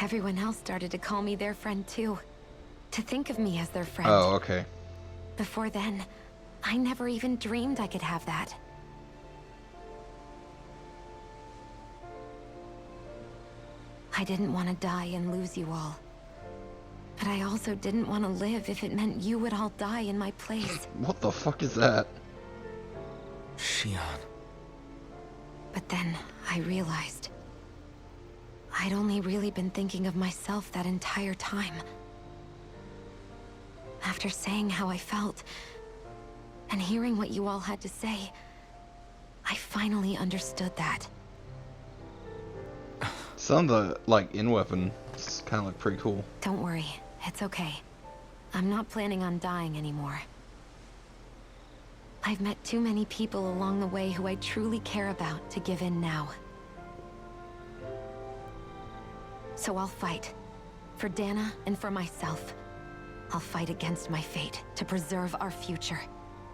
E: everyone else started to call me their friend too. To think of me as their friend.
A: Oh, okay.
E: Before then, I never even dreamed I could have that. I didn't want to die and lose you all. But I also didn't want to live if it meant you would all die in my place.
A: What the fuck is that?
H: Shionne.
E: But then I realized I'd only really been thinking of myself that entire time. After saying how I felt, and hearing what you all had to say, I finally understood that.
A: Some of the, like, in-weapon is kind of, like, pretty cool.
E: Don't worry, it's okay. I'm not planning on dying anymore. I've met too many people along the way who I truly care about to give in now. So I'll fight. For Dana and for myself. I'll fight against my fate to preserve our future.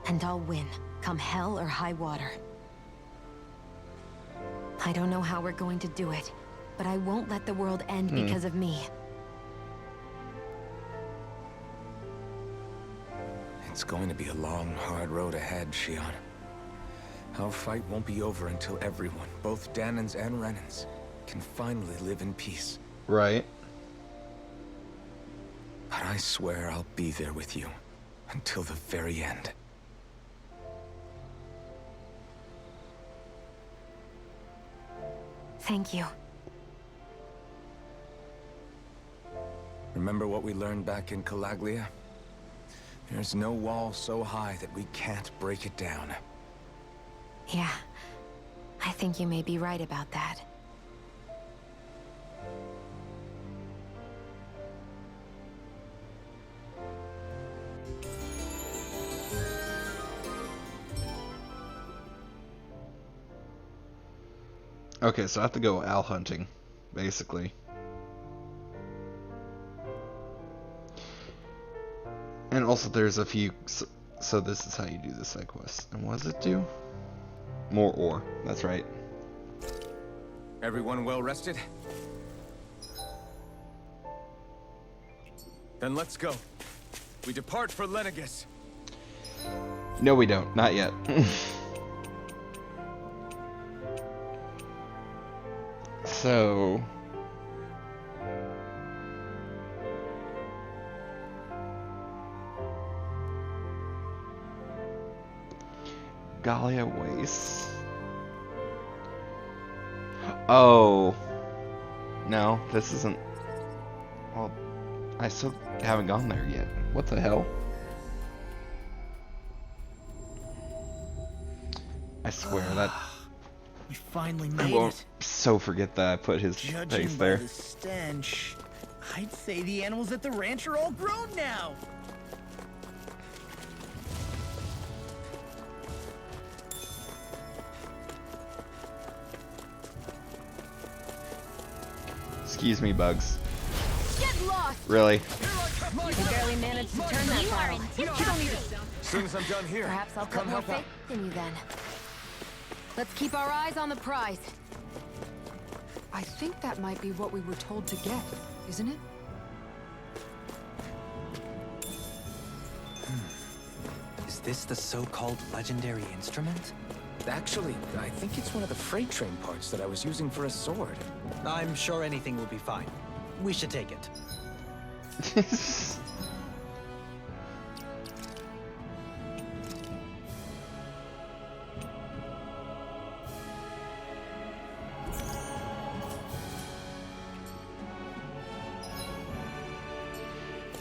E: And I'll win, come hell or high water. I don't know how we're going to do it, but I won't let the world end because of me.
H: It's going to be a long, hard road ahead, Shionne. Our fight won't be over until everyone, both Danans and Renans, can finally live in peace.
A: Right.
H: But I swear I'll be there with you until the very end.
E: Thank you.
H: Remember what we learned back in Calaglia? There's no wall so high that we can't break it down.
E: Yeah, I think you may be right about that.
A: Okay, so I have to go owl hunting, basically. And also there's a few, so this is how you do the side quest. And what does it do? More ore, that's right.
H: Everyone well rested? Then let's go. We depart for Lenegis.
A: No we don't, not yet. So... Gallia Waste. Oh. No, this isn't... Well, I still haven't gone there yet. What the hell? I swear that...
F: We finally
A: I
F: made
A: won't
F: it.
A: so forget that I put his
F: Judging
A: face
F: by
A: there.
F: the stench, I'd say the animals at the ranch are all grown now.
A: Excuse me, Bugs.
D: Get lost!
A: Really?
E: You barely managed to turn that bottle.
D: You don't need it.
H: As soon as I'm done here,
E: Perhaps I'll put
H: come
E: more
H: help out.
E: faith in you then. Let's keep our eyes on the prize.
G: I think that might be what we were told to get, isn't it?
B: Is this the so-called legendary instrument?
H: Actually, I think it's one of the freight train parts that I was using for a sword.
B: I'm sure anything will be fine. We should take it.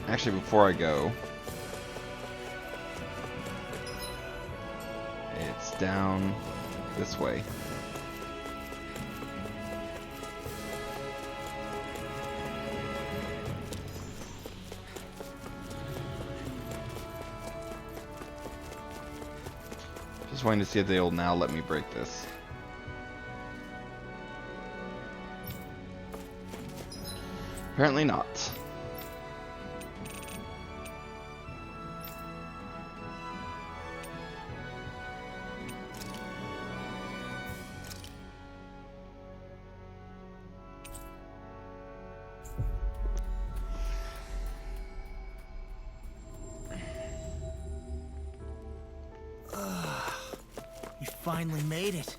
A: Actually, before I go, it's down this way. Just waiting to see if they'll now let me break this. Apparently not.
F: We finally made it.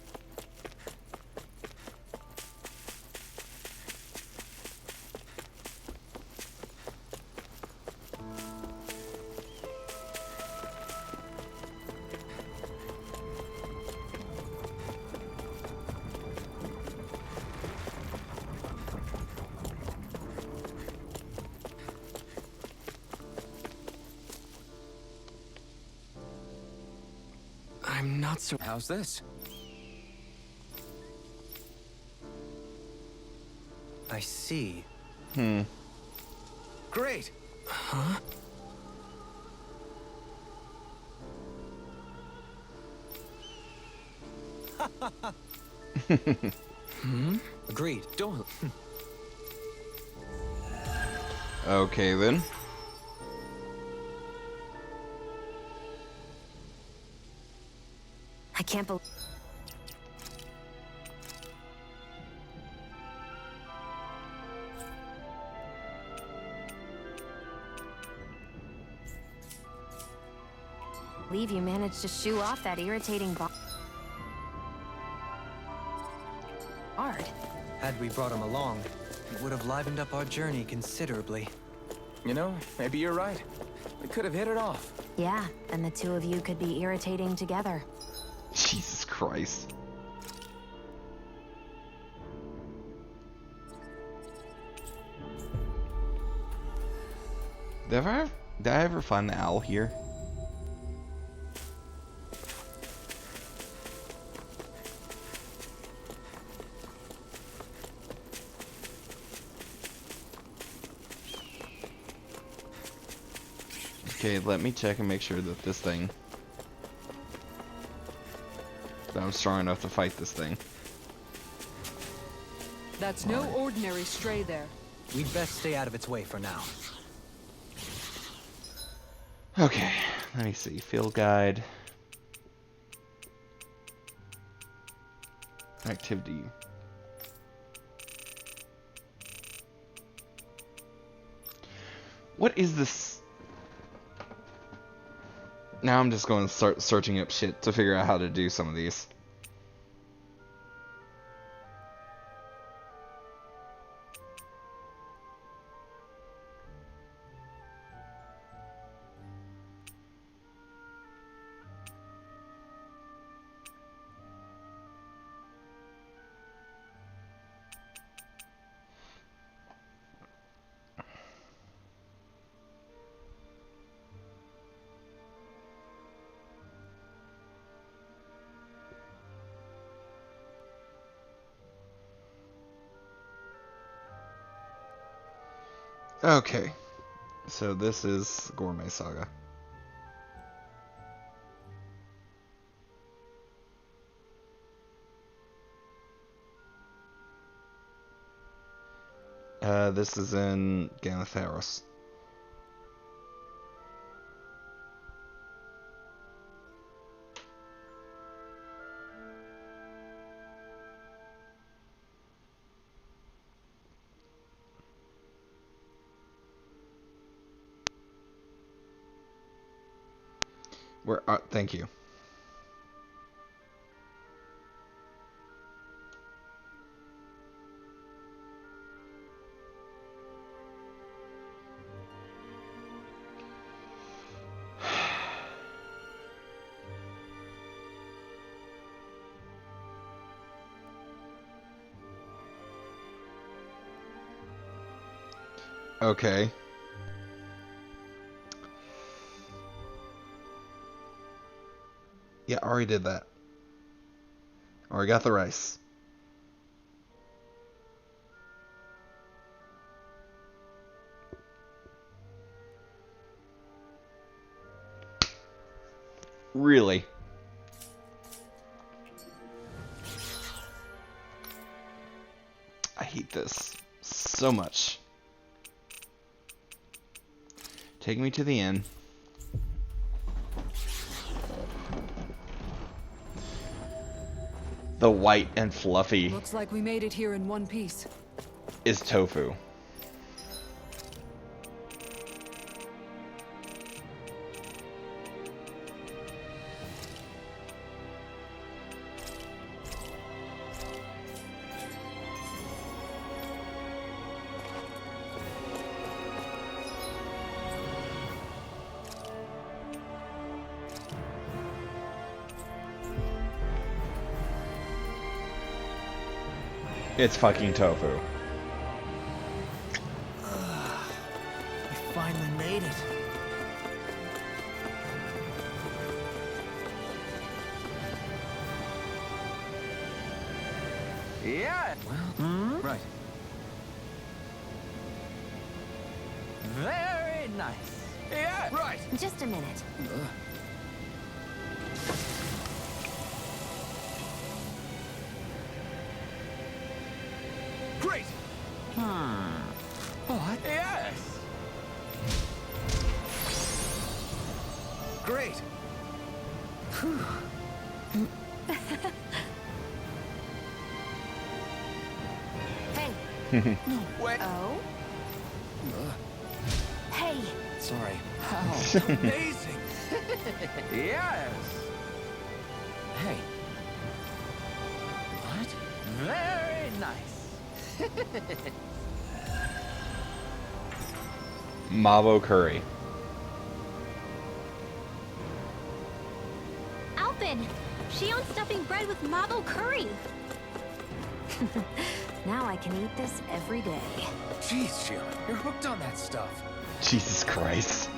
F: I'm not so...
H: How's this?
B: I see.
H: Great!
F: Huh?
B: Agreed.
H: Don't...
A: Okay then.
E: I can't believe... you managed to shoo off that irritating Bard.
B: Had we brought him along, it would have livened up our journey considerably.
H: You know, maybe you're right. We could have hit it off.
E: Yeah, and the two of you could be irritating together.
A: Jesus Christ. Did I ever find the owl here? Okay, let me check and make sure that this thing... that I'm strong enough to fight this thing.
G: That's no ordinary stray there.
B: We'd best stay out of its way for now.
A: Okay, let me see. Field guide. Activity. What is this? Now I'm just going to start searching up shit to figure out how to do some of these. Okay, so this is Gourmet Saga. This is in Ganatheros. Where? Thank you. Okay. Yeah, already did that. Already got the rice. Really? I hate this so much. Take me to the inn. The white and fluffy
G: Looks like we made it here in one piece.
A: is tofu. It's fucking tofu.
F: We finally made it.
B: Yeah. Well, right. Very nice.
C: Yeah, right.
E: Just a minute.
C: Great.
B: What?
C: Yes.
B: Great.
E: Hey.
C: Wait.
E: Oh? Hey.
B: Sorry.
C: Amazing.
B: Yes. Hey. What? Very nice.
A: Mavo curry.
D: Alpin! She owns stuffing bread with mavo curry!
E: Now I can eat this every day.
H: Jeez, Sheila, you're hooked on that stuff.
A: Jesus Christ.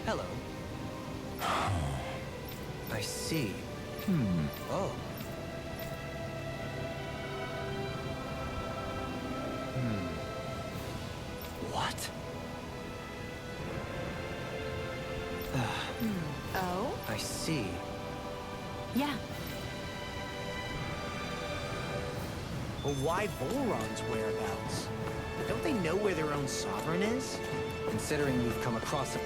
B: Hello. I see. Oh. What?
E: Oh?
B: I see.
E: Yeah.
F: But why Volron's whereabouts? Don't they know where their own sovereign is?
B: Considering we've come across a...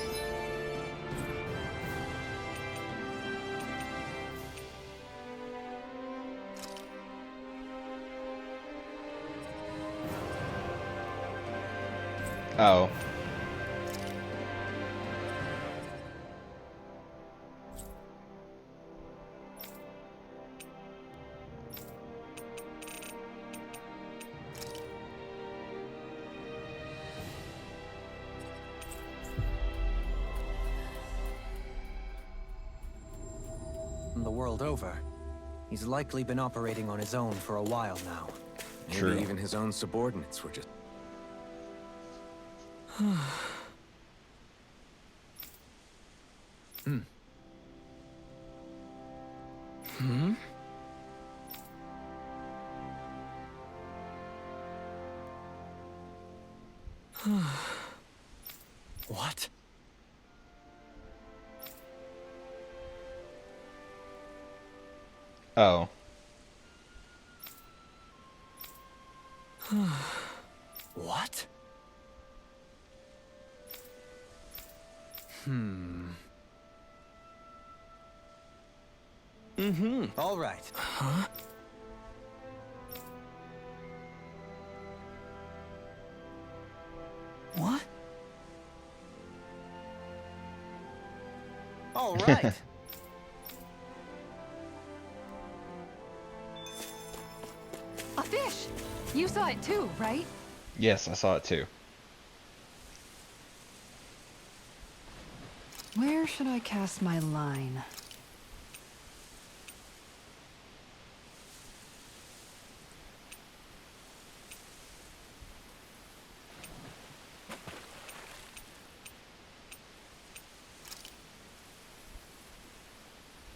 A: Oh.
B: the world over. He's likely been operating on his own for a while now.
H: Maybe
A: True.
H: even his own subordinates were just...
B: What?
A: Oh.
B: What? All right.
F: Huh? What?
B: All right.
G: You saw it too, right?
A: Yes, I saw it too.
G: Where should I cast my line?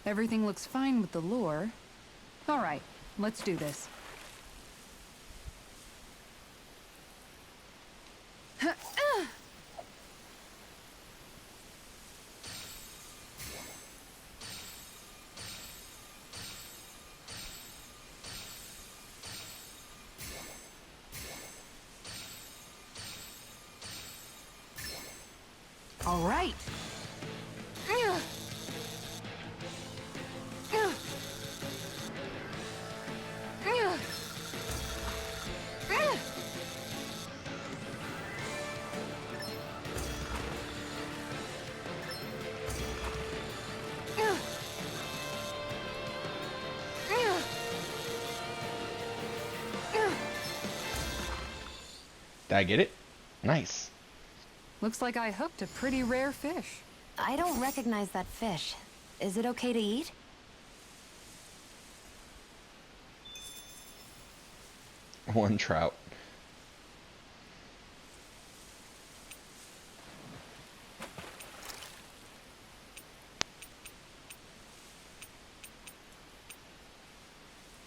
G: Everything looks fine with the lure. All right, let's do this. All right.
A: Did I get it? Nice.
G: Looks like I hooked a pretty rare fish.
E: I don't recognize that fish. Is it okay to eat?
A: One trout.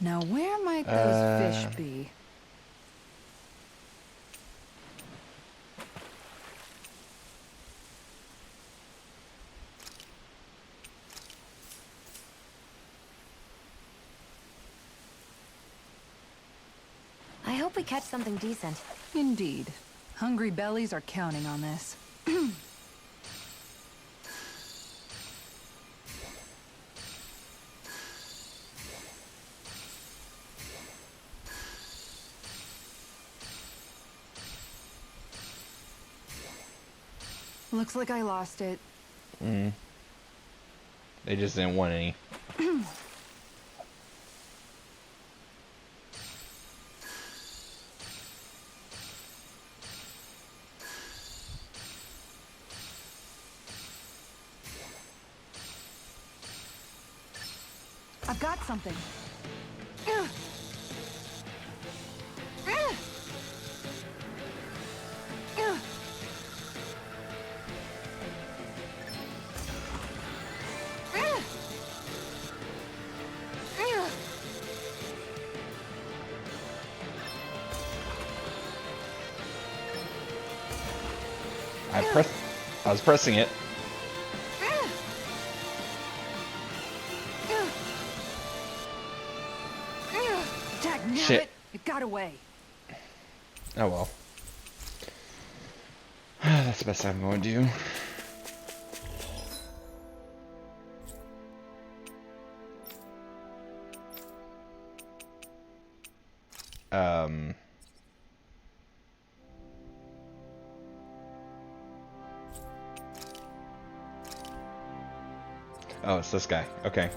G: Now where might those fish be?
E: I hope we catch something decent.
G: Indeed. Hungry bellies are counting on this. Looks like I lost it.
A: They just didn't want any.
G: I've got something.
A: I was pressing it. Shit.
G: It got away.
A: Oh well. That's the best I'm going to do. Oh, it's this guy. Okay.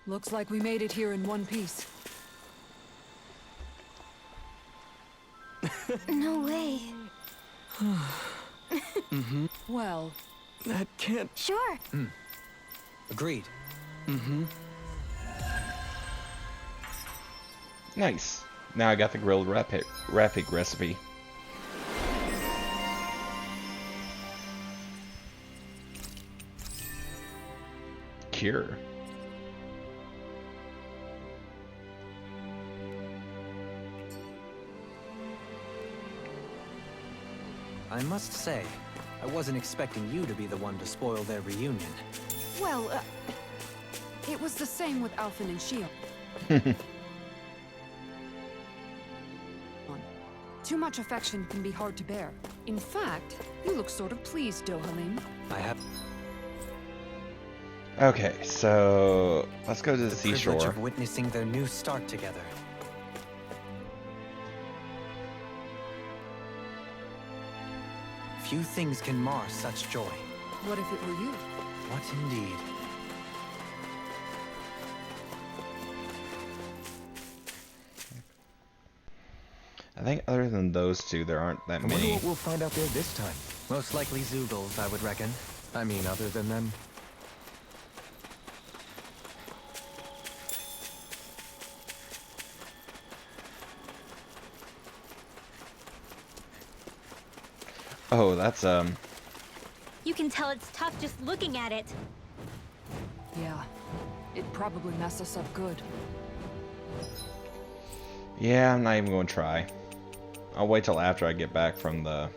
G: Looks like we made it here in one piece.
E: No way.
G: Well,
H: That can't...
E: Sure.
B: Agreed.
A: Nice. Now I got the grilled rapid recipe. Cure.
B: I must say, I wasn't expecting you to be the one to spoil their reunion.
G: well, it was the same with Alphen and Shion. Too much affection can be hard to bear. In fact, you look sort of pleased, Dohalim.
B: I have
A: Okay, so let's go to the
B: the privilege
A: seashore.
B: of witnessing their new start together. Few things can mar such joy.
G: What if it were you?
B: What indeed?
A: I think other than those two, there aren't that
H: I wonder
A: many.
H: what we'll find out there this time.
B: Most likely Zoogles, I would reckon.
H: I mean, other than them.
A: Oh, that's
D: You can tell it's tough just looking at it.
G: Yeah. It'd probably mess us up good.
A: yeah, I'm not even going to try. I'll wait till after I get back from the...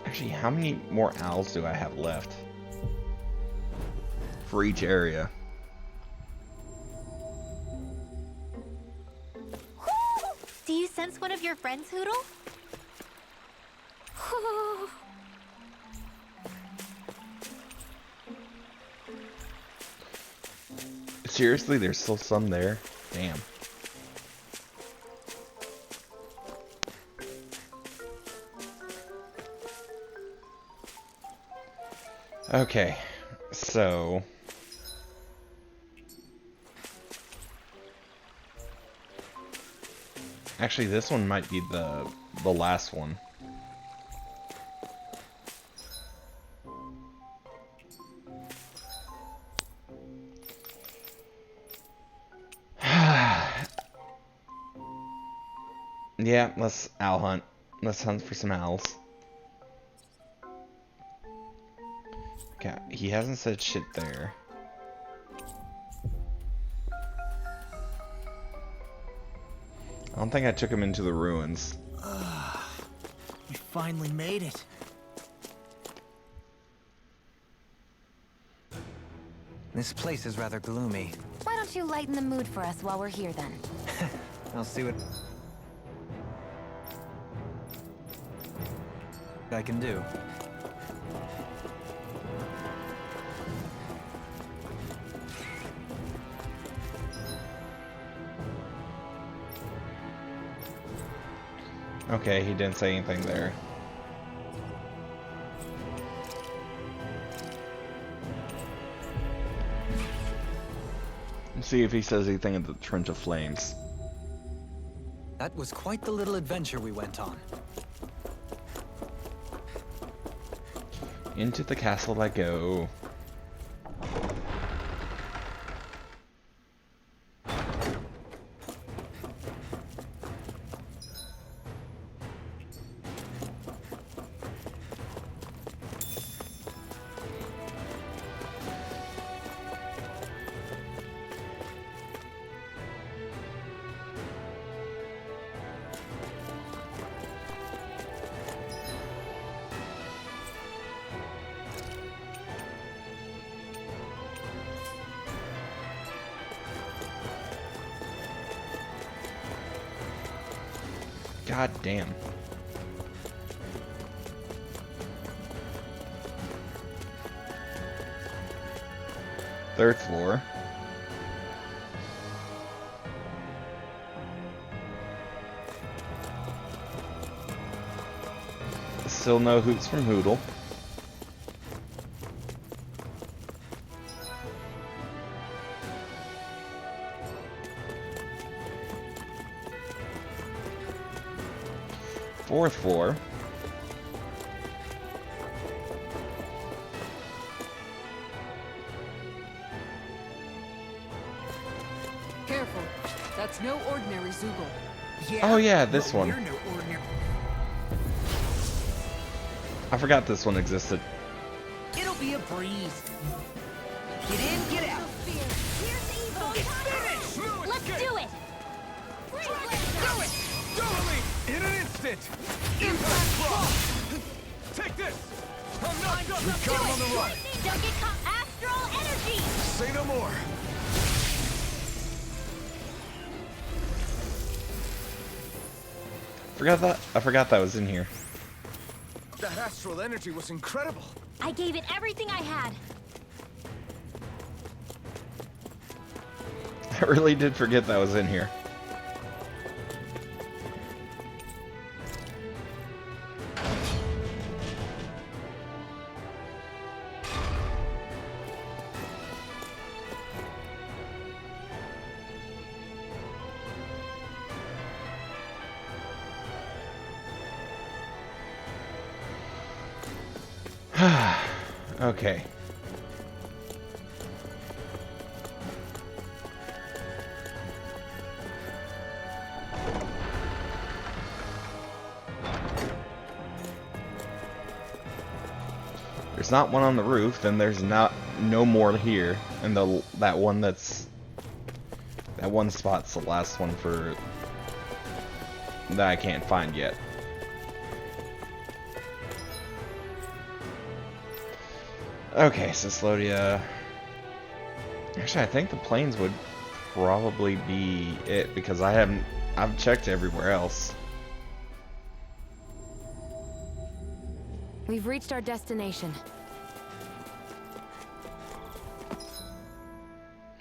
A: Actually, how many more owls do I have left? For each area.
D: Do you sense one of your friends, Hootle?
A: Seriously, there's still some there? Damn. Okay, so... Actually, this one might be the last one. Yeah, let's owl hunt. Let's hunt for some owls. Okay, he hasn't said shit there. I don't think I took him into the ruins.
F: We finally made it.
B: This place is rather gloomy.
E: Why don't you lighten the mood for us while we're here then?
B: I'll see what I can do.
A: Okay, he didn't say anything there. Let's see if he says anything at the Trench of Flames.
B: That was quite the little adventure we went on.
A: Into the castle I go. God damn. Third floor. Still no hoots from Hootle. Fourth floor.
G: Careful. That's no ordinary Zoogle.
A: Oh yeah, this
F: but
A: one.
F: We're no ordinary.
A: I forgot this one existed.
F: It'll be a breeze. Get in, get out.
C: Here's evil.
F: It's finished!
D: Let's do it!
C: Do it! Totally! In an instant! Impact claw! Take this! I'm not done! We got him on the run!
D: Don't get caught. Astral energy!
C: Say no more!
A: I forgot that was in here.
C: That astral energy was incredible!
D: I gave it everything I had.
A: I really did forget that was in here. Okay. There's not one on the roof, then there's no more here. And that one spot's the last one for that I can't find yet. Okay, Cyslodia. Actually, I think the plains would probably be it because I've checked everywhere else.
E: We've reached our destination.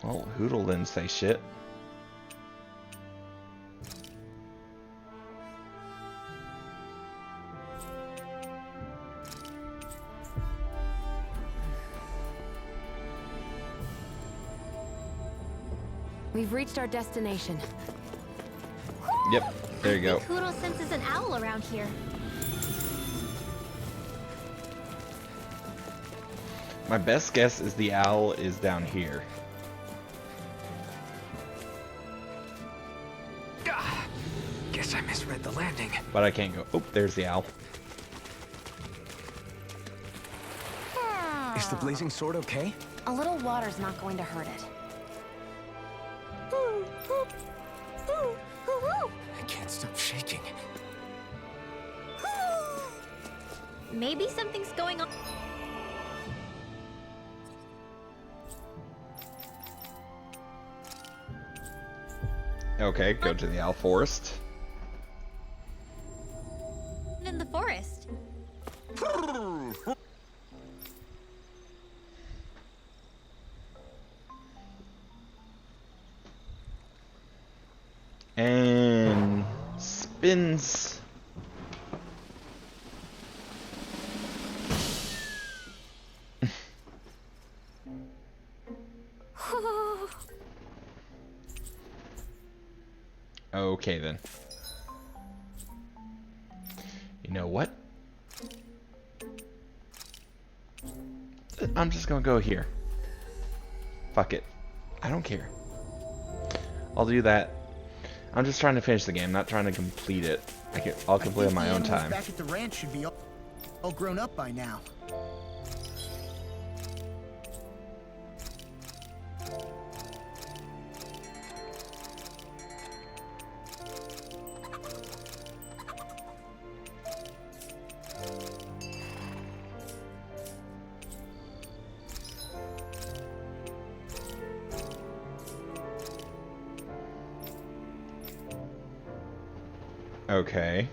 A: Well, Hootle didn't say shit.
E: We've reached our destination.
A: Yep, there you go.
D: I think Hootle senses an owl around here.
A: My best guess is the owl is down here.
H: Guess I misread the landing.
A: But I can't go. Oh, there's the owl.
H: Is the blazing sword okay?
E: A little water's not going to hurt it.
H: I can't stop shaking.
D: Maybe something's going on.
A: Okay, go to the owl forest.
D: In the forest.
A: And spins. Okay then. You know what? I'm just gonna go here. Fuck it. I don't care. I'll do that. I'm just trying to finish the game, not trying to complete it. I'll complete it on my own time.
F: Back at the ranch should be all grown up by now.
A: Okay.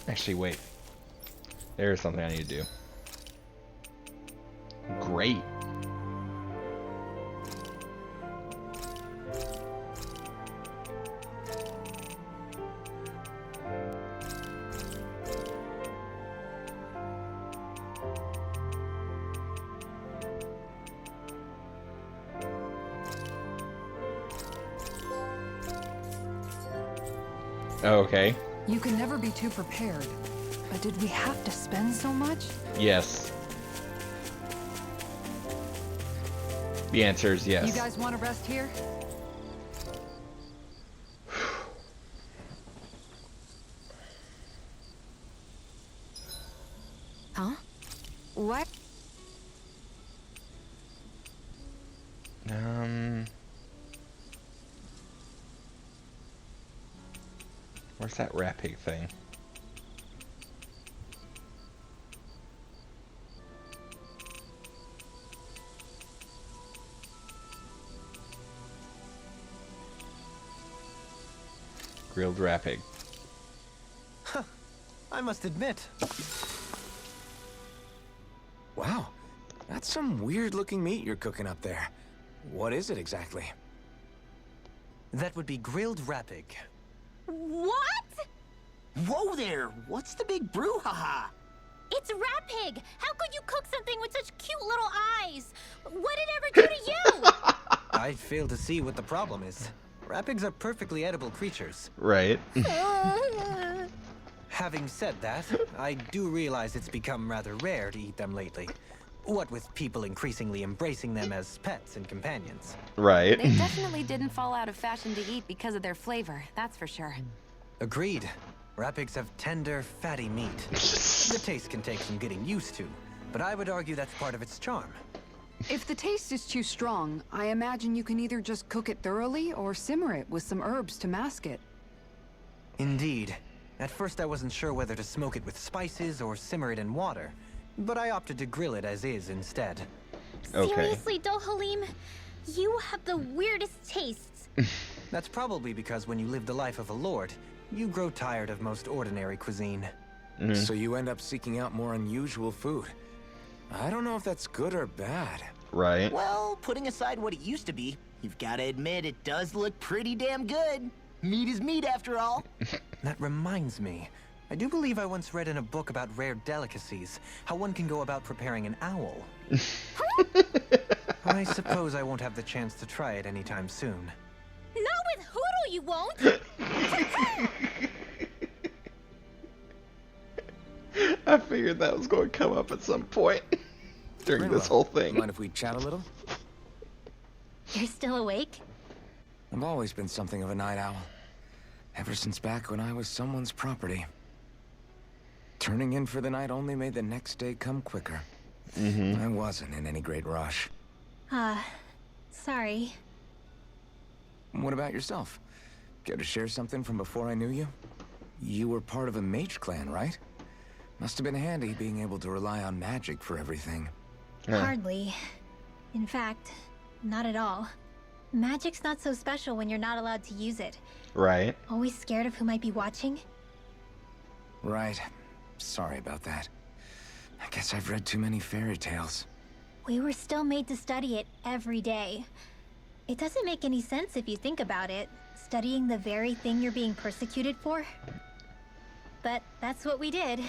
A: Actually, wait. There's something I need to do. Great. Okay.
G: You can never be too prepared. But did we have to spend so much?
A: Yes. The answer is yes.
G: You guys want to rest here?
E: Huh? What?
A: Where's that rat pig thing? Grilled rat pig.
B: I must admit.
H: Wow, that's some weird-looking meat you're cooking up there. What is it
B: That would be grilled rapig.
D: What?
F: Whoa there! What's the big brouhaha?
D: It's Rat Pig! How could you cook something with such cute little eyes? What did it ever do to you?
B: I fail to see what the problem is. Rat pigs are perfectly edible creatures.
A: Right.
B: Having said that, I do realize it's become rather rare to eat them lately. What with people increasingly embracing them as pets and companions.
A: Right.
E: They definitely didn't fall out of fashion to eat because of their flavor, that's for sure.
B: Agreed. Rat pigs have tender, fatty meat. The taste can take some getting used to, but I would argue that's part of its charm.
G: If the taste is too strong, I imagine you can either just cook it thoroughly or simmer it with some herbs to mask it.
B: Indeed. At first I wasn't sure whether to smoke it with spices or simmer it in water, but I opted to grill it as is instead.
A: Okay.
D: Seriously, Dohalim? You have the weirdest tastes.
B: That's probably because when you live the life of a lord, you grow tired of most ordinary cuisine.
H: So you end up seeking out more unusual food. I don't know if that's good or bad.
A: Right.
F: Well, putting aside what it used to be, you've got to admit it does look pretty damn good. Meat is meat, after all.
B: That reminds me. I do believe I once read in a book about rare delicacies, how one can go about preparing an owl. I suppose I won't have the chance to try it anytime soon.
D: Not with Hoodle, you won't!
A: I figured that was going to come up at some point during this whole thing.
H: Mind if we chat a little?
D: You're still awake?
H: I've always been something of a night owl. Ever since back when I was someone's property. Turning in for the night only made the next day come quicker. I wasn't in any great rush.
D: Sorry.
H: What about yourself? Care to share something from before I knew you? You were part of a mage clan, right? Must have been handy being able to rely on magic for everything.
D: Hardly. In fact, not at all. Magic's not so special when you're not allowed to use it.
A: Right.
D: Always scared of who might be watching?
H: Right. Sorry about that. I guess I've read too many fairy tales.
D: We were still made to study it every day. It doesn't make any sense if you think about it, studying the very thing you're being persecuted for. But that's what we did.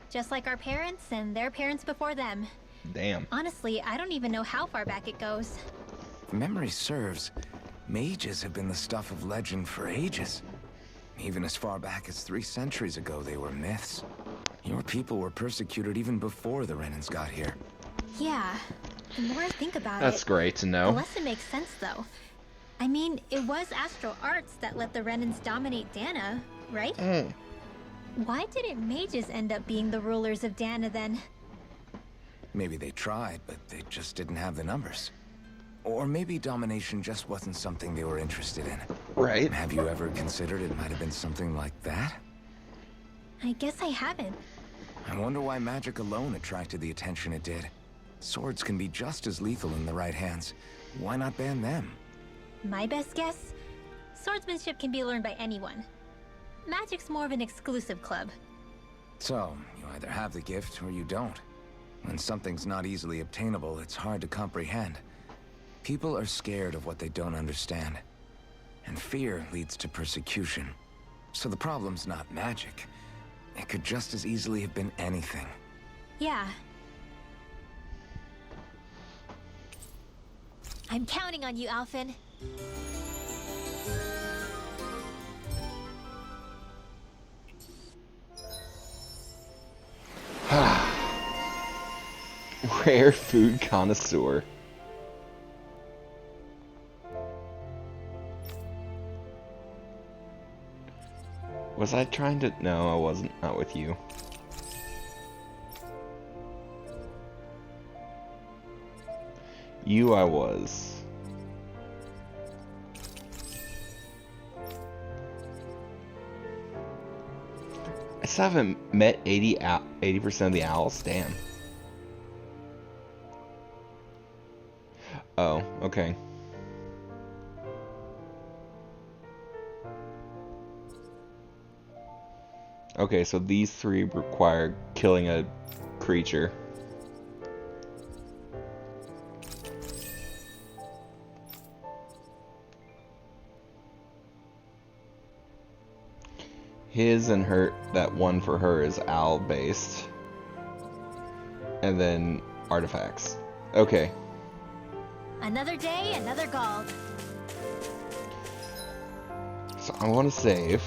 D: Just like our parents and their parents before them.
A: Damn.
D: Honestly, I don't even know how far back it goes.
H: If memory serves, mages have been the stuff of legend for ages. Even as far back as 3 centuries ago, they were myths. Your people were persecuted even before the Renans got here.
D: Yeah, the more I think about
A: That's great to
D: the
A: know.
D: less it makes sense, though. I mean, it was Astral Arts that let the Renans dominate Dana, right? Why didn't mages end up being the rulers of Dana then?
H: Maybe they tried, but they just didn't have the numbers. Or maybe domination just wasn't something they were interested in.
A: Right.
H: Have you ever considered it might have been something like that?
D: I guess I haven't.
H: I wonder why magic alone attracted the attention it did. Swords can be just as lethal in the right hands. Why not ban them?
D: My best guess? Swordsmanship can be learned by anyone. Magic's more of an exclusive club.
H: So, you either have the gift or you don't. When something's not easily obtainable, it's hard to comprehend. People are scared of what they don't understand. And fear leads to persecution. So the problem's not magic. It could just as easily have been anything.
D: Yeah. I'm counting on you, Alphen.
A: Rare food connoisseur. Was I trying to? No, I wasn't. Not with you. You, I was. I still haven't met 80% of the owls. Damn. Oh, okay. Okay, so these 3 require killing a creature. His and her, that one for her is owl based. And then artifacts. Okay.
D: Another day, another Gald.
A: So I want to save.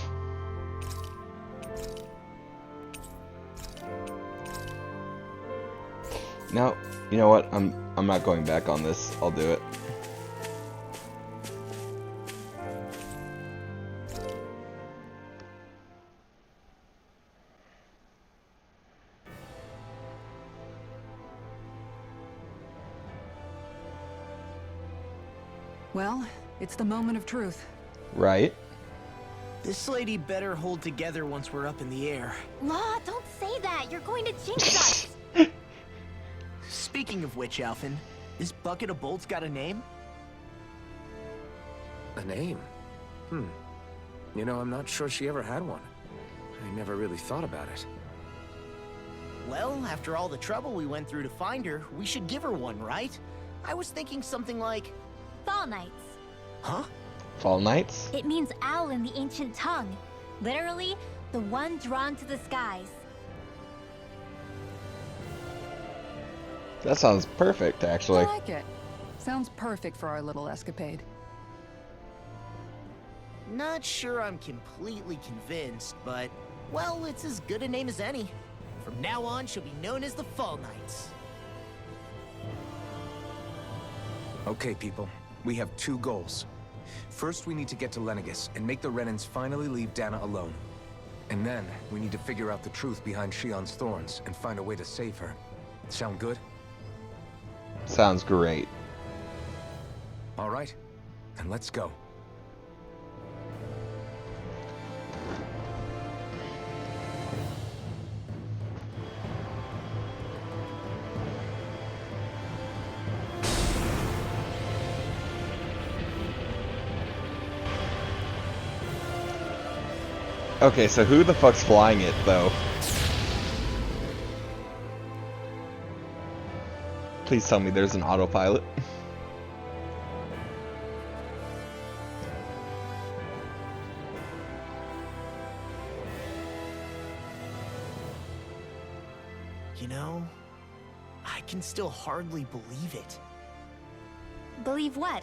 A: Now, you know what? I'm not going back on this. I'll do it.
G: Well, it's the moment of truth.
A: Right?
F: This lady better hold together once we're up in the air.
D: Law, don't say that. You're going to jinx us.
F: Speaking of which, Alphen, this bucket of bolts got a name?
H: A name? You know, I'm not sure she ever had one. I never really thought about it.
F: Well, after all the trouble we went through to find her, we should give her one, right? I was thinking something like...
D: Fall Knights.
F: Huh?
A: Fall Knights?
D: It means owl in the ancient tongue. Literally, the one drawn to the skies.
A: That sounds perfect, actually.
G: I like it. Sounds perfect for our little escapade.
F: Not sure I'm completely convinced, but... Well, it's as good a name as any. From now on, she'll be known as the Fall Knights.
H: Okay, people. We have 2 goals. First, we need to get to Lenegis and make the Renans finally leave Dana alone. And then, we need to figure out the truth behind Shionne's thorns and find a way to save her. Sound good?
A: Sounds great.
H: All right. Then let's go.
A: Okay, so who the fuck's flying it, though? Please tell me there's an autopilot.
F: You know, I can still hardly believe it.
D: Believe what?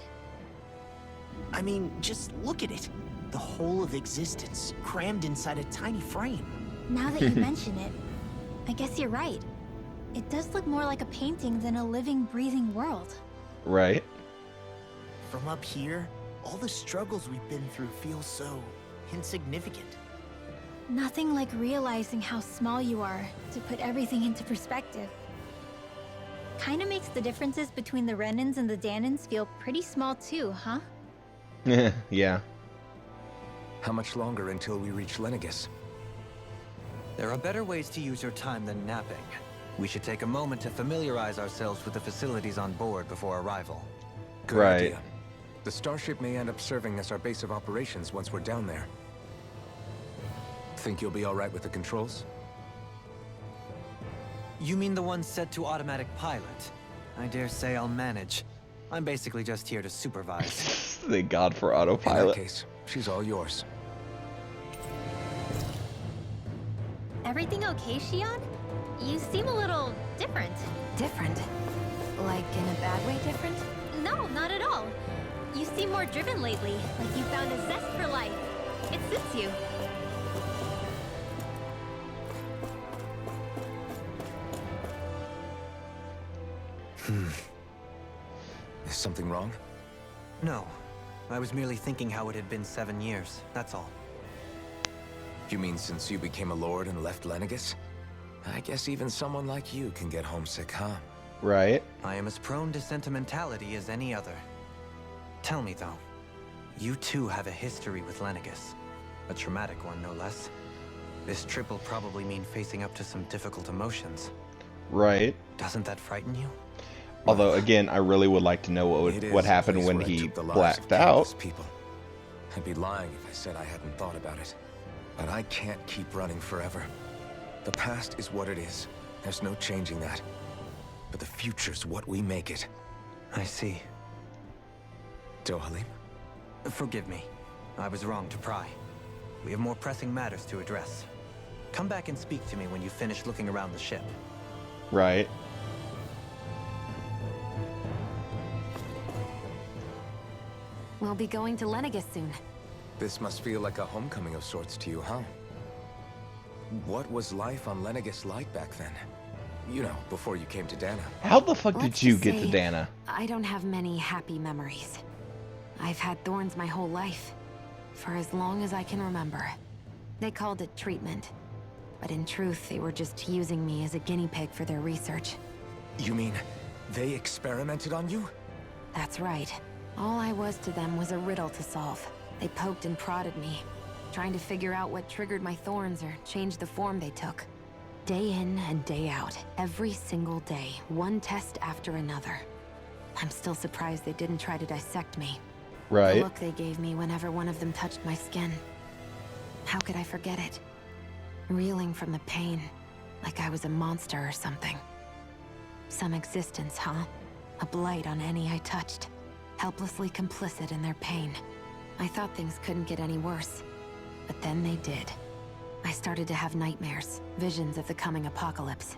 F: I mean, just look at it. The whole of existence, crammed inside a tiny frame.
D: Now that you mention it, I guess you're right. It does look more like a painting than a living, breathing world.
A: Right?
F: From up here, all the struggles we've been through feel so insignificant.
D: Nothing like realizing how small you are to put everything into perspective. Kinda makes the differences between the Renans and the Danans feel pretty small too, huh?
A: Yeah.
H: How much longer until we reach Lenegis?
B: There are better ways to use your time than napping. We should take a moment to familiarize ourselves with the facilities on board before arrival.
H: Good
A: Right.
H: idea. The starship may end up serving as our base of operations once we're down there. Think you'll be all right with the controls?
B: You mean the one set to automatic pilot? I dare say I'll manage. I'm basically just here to supervise.
A: Thank God for
H: In that
A: autopilot.
H: case, she's all yours.
D: Everything okay, Shionne? You seem a little different.
E: Different? Like in a bad way different?
D: No, not at all. You seem more driven lately, like you found a zest for life. It suits you.
H: Is something wrong?
B: No. I was merely thinking how it had been 7 years, that's all.
H: You mean since you became a lord and left Lenegis? I guess even someone like you can get homesick, huh?
A: Right?
B: I am as prone to sentimentality as any other. Tell me, though, you too have a history with Lenegis. A traumatic one, no less. This trip will probably mean facing up to some difficult emotions.
A: Right.
B: Doesn't that frighten you?
A: Although, again, I really would like to know
H: It is
A: what
H: a
A: happened
H: place
A: when
H: where I
A: he
H: took the lives
A: blacked
H: of countless
A: out.
H: people. I'd be lying if I said I hadn't thought about it. But I can't keep running forever. The past is what it is. There's no changing that. But the future's what we make it.
B: I see.
H: Dohalim?
B: Forgive me. I was wrong to pry. We have more pressing matters to address. Come back and speak to me when you finish looking around the ship.
A: Right.
E: We'll be going to Lenegis soon.
H: This must feel like a homecoming of sorts to you, huh? What was life on Lenegis like back then? You know, before you came to Dana.
A: How the fuck
E: Let's
A: did you
E: just
A: get to
E: say,
A: Dana?
E: I don't have many happy memories. I've had thorns my whole life, for as long as I can remember. They called it treatment, but in truth, they were just using me as a guinea pig for their research.
H: You mean, they experimented on you?
E: That's right. All I was to them was a riddle to solve. They poked and prodded me, trying to figure out what triggered my thorns or changed the form they took. Day in and day out, every single day, one test after another. I'm still surprised they didn't try to dissect me. The
A: Right.
E: look they gave me whenever one of them touched my skin. How could I forget it? Reeling from the pain, like I was a monster or something. Some existence, huh? A blight on any I touched. Helplessly complicit in their pain. I thought things couldn't get any worse. But then they did. I started to have nightmares, visions of the coming apocalypse.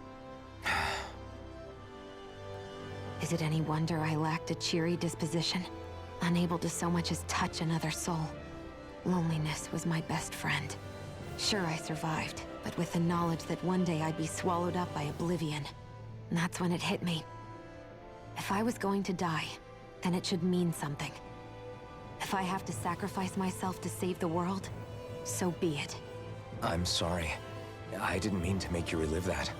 E: Is it any wonder I lacked a cheery disposition? Unable to so much as touch another soul. Loneliness was my best friend. Sure, I survived, but with the knowledge that one day I'd be swallowed up by oblivion. And that's when it hit me. If I was going to die, then it should mean something. If I have to sacrifice myself to save the world, so be it.
H: I'm sorry. I didn't mean to make you relive that.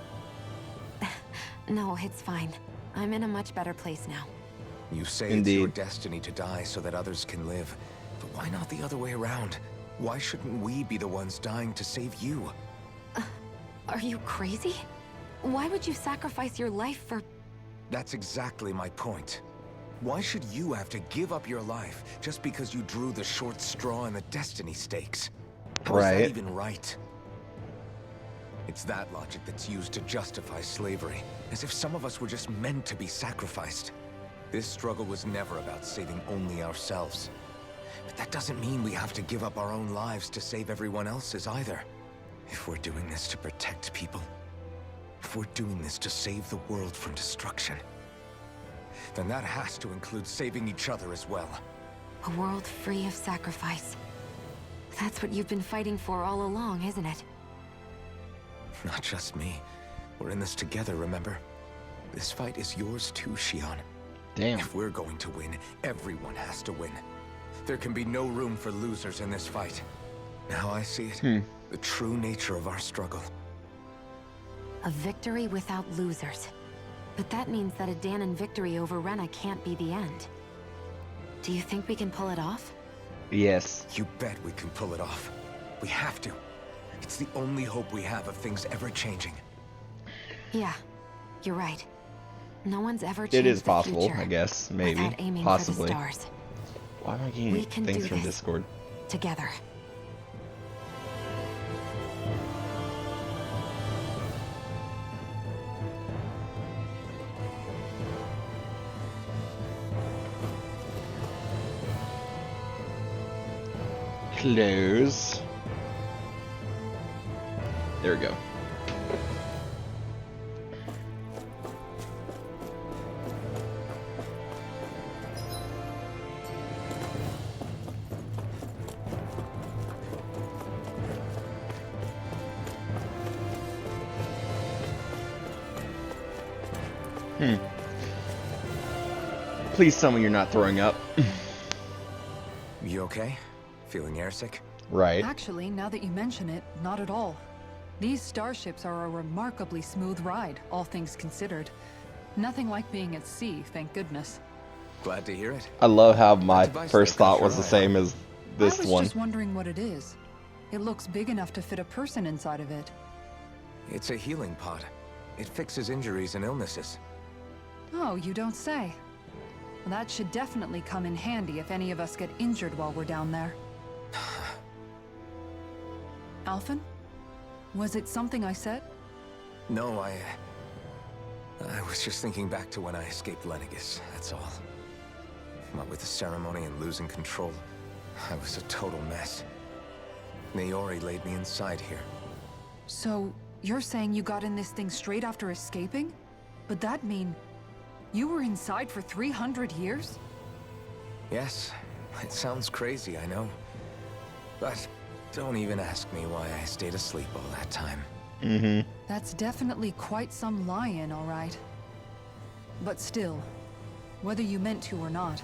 E: No, it's fine. I'm in a much better place now.
H: You say
A: Indeed.
H: it's your destiny to die so that others can live. But why not the other way around? Why shouldn't we be the ones dying to save you?
E: Are you crazy? Why would you sacrifice your life for...
H: That's exactly my point. Why should you have to give up your life just because you drew the short straw in the destiny stakes? How is that
A: Right.
H: even right? It's that logic that's used to justify slavery, as if some of us were just meant to be sacrificed. This struggle was never about saving only ourselves. But that doesn't mean we have to give up our own lives to save everyone else's either. If we're doing this to protect people, if we're doing this to save the world from destruction, then that has to include saving each other as well.
E: A world free of sacrifice. That's what you've been fighting for all along, isn't it?
H: Not just me. We're in this together, remember? This fight is yours too, Shion.
A: Damn.
H: If we're going to win, everyone has to win. There can be no room for losers in this fight. Now I see it. The true nature of our struggle.
E: A victory without losers. But that means that a Danon victory over Rena can't be the end. Do you think we can pull it off?
A: Yes.
H: You bet we can pull it off. We have to. It's the only hope we have of things ever changing.
E: Yeah, you're right. No one's ever changed
A: It is
E: the
A: possible,
E: future
A: I guess. Maybe.
E: without aiming
A: Possibly.
E: for the stars.
A: Why am I
E: We
A: getting
E: can
A: things
E: do
A: from
E: this.
A: Discord?
E: Together.
A: Close. There we go. Please tell me you're not throwing up.
H: You okay? Feeling airsick?
A: Right.
G: Actually, now that you mention it, not at all. These starships are a remarkably smooth ride, all things considered. Nothing like being at sea, thank goodness.
H: Glad to hear it.
A: I love how my
H: That device
A: first
H: there caught
A: thought was
H: your
A: the
H: eye,
A: same
H: huh?
A: as this
G: I was
A: one.
G: just wondering what it is. It looks big enough to fit a person inside of it.
H: It's a healing pod. It fixes injuries and illnesses.
G: Oh, you don't say. Well, that should definitely come in handy if any of us get injured while we're down there. Alphen? Was it something I said?
H: No, I was just thinking back to when I escaped Lenegis, that's all. What with the ceremony and losing control, I was a total mess. Naori laid me inside here.
G: So, you're saying you got in this thing straight after escaping? But that'd mean you were inside for 300 years?
H: Yes, it sounds crazy, I know. But don't even ask me why I stayed asleep all that time.
A: Mm-hmm.
G: That's definitely quite some lie-in, all right. But still, whether you meant to or not,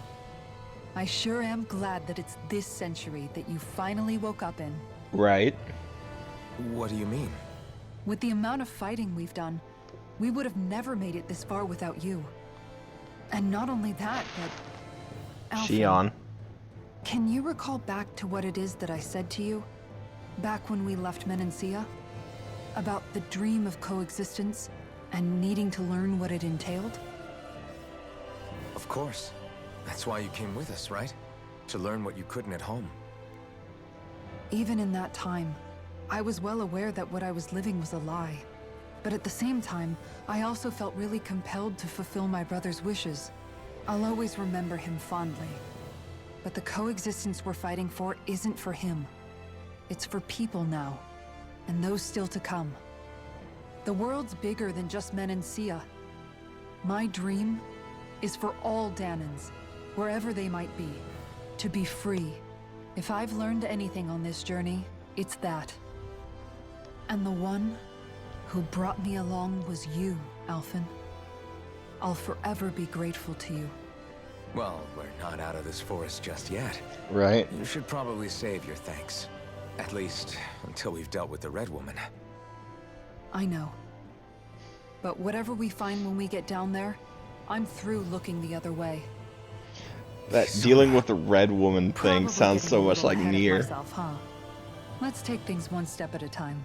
G: I sure am glad that it's this century that you finally woke up in.
A: Right.
H: What do you mean?
G: With the amount of fighting we've done, we would have never made it this far without you. And not only that, but... Alphen,
A: Shion.
G: can you recall back to what it is that I said to you? Back when we left Menancia? About the dream of coexistence and needing to learn what it entailed?
H: Of course. That's why you came with us, right? To learn what you couldn't at home.
G: Even in that time, I was well aware that what I was living was a lie. But at the same time, I also felt really compelled to fulfill my brother's wishes. I'll always remember him fondly. But the coexistence we're fighting for isn't for him. It's for people now, and those still to come. The world's bigger than just Menancia. My dream is for all Dahnans, wherever they might be, to be free. If I've learned anything on this journey, it's that. And the one who brought me along was you, Alphen. I'll forever be grateful to you.
H: Well, we're not out of this forest just yet.
A: Right.
H: You should probably save your thanks. At least, until we've dealt with the Red Woman.
G: I know. But whatever we find when we get down there, I'm through looking the other way.
A: That dealing with the Red Woman thing
G: Probably
A: sounds so
G: getting a
A: much
G: little
A: like
G: ahead of
A: Nier.
G: myself, huh? Let's take things one step at a time.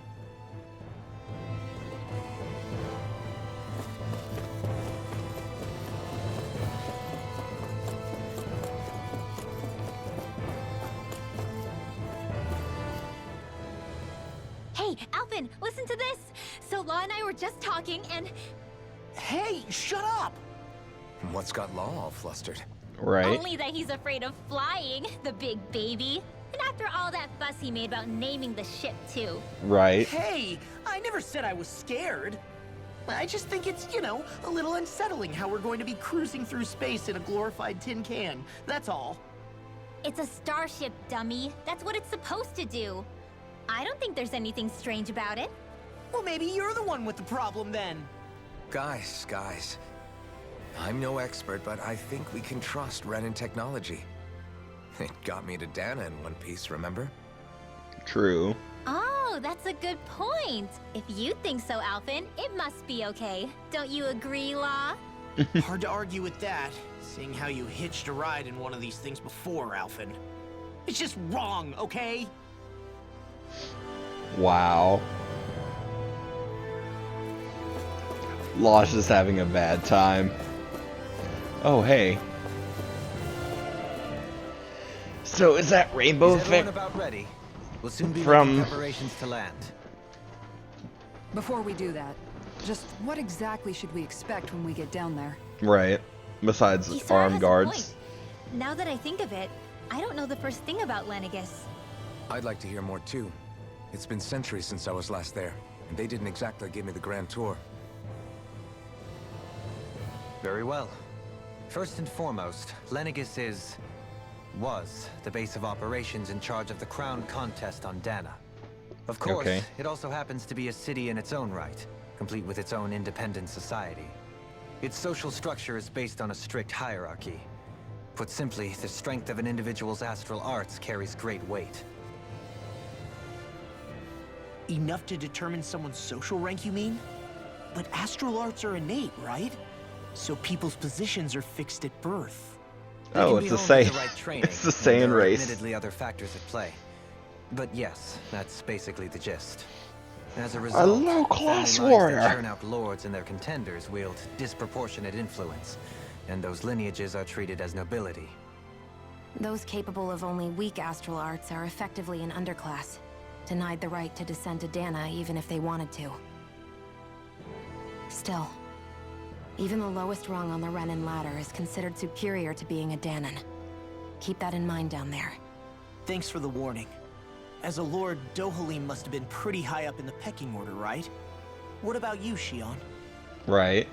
D: Hey, Alphen, listen to this! So Law and I were just talking and...
F: Hey, shut up!
H: What's got Law all flustered?
A: Right.
D: Only that he's afraid of flying, the big baby. And after all that fuss he made about naming the ship, too.
A: Right.
F: Hey, I never said I was scared. I just think it's, you know, a little unsettling how we're going to be cruising through space in a glorified tin can. That's all.
D: It's a starship, dummy. That's what it's supposed to do. I don't think there's anything strange about it.
F: Well, maybe you're the one with the problem then.
H: Guys. I'm no expert, but I think we can trust Renan technology. It got me to Dahna in one piece, remember?
A: True.
D: Oh, that's a good point. If you think so, Alphen, it must be okay. Don't you agree, Law?
F: Hard to argue with that, seeing how you hitched a ride in one of these things before, Alphen. It's just wrong, okay?
A: Wow. Law's just having a bad time. Oh, hey. So is that Rainbow
B: Is everyone
A: Effect?
B: about ready? We'll soon be
A: From-
B: making preparations to land.
G: Before we do that, just what exactly should we expect when we get down there?
A: Right. Besides
D: He sorta has
A: armed
D: a
A: guards.
D: point. Now that I think of it, I don't know the first thing about Lenegis.
H: I'd like to hear more too. It's been centuries since I was last there, and they didn't exactly give me the grand tour.
B: Very well. First and foremost, Lenegis was the base of operations in charge of the crown contest on Dahna. Of course,
A: Okay.
B: it also happens to be a city in its own right, complete with its own independent society. Its social structure is based on a strict hierarchy. Put simply, the strength of an individual's astral arts carries great weight.
F: Enough to determine someone's social rank, you mean? But astral arts are innate, right? So people's positions are fixed at birth.
B: They
A: Oh,
B: can
A: it's
B: be
A: the
B: honed with
A: same.
B: right training,
A: It's the
B: and
A: same
B: there are
A: race.
B: admittedly other factors at play. But yes, that's basically the gist. As a result,
A: low-class
B: family lines
A: warrior.
B: that churn out lords and their contenders wield disproportionate influence, and those lineages are treated as nobility.
E: Those capable of only weak astral arts are effectively an underclass, denied the right to descend to Dahna even if they wanted to. Still, even the lowest rung on the Renan ladder is considered superior to being a Dahnan. Keep that in mind down there.
F: Thanks for the warning. As a lord, Dohalim must have been pretty high up in the pecking order, right? What about you, Shion?
A: Right.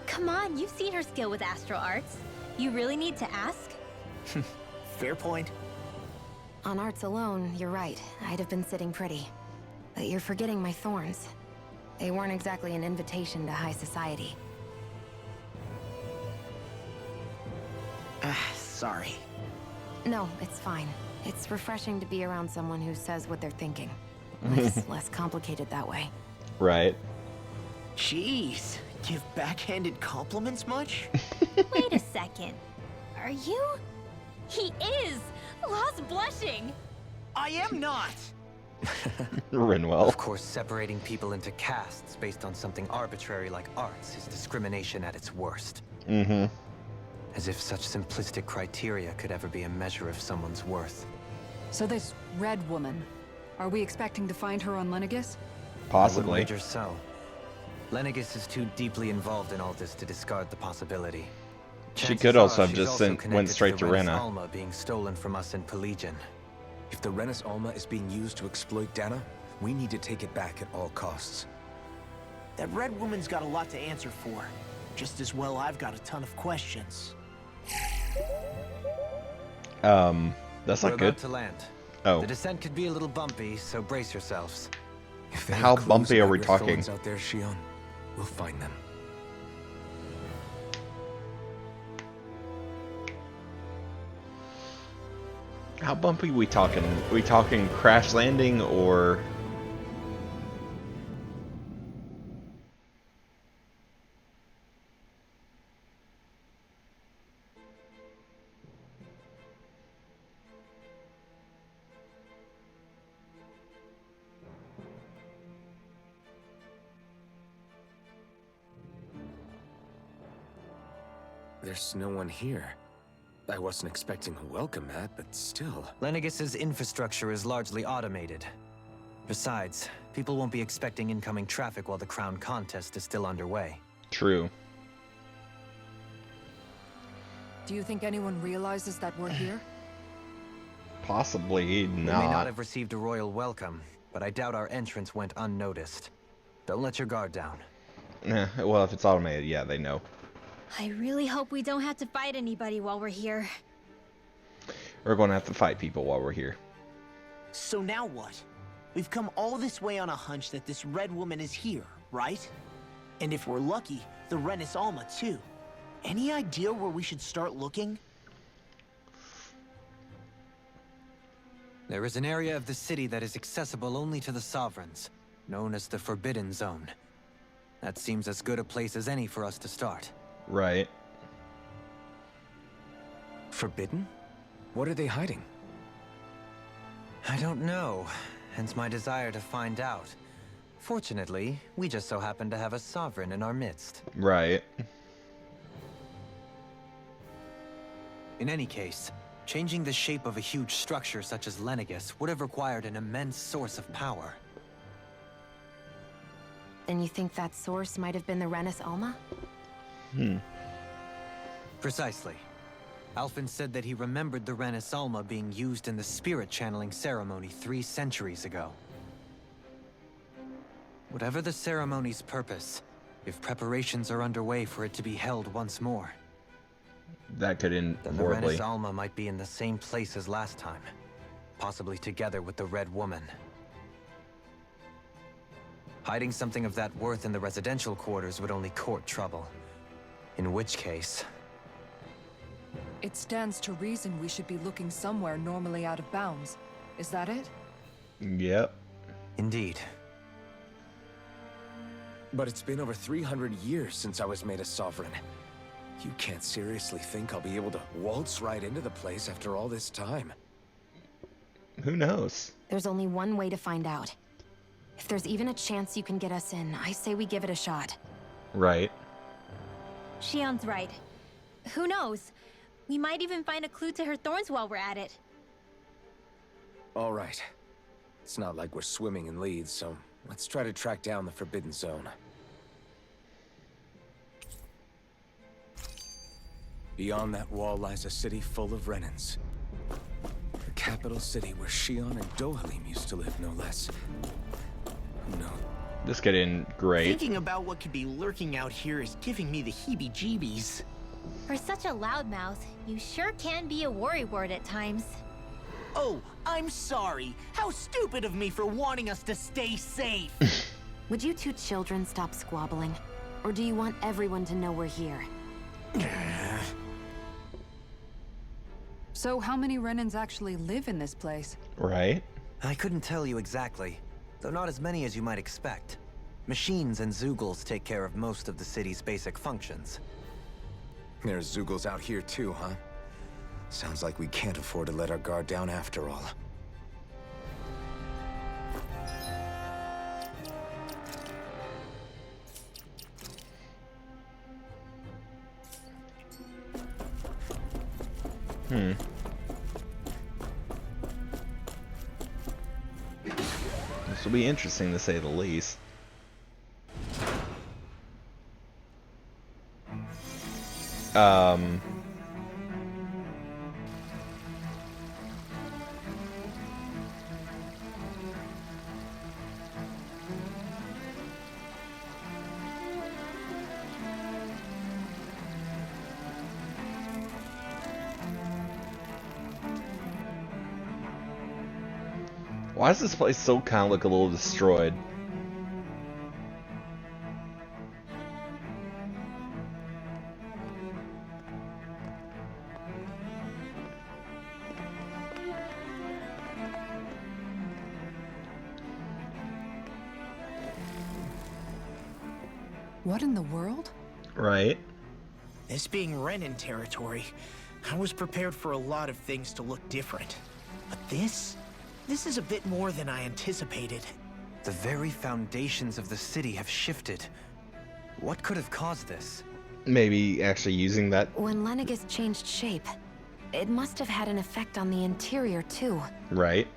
D: Come on, you've seen her skill with astral arts. You really need to ask?
F: Fair point.
E: On arts alone, you're right. I'd have been sitting pretty. But you're forgetting my thorns. They weren't exactly an invitation to high society.
F: Sorry.
E: No, it's fine. It's refreshing to be around someone who says what they're thinking. Life's less complicated that way.
A: Right.
F: Jeez, give backhanded compliments much?
D: Wait a second. Are you? He is! Lost blushing!
F: I am not!
A: Rinwell.
B: Of course, separating people into castes based on something arbitrary like arts is discrimination at its worst.
A: Mm-hmm.
B: As if such simplistic criteria could ever be a measure of someone's worth.
G: So this Red Woman, are we expecting to find her on Lenegis?
B: I
A: Possibly.
B: would wager so. Lenegis is too deeply involved in all this to discard the possibility.
A: She
B: Chances
A: could also
B: are
A: have
B: she's
A: just
B: connected
A: went straight
B: the
A: to
B: Renis
A: Rena.
B: Alma being stolen from us in Pelegion.
H: If the Renis Alma is being used to exploit Dana, we need to take it back at all costs.
F: That Red Woman's got a lot to answer for. Just as well I've got a ton of questions.
A: That's
B: We're
A: not good.
B: about to land.
A: Oh.
B: The descent could be a little bumpy, so brace yourselves.
H: If there
A: How
H: are clues
A: bumpy are
H: about
A: we
H: your
A: talking?
H: thorns out there, Shion, we'll find them.
A: How bumpy we talking? We talking crash landing or?
H: There's no one here. I wasn't expecting a welcome mat, but still.
B: Lenegis's infrastructure is largely automated. Besides, people won't be expecting incoming traffic while the crown contest is still underway.
A: True.
G: Do you think anyone realizes that we're here?
A: Possibly
B: We may
A: not.
B: not have received a royal welcome, but I doubt our entrance went unnoticed. Don't let your guard down.
A: Well, if it's automated, yeah, they know.
D: I really hope we don't have to fight anybody while we're here.
A: We're going to have to fight people while we're here.
F: So now what? We've come all this way on a hunch that this Red Woman is here, right? And if we're lucky, the Renis Alma too. Any idea where we should start looking?
B: There is an area of the city that is accessible only to the Sovereigns, known as the Forbidden Zone. That seems as good a place as any for us to start.
A: Right.
H: Forbidden? What are they hiding?
B: I don't know, hence my desire to find out. Fortunately, we just so happen to have a Sovereign in our midst.
A: Right.
B: In any case, changing the shape of a huge structure such as Lenegis would have required an immense source of power.
E: Then you think that source might have been the Renis Alma?
B: Precisely. Alphen said that he remembered the Renis Alma being used in the spirit channeling ceremony 3 centuries ago. Whatever the ceremony's purpose, if preparations are underway for it to be held once more,
A: That could end
B: then the
A: horribly.
B: Renis Alma might be in the same place as last time, possibly together with the Red Woman. Hiding something of that worth in the residential quarters would only court trouble. In which case...
G: It stands to reason we should be looking somewhere normally out of bounds. Is that it?
A: Yep.
B: Indeed.
H: But it's been over 300 years since I was made a sovereign. You can't seriously think I'll be able to waltz right into the place after all this time.
A: Who knows?
E: There's only one way to find out. If there's even a chance you can get us in, I say we give it a shot.
A: Right.
D: Shion's right. Who knows? We might even find a clue to her thorns while we're at it.
H: All right. It's not like we're swimming in leads, so let's try to track down the Forbidden Zone. Beyond that wall lies a city full of Renins. The capital capital city where Shion and Dohalim used to live, no less. Who knows?
A: This could end great.
F: Thinking about what could be lurking out here is giving me the heebie-jeebies.
D: For such a loudmouth, you sure can be a worrywart at times.
F: Oh, I'm sorry. How stupid of me for wanting us to stay safe.
E: Would you two children stop squabbling? Or do you want everyone to know we're here?
G: So how many Renans actually live in this place?
A: Right?
B: I couldn't tell you exactly, though not as many as you might expect. Machines and Zeugles take care of most of the city's basic functions.
H: There's Zeugles out here too, huh? Sounds like we can't afford to let our guard down after all.
A: This will be interesting to say the least. Why does this place so kind of look a little destroyed?
G: What in the world?
A: Right?
F: This being Renan territory, I was prepared for a lot of things to look different. But this is a bit more than I anticipated.
B: The very foundations of the city have shifted. What could have caused this?
A: Maybe actually using that.
E: When Lenegis changed shape, it must have had an effect on the interior too.
A: Right?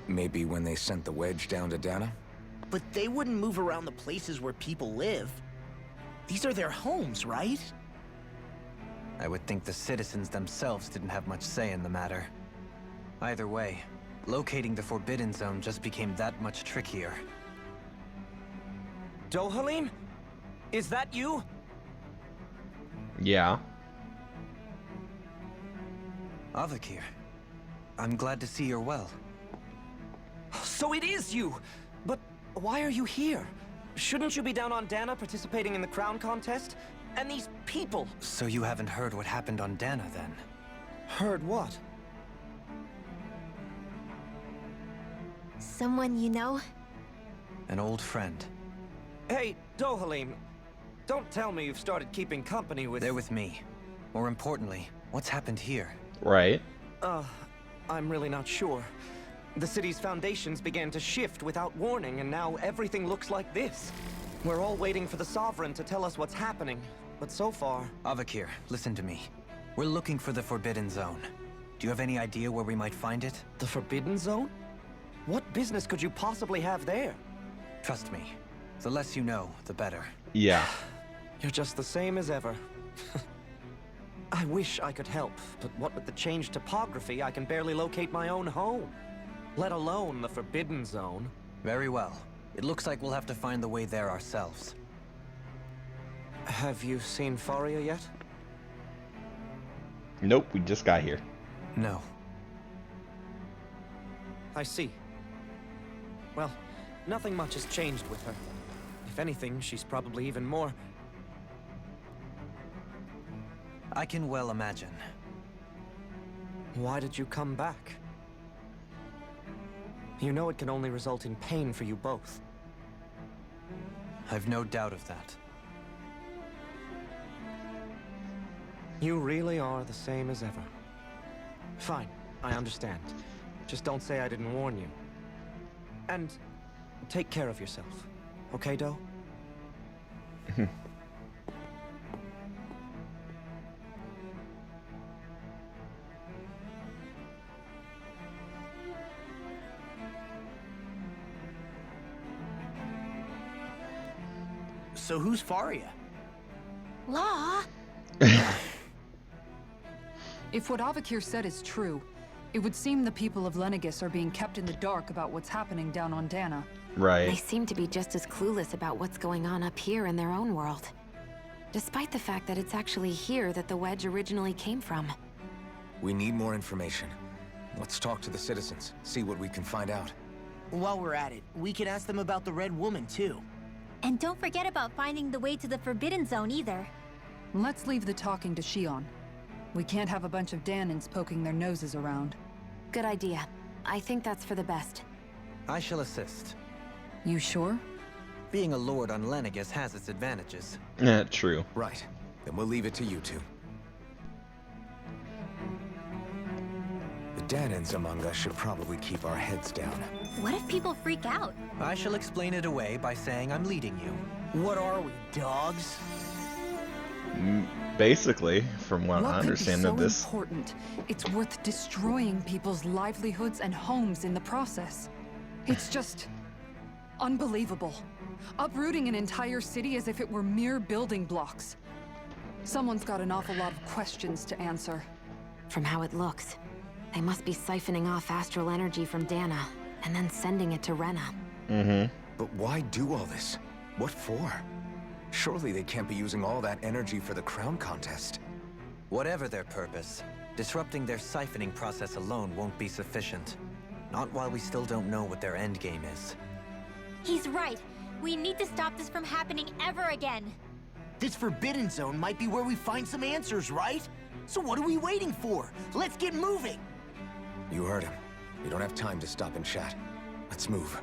H: Maybe when they sent the wedge down to Dana?
F: But they wouldn't move around the places where people live. These are their homes, right?
B: I would think the citizens themselves didn't have much say in the matter. Either way, locating the Forbidden Zone just became that much trickier.
J: Dohalim? Is that you?
A: Yeah.
B: Avakir, I'm glad to see you're well.
J: So it is you! But why are you here? Shouldn't you be down on Dana participating in the crown contest? And these people!
B: So you haven't heard what happened on Dana then?
J: Heard what?
D: Someone you know?
B: An old friend.
J: Hey, Dohalim, don't tell me you've started keeping company with...
B: They're with me. More importantly, what's happened here?
A: Right?
J: I'm really not sure. The city's foundations began to shift without warning, and now everything looks like this. We're all waiting for the Sovereign to tell us what's happening, but so far...
B: Avakir, listen to me. We're looking for the Forbidden Zone. Do you have any idea where we might find it?
J: The Forbidden Zone? What business could you possibly have there?
B: Trust me. The less you know, the better.
A: Yeah.
J: You're just the same as ever. I wish I could help, but what with the changed topography, I can barely locate my own home. Let alone the Forbidden Zone.
B: Very well. It looks like we'll have to find the way there ourselves.
J: Have you seen Faria yet?
A: Nope, we just got here.
B: No.
J: I see. Well, nothing much has changed with her. If anything, she's probably even more...
B: I can well imagine.
J: Why did you come back? You know it can only result in pain for you both.
B: I've no doubt of that.
J: You really are the same as ever. Fine, I understand. Just don't say I didn't warn you. And take care of yourself. Okay, Doe?
F: So who's Faria?
D: Law?
G: If what Avakir said is true, It would seem the people of Lenegis are being kept in the dark about what's happening down on Dana.
A: Right.
E: They seem to be just as clueless about what's going on up here in their own world. Despite the fact that it's actually here that the Wedge originally came from.
H: We need more information. Let's talk to the citizens, see what we can find out.
F: While we're at it, we could ask them about the Red Woman, too.
D: And don't forget about finding the way to the Forbidden Zone either.
G: Let's leave the talking to Shion. We can't have a bunch of Danins poking their noses around.
E: Good idea. I think that's for the best.
B: I shall assist.
G: You sure?
B: Being a lord on Lenegis has its advantages.
A: Yeah, true.
H: Right. Then we'll leave it to you two. The Danins among us should probably keep our heads down.
D: What if people freak out?
B: I shall explain it away by saying I'm leading you.
F: What are we, dogs?
A: Basically, from what I
G: What could be
A: understand
G: so
A: of this.
G: important? It's worth destroying people's livelihoods and homes in the process. It's just unbelievable. Uprooting an entire city as if it were mere building blocks. Someone's got an awful lot of questions to answer.
E: From how it looks, they must be siphoning off astral energy from Dana, and then sending it to Rena.
A: Mm-hmm.
H: But why do all this? What for? Surely they can't be using all that energy for the crown contest.
B: Whatever their purpose, disrupting their siphoning process alone won't be sufficient. Not while we still don't know what their endgame is.
D: He's right. We need to stop this from happening ever again.
F: This Forbidden Zone might be where we find some answers, right? So what are we waiting for? Let's get moving!
H: You heard him. We don't have time to stop and chat. Let's move.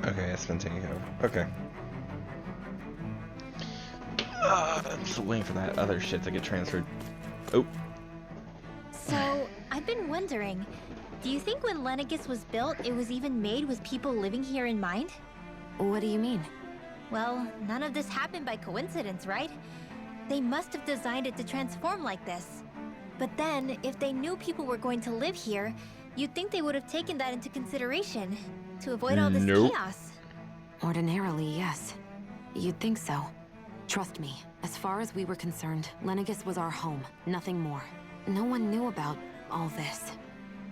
A: Okay, it's been taking over. Okay. I'm still waiting for that other shit to get transferred. Oh.
D: So, I've been wondering, do you think when Lenegis was built, it was even made with people living here in mind?
E: What do you mean?
D: Well, none of this happened by coincidence, right? They must have designed it to transform like this. But then, if they knew people were going to live here, you'd think they would have taken that into consideration to avoid all this
A: Nope.
D: chaos.
E: Ordinarily, yes. You'd think so. Trust me, as far as we were concerned, Lenegis was our home, nothing more. No one knew about all this.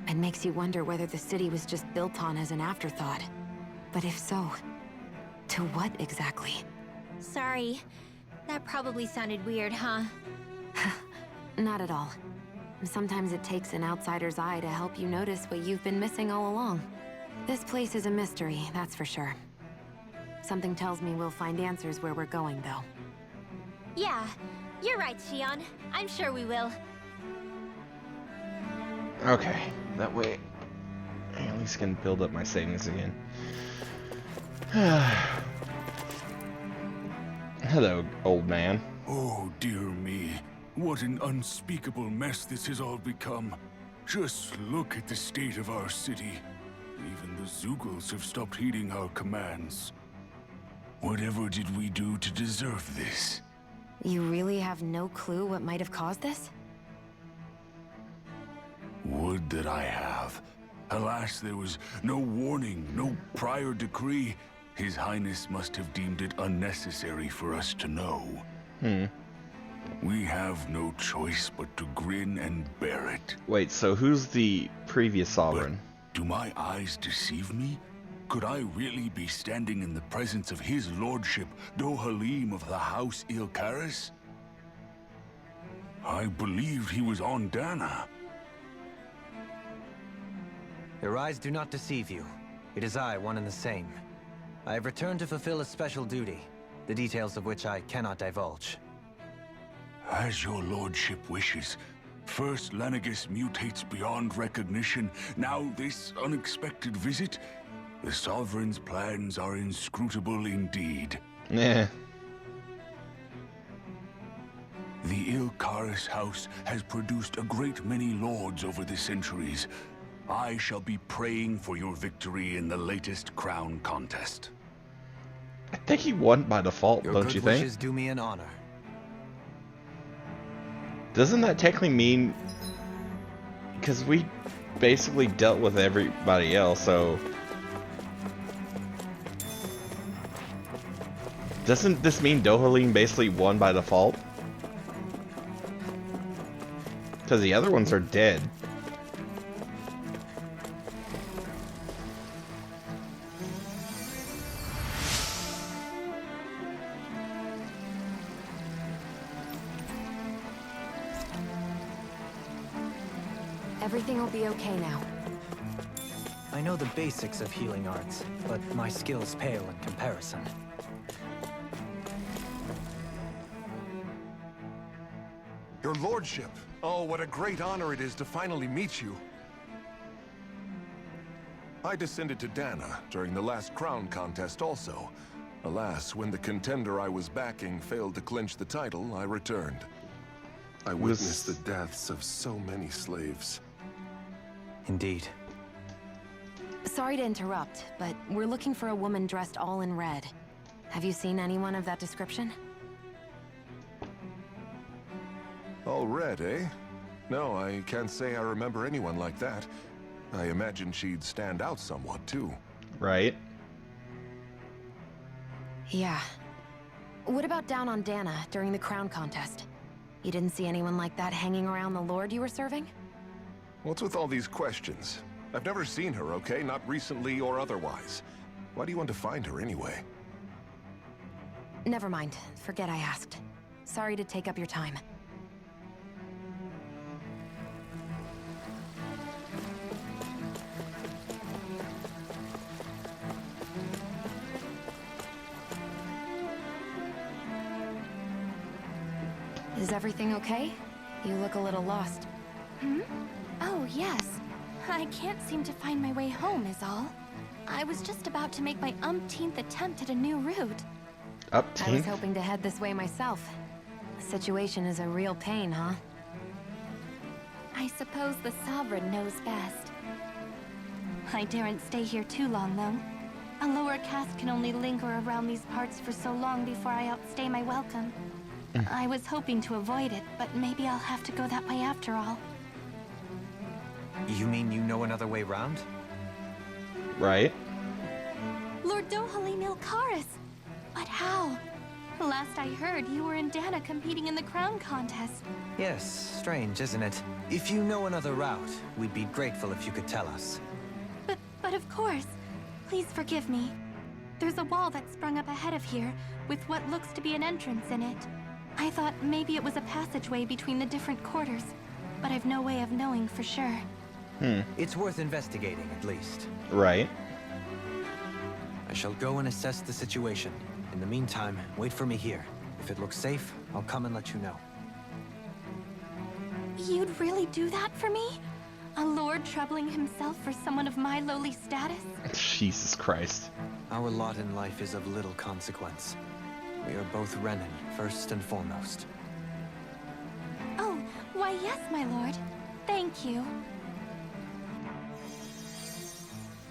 E: It makes you wonder whether the city was just built on as an afterthought. But if so, to what exactly?
D: Sorry. That probably sounded weird, huh?
E: Not at all. Sometimes it takes an outsider's eye to help you notice what you've been missing all along. This place is a mystery, that's for sure. Something tells me we'll find answers where we're going, though.
D: Yeah, you're right, Shion. I'm sure we will.
A: Okay, that way I at least can build up my savings again. Hello, old man.
K: Oh, dear me. What an unspeakable mess this has all become. Just look at the state of our city. Even the Zeugles have stopped heeding our commands. Whatever did we do to deserve this?
E: You really have no clue what might have caused this?
K: Would that I have. Alas, there was no warning, no prior decree. His Highness must have deemed it unnecessary for us to know. We have no choice but to grin and bear it.
A: Wait, so who's the previous sovereign?
K: Do my eyes deceive me? Could I really be standing in the presence of his lordship, Dohalim of the House Ilkaris? I believed he was on Dana.
B: Your eyes do not deceive you. It is I, one and the same. I have returned to fulfill a special duty, the details of which I cannot divulge.
K: As your lordship wishes. First Lenegis mutates beyond recognition, now this unexpected visit. The Sovereign's plans are inscrutable indeed.
A: Yeah.
K: The Ilkaris house has produced a great many lords over the centuries. I shall be praying for your victory in the latest crown contest.
A: I think he won by default,
B: Your
A: don't
B: good
A: you think?
B: wishes do me an honor.
A: Doesn't that technically mean... Because we basically dealt with everybody else, so... Doesn't this mean Dohalim basically won by default? Because the other ones are dead.
E: Everything will be okay now.
B: I know the basics of healing arts, but my skills pale in comparison.
L: Your lordship. Oh, what a great honor it is to finally meet you. I descended to Dana during the last crown contest also. Alas, when the contender I was backing failed to clinch the title, I returned. I witnessed the deaths of so many slaves.
B: Indeed.
E: Sorry to interrupt, but we're looking for a woman dressed all in red. Have you seen anyone of that description?
L: All red, eh? No, I can't say I remember anyone like that. I imagine she'd stand out somewhat, too.
A: Right.
E: Yeah. What about down on Dana during the crown contest? You didn't see anyone like that hanging around the lord you were serving?
L: What's with all these questions? I've never seen her, okay? Not recently or otherwise. Why do you want to find her anyway?
E: Never mind. Forget I asked. Sorry to take up your time. Is everything okay? You look a little lost.
D: Hmm? Oh, yes. I can't seem to find my way home is all. I was just about to make my umpteenth attempt at a new route.
E: I was hoping to head this way myself. The situation is a real pain, huh?
D: I suppose the Sovereign knows best. I daren't stay here too long, though. A lower caste can only linger around these parts for so long before I outstay my welcome. I was hoping to avoid it, but maybe I'll have to go that way after all.
B: You mean you know another way round?
A: Right.
D: Lord Dohalim Ilkaris! But how? Last I heard, you were in Dana competing in the crown contest.
B: Yes, strange, isn't it? If you know another route, we'd be grateful if you could tell us.
D: But of course. Please forgive me. There's a wall that sprung up ahead of here, with what looks to be an entrance in it. I thought maybe it was a passageway between the different quarters, but I've no way of knowing for sure.
B: It's worth investigating, at least.
A: Right.
B: I shall go and assess the situation. In the meantime, wait for me here. If it looks safe, I'll come and let you know.
D: You'd really do that for me? A lord troubling himself for someone of my lowly status?
A: Jesus Christ.
B: Our lot in life is of little consequence. We are both Renan, first and foremost.
D: Oh, why yes, my lord. Thank you.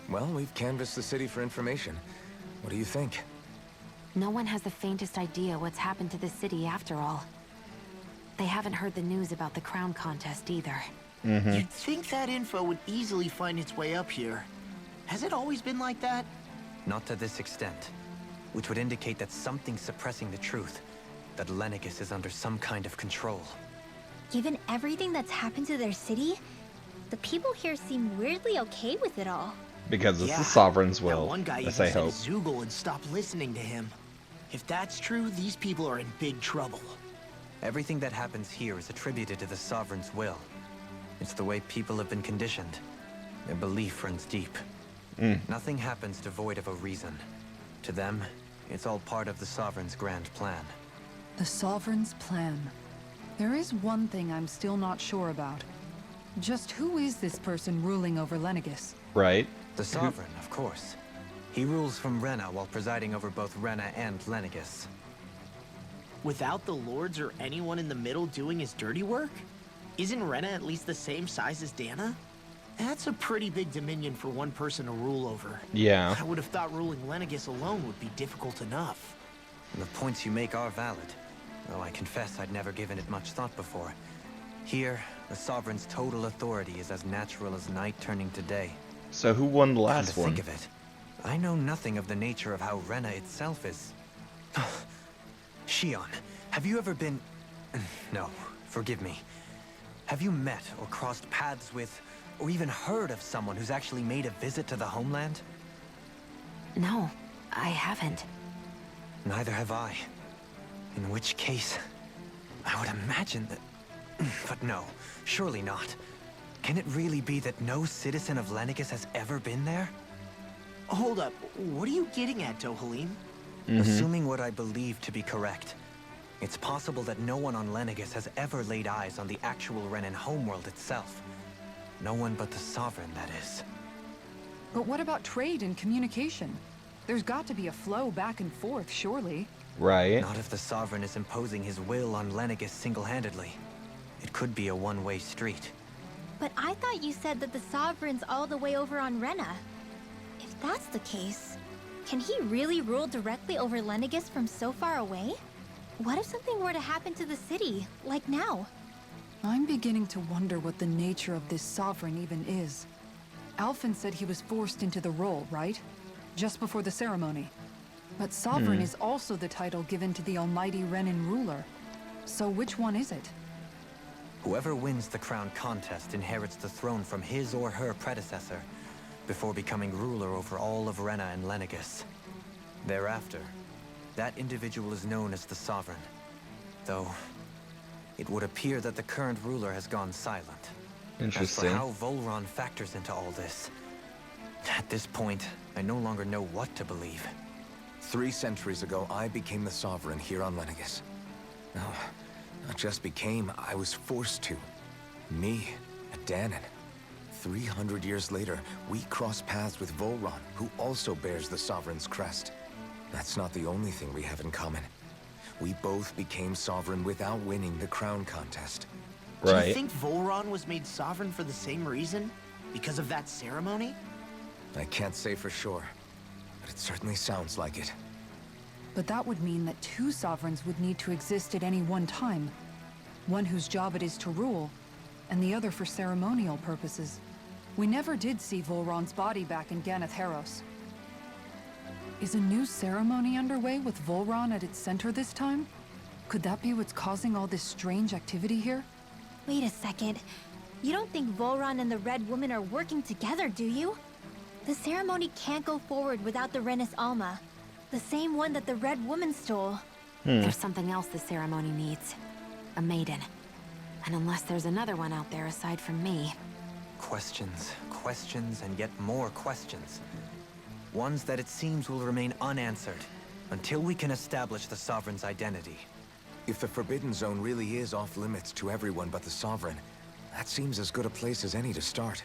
H: Well, we've canvassed the city for information. What do you think?
E: No one has the faintest idea what's happened to the city after all. They haven't heard the news about the crown contest either.
F: You'd think that info would easily find its way up here. Has it always been like that?
B: Not to this extent. Which would indicate that something's suppressing the truth. That Lenegis is under some kind of control.
D: Given everything that's happened to their city, the people here seem weirdly okay with it all.
A: Because it's the Sovereign's will,
F: That one guy even
A: as I
F: said
A: hope.
F: Zoogle would stop listening to him. If that's true, these people are in big trouble.
B: Everything that happens here is attributed to the Sovereign's will. It's the way people have been conditioned. Their belief runs deep. Nothing happens devoid of a reason. To them, it's all part of the Sovereign's grand plan.
G: The Sovereign's plan. There is one thing I'm still not sure about. Just who is this person ruling over Lenegis?
A: Right.
B: The Sovereign, of course. He rules from Rena while presiding over both Rena and Lenegis.
F: Without the lords or anyone in the middle doing his dirty work? Isn't Rena at least the same size as Dana? That's a pretty big dominion for one person to rule over.
A: Yeah.
F: I would have thought ruling Lenegis alone would be difficult enough.
B: And the points you make are valid. Though I confess I'd never given it much thought before. Here, the Sovereign's total authority is as natural as night turning to day.
A: So who won the
B: Come
A: last
B: to
A: one?
B: think of it, I know nothing of the nature of how Rena itself is. Shion, have you ever been... No, forgive me. Have you met or crossed paths with, or even heard of someone who's actually made a visit to the homeland?
E: No, I haven't.
B: Neither have I. In which case, I would imagine that... But no, surely not. Can it really be that no citizen of Lenegis has ever been there?
F: Hold up, what are you getting at, Dohalim?
B: Assuming what I believe to be correct, it's possible that no one on Lenegis has ever laid eyes on the actual Renan homeworld itself. No one but the Sovereign, that is.
G: But what about trade and communication? There's got to be a flow back and forth, surely.
A: Right.
B: Not if the Sovereign is imposing his will on Lenegis single-handedly. It could be a one-way street.
D: But I thought you said that the Sovereign's all the way over on Rena. If that's the case, can he really rule directly over Lenegis from so far away? What if something were to happen to the city, like now?
G: I'm beginning to wonder what the nature of this Sovereign even is. Alphen said he was forced into the role, right? Just before the ceremony. But Sovereign is also the title given to the almighty Renan ruler. So which one is it?
B: Whoever wins the crown contest inherits the throne from his or her predecessor, before becoming ruler over all of Rena and Lenegis. Thereafter, that individual is known as the Sovereign. Though, it would appear that the current ruler has gone silent.
A: Interesting.
B: As for how Volron factors into all this, at this point, I no longer know what to believe.
H: 3 centuries ago, I became the Sovereign here on Lenegis. No, not just became, I was forced to. Me, a Dahnan. 300 years later, we cross paths with Volron, who also bears the Sovereign's crest. That's not the only thing we have in common. We both became Sovereign without winning the crown contest.
F: Do you think Volron was made Sovereign for the same reason? Because of that ceremony?
H: I can't say for sure, but it certainly sounds like it.
G: But that would mean that 2 Sovereigns would need to exist at any one time. One whose job it is to rule, and the other for ceremonial purposes. We never did see Volron's body back in Ganath Haros. Is a new ceremony underway with Volron at its center this time? Could that be what's causing all this strange activity here?
D: Wait a second. You don't think Volron and the Red Woman are working together, do you? The ceremony can't go forward without the Renis Alma. The same one that the Red Woman stole.
E: There's something else the ceremony needs. A maiden. And unless there's another one out there aside from me...
B: Questions, questions, and yet more questions. Ones that it seems will remain unanswered, until we can establish the Sovereign's identity.
H: If the Forbidden Zone really is off-limits to everyone but the Sovereign, that seems as good a place as any to start.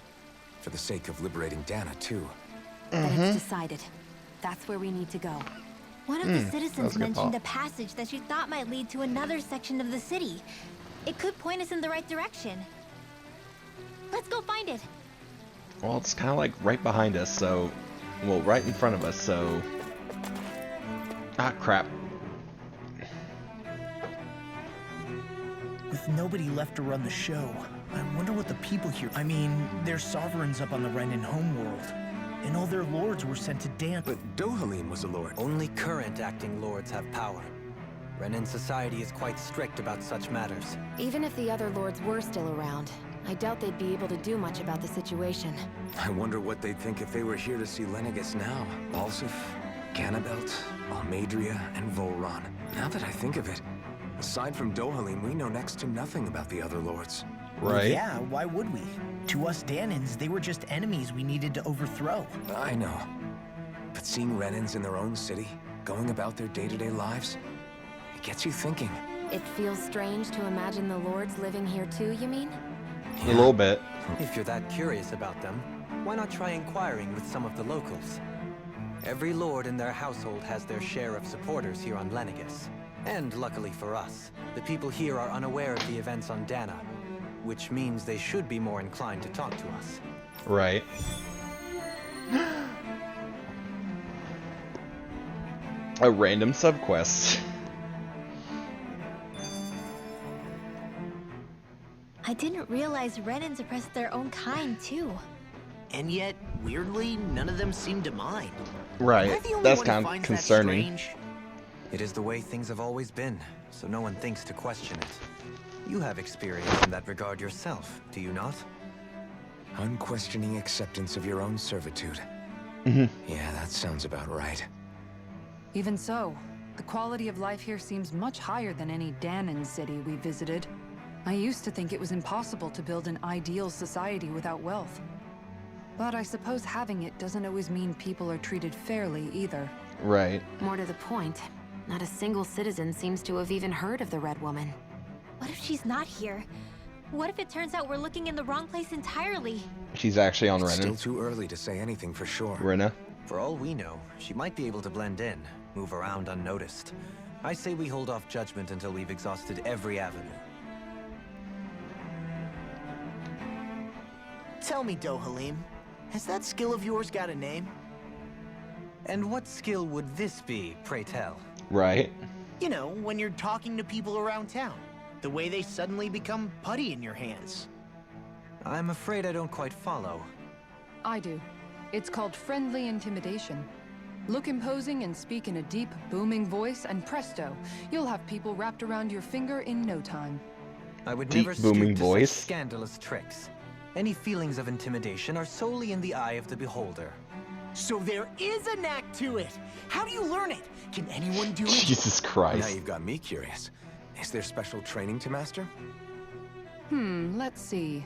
H: For the sake of liberating Dana, too.
E: Then it's decided. That's where we need to go.
D: One of the citizens mentioned a passage that she thought might lead to another section of the city. It could point us in the right direction. Let's go find it.
A: Well, it's kind of like right behind us, so... Well, right in front of us, so... Ah, crap.
F: With nobody left to run the show, I wonder what the people here... I mean, there's Sovereigns up on the Renan homeworld. And all their lords were sent to Dan.
H: But Dohalim was a lord.
B: Only current acting lords have power. Renan society is quite strict about such matters.
E: Even if the other lords were still around, I doubt they'd be able to do much about the situation.
H: I wonder what they'd think if they were here to see Lenegis now. Balsif, Ganabelt, Almadria, and Volron. Now that I think of it, aside from Dohalim, we know next to nothing about the other lords.
A: Right?
F: Yeah, why would we? To us Danans, they were just enemies we needed to overthrow.
H: I know. But seeing Renans in their own city, going about their day-to-day lives, it gets you thinking.
E: It feels strange to imagine the lords living here too, you mean?
A: A little bit.
B: If you're that curious about them, why not try inquiring with some of the locals? Every lord in their household has their share of supporters here on Lenegis. And luckily for us, the people here are unaware of the events on Dana, which means they should be more inclined to talk to us.
A: Right. A random subquest.
D: I didn't realize Renans oppressed their own kind, too.
F: And yet, weirdly, none of them seem to mind.
A: Right.
F: Am I the only
A: That's
F: one who
A: kind of
F: finds
A: concerning.
F: That strange?
B: It is the way things have always been, so no one thinks to question it. You have experience in that regard yourself, do you not?
H: Unquestioning acceptance of your own servitude. Yeah, that sounds about right.
G: Even so, the quality of life here seems much higher than any Dahnan city we visited. I used to think it was impossible to build an ideal society without wealth. But I suppose having it doesn't always mean people are treated fairly either.
A: Right.
E: More to the point, not a single citizen seems to have even heard of the Red Woman.
D: What if she's not here? What if it turns out we're looking in the wrong place entirely?
A: She's actually on
B: It's
A: Renan.
B: still too early to say anything for sure.
A: Rena.
B: For all we know, she might be able to blend in, move around unnoticed. I say we hold off judgment until we've exhausted every avenue.
F: Tell me, Dohalim, has that skill of yours got a name?
B: And what skill would this be, pray tell?
A: Right.
F: You know, when you're talking to people around town. The way they suddenly become putty in your hands.
B: I'm afraid I don't quite follow.
G: I do. It's called friendly intimidation. Look imposing and speak in a deep, booming voice, and presto, you'll have people wrapped around your finger in no time.
B: I would
A: Deep,
B: never
A: booming
B: stoop to
A: voice.
B: such scandalous tricks. Any feelings of intimidation are solely in the eye of the beholder.
F: So there is a knack to it. How do you learn it? Can anyone do it?
A: Jesus Christ.
H: Now you've got me curious. Is there special training to master?
G: Let's see.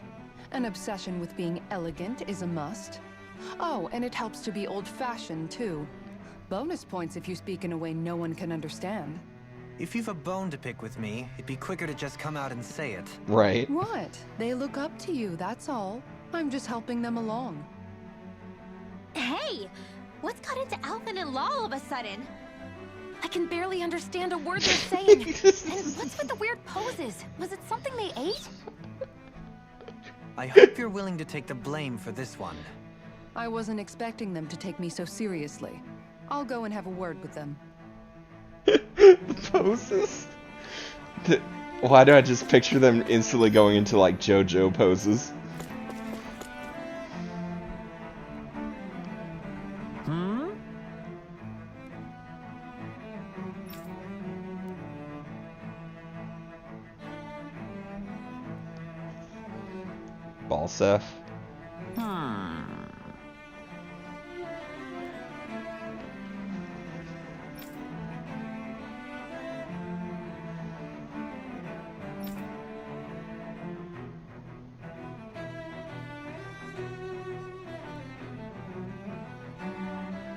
G: An obsession with being elegant is a must. Oh, and it helps to be old-fashioned, too. Bonus points if you speak in a way no one can understand.
B: If you've a bone to pick with me, it'd be quicker to just come out and say it.
A: Right.
G: What? They look up to you, that's all. I'm just helping them along.
D: Hey! What's got into Alvin and Law all of a sudden?
E: I can barely understand a word they're saying. And what's with the weird poses? Was it something they ate?
B: I hope you're willing to take the blame for this one.
G: I wasn't expecting them to take me so seriously. I'll go and have a word with them.
A: Poses? Why do I just picture them instantly going into like JoJo poses? Balsef.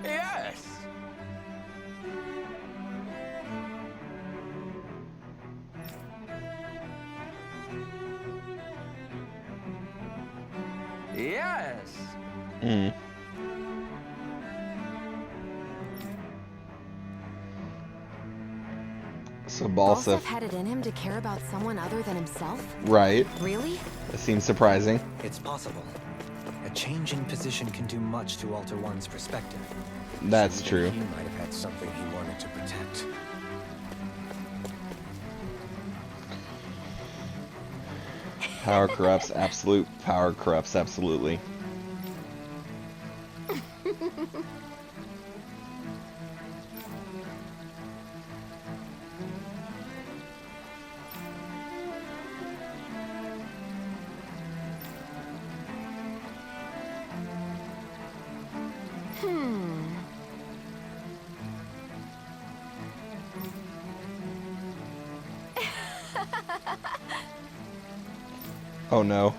H: Yes! Yes!
A: So
E: Balsef
A: Balsef.
E: had it in him to care about someone other than himself?
A: Right.
E: Really?
A: That seems surprising.
B: It's possible. A change in position can do much to alter one's perspective.
A: That's true.
H: He might have had something he wanted to protect.
A: Power corrupts, absolute power corrupts, absolutely. Oh no.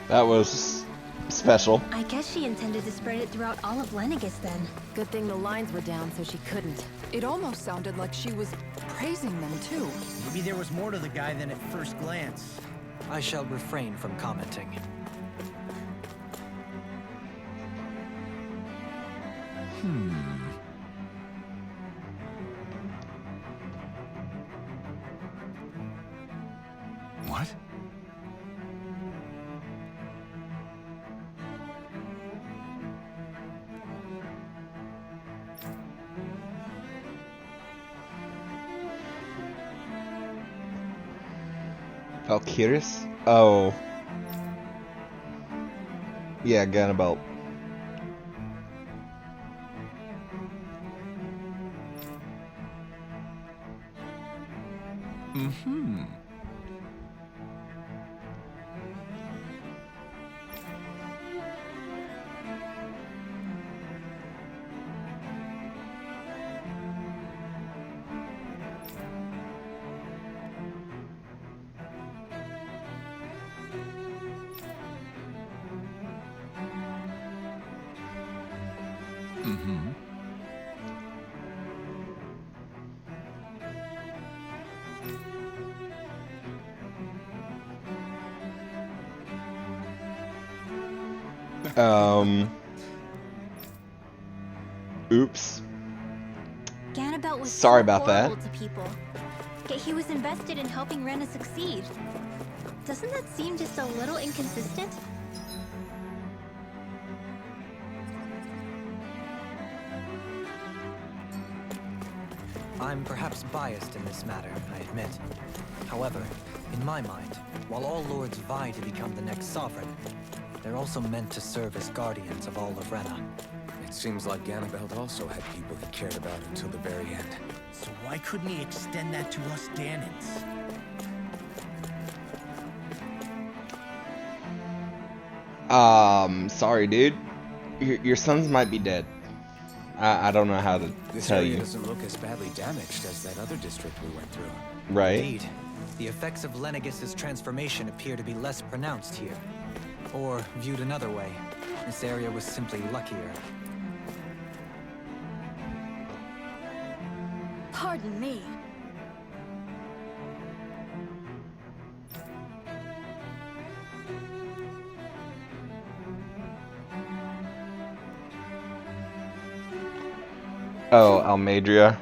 A: That was special.
D: I guess she intended to spread it throughout all of Lenegis then.
E: Good thing the lines were down so she couldn't.
G: It almost sounded like she was praising them too.
F: Maybe there was more to the guy than at first glance.
B: I shall refrain from commenting.
H: What?
A: Valkyris? Oh. Yeah, Ganabelt.
H: Mm-hmm. Mm-hmm.
A: Oops.
D: Ganabelt was
A: Sorry
D: so
A: about that.
D: horrible to people. Yet he was invested in helping Rena succeed. Doesn't that seem just a little inconsistent?
B: I'm perhaps biased in this matter, I admit. However, in my mind, while all lords vie to become the next sovereign, they're also meant to serve as guardians of all of Rena.
H: It seems like Ganabelt also had people he cared about until the very end.
F: So why couldn't he extend that to us Danans?
A: Sorry, dude. Your sons might be dead. I don't know how to
H: This
A: tell
H: area
A: you.
H: doesn't look as badly damaged as that other district we went through.
A: Right?
B: Indeed, the effects of Lenegis' transformation appear to be less pronounced here. Or, viewed another way, this area was simply luckier.
E: Pardon me.
A: Oh, Almadria.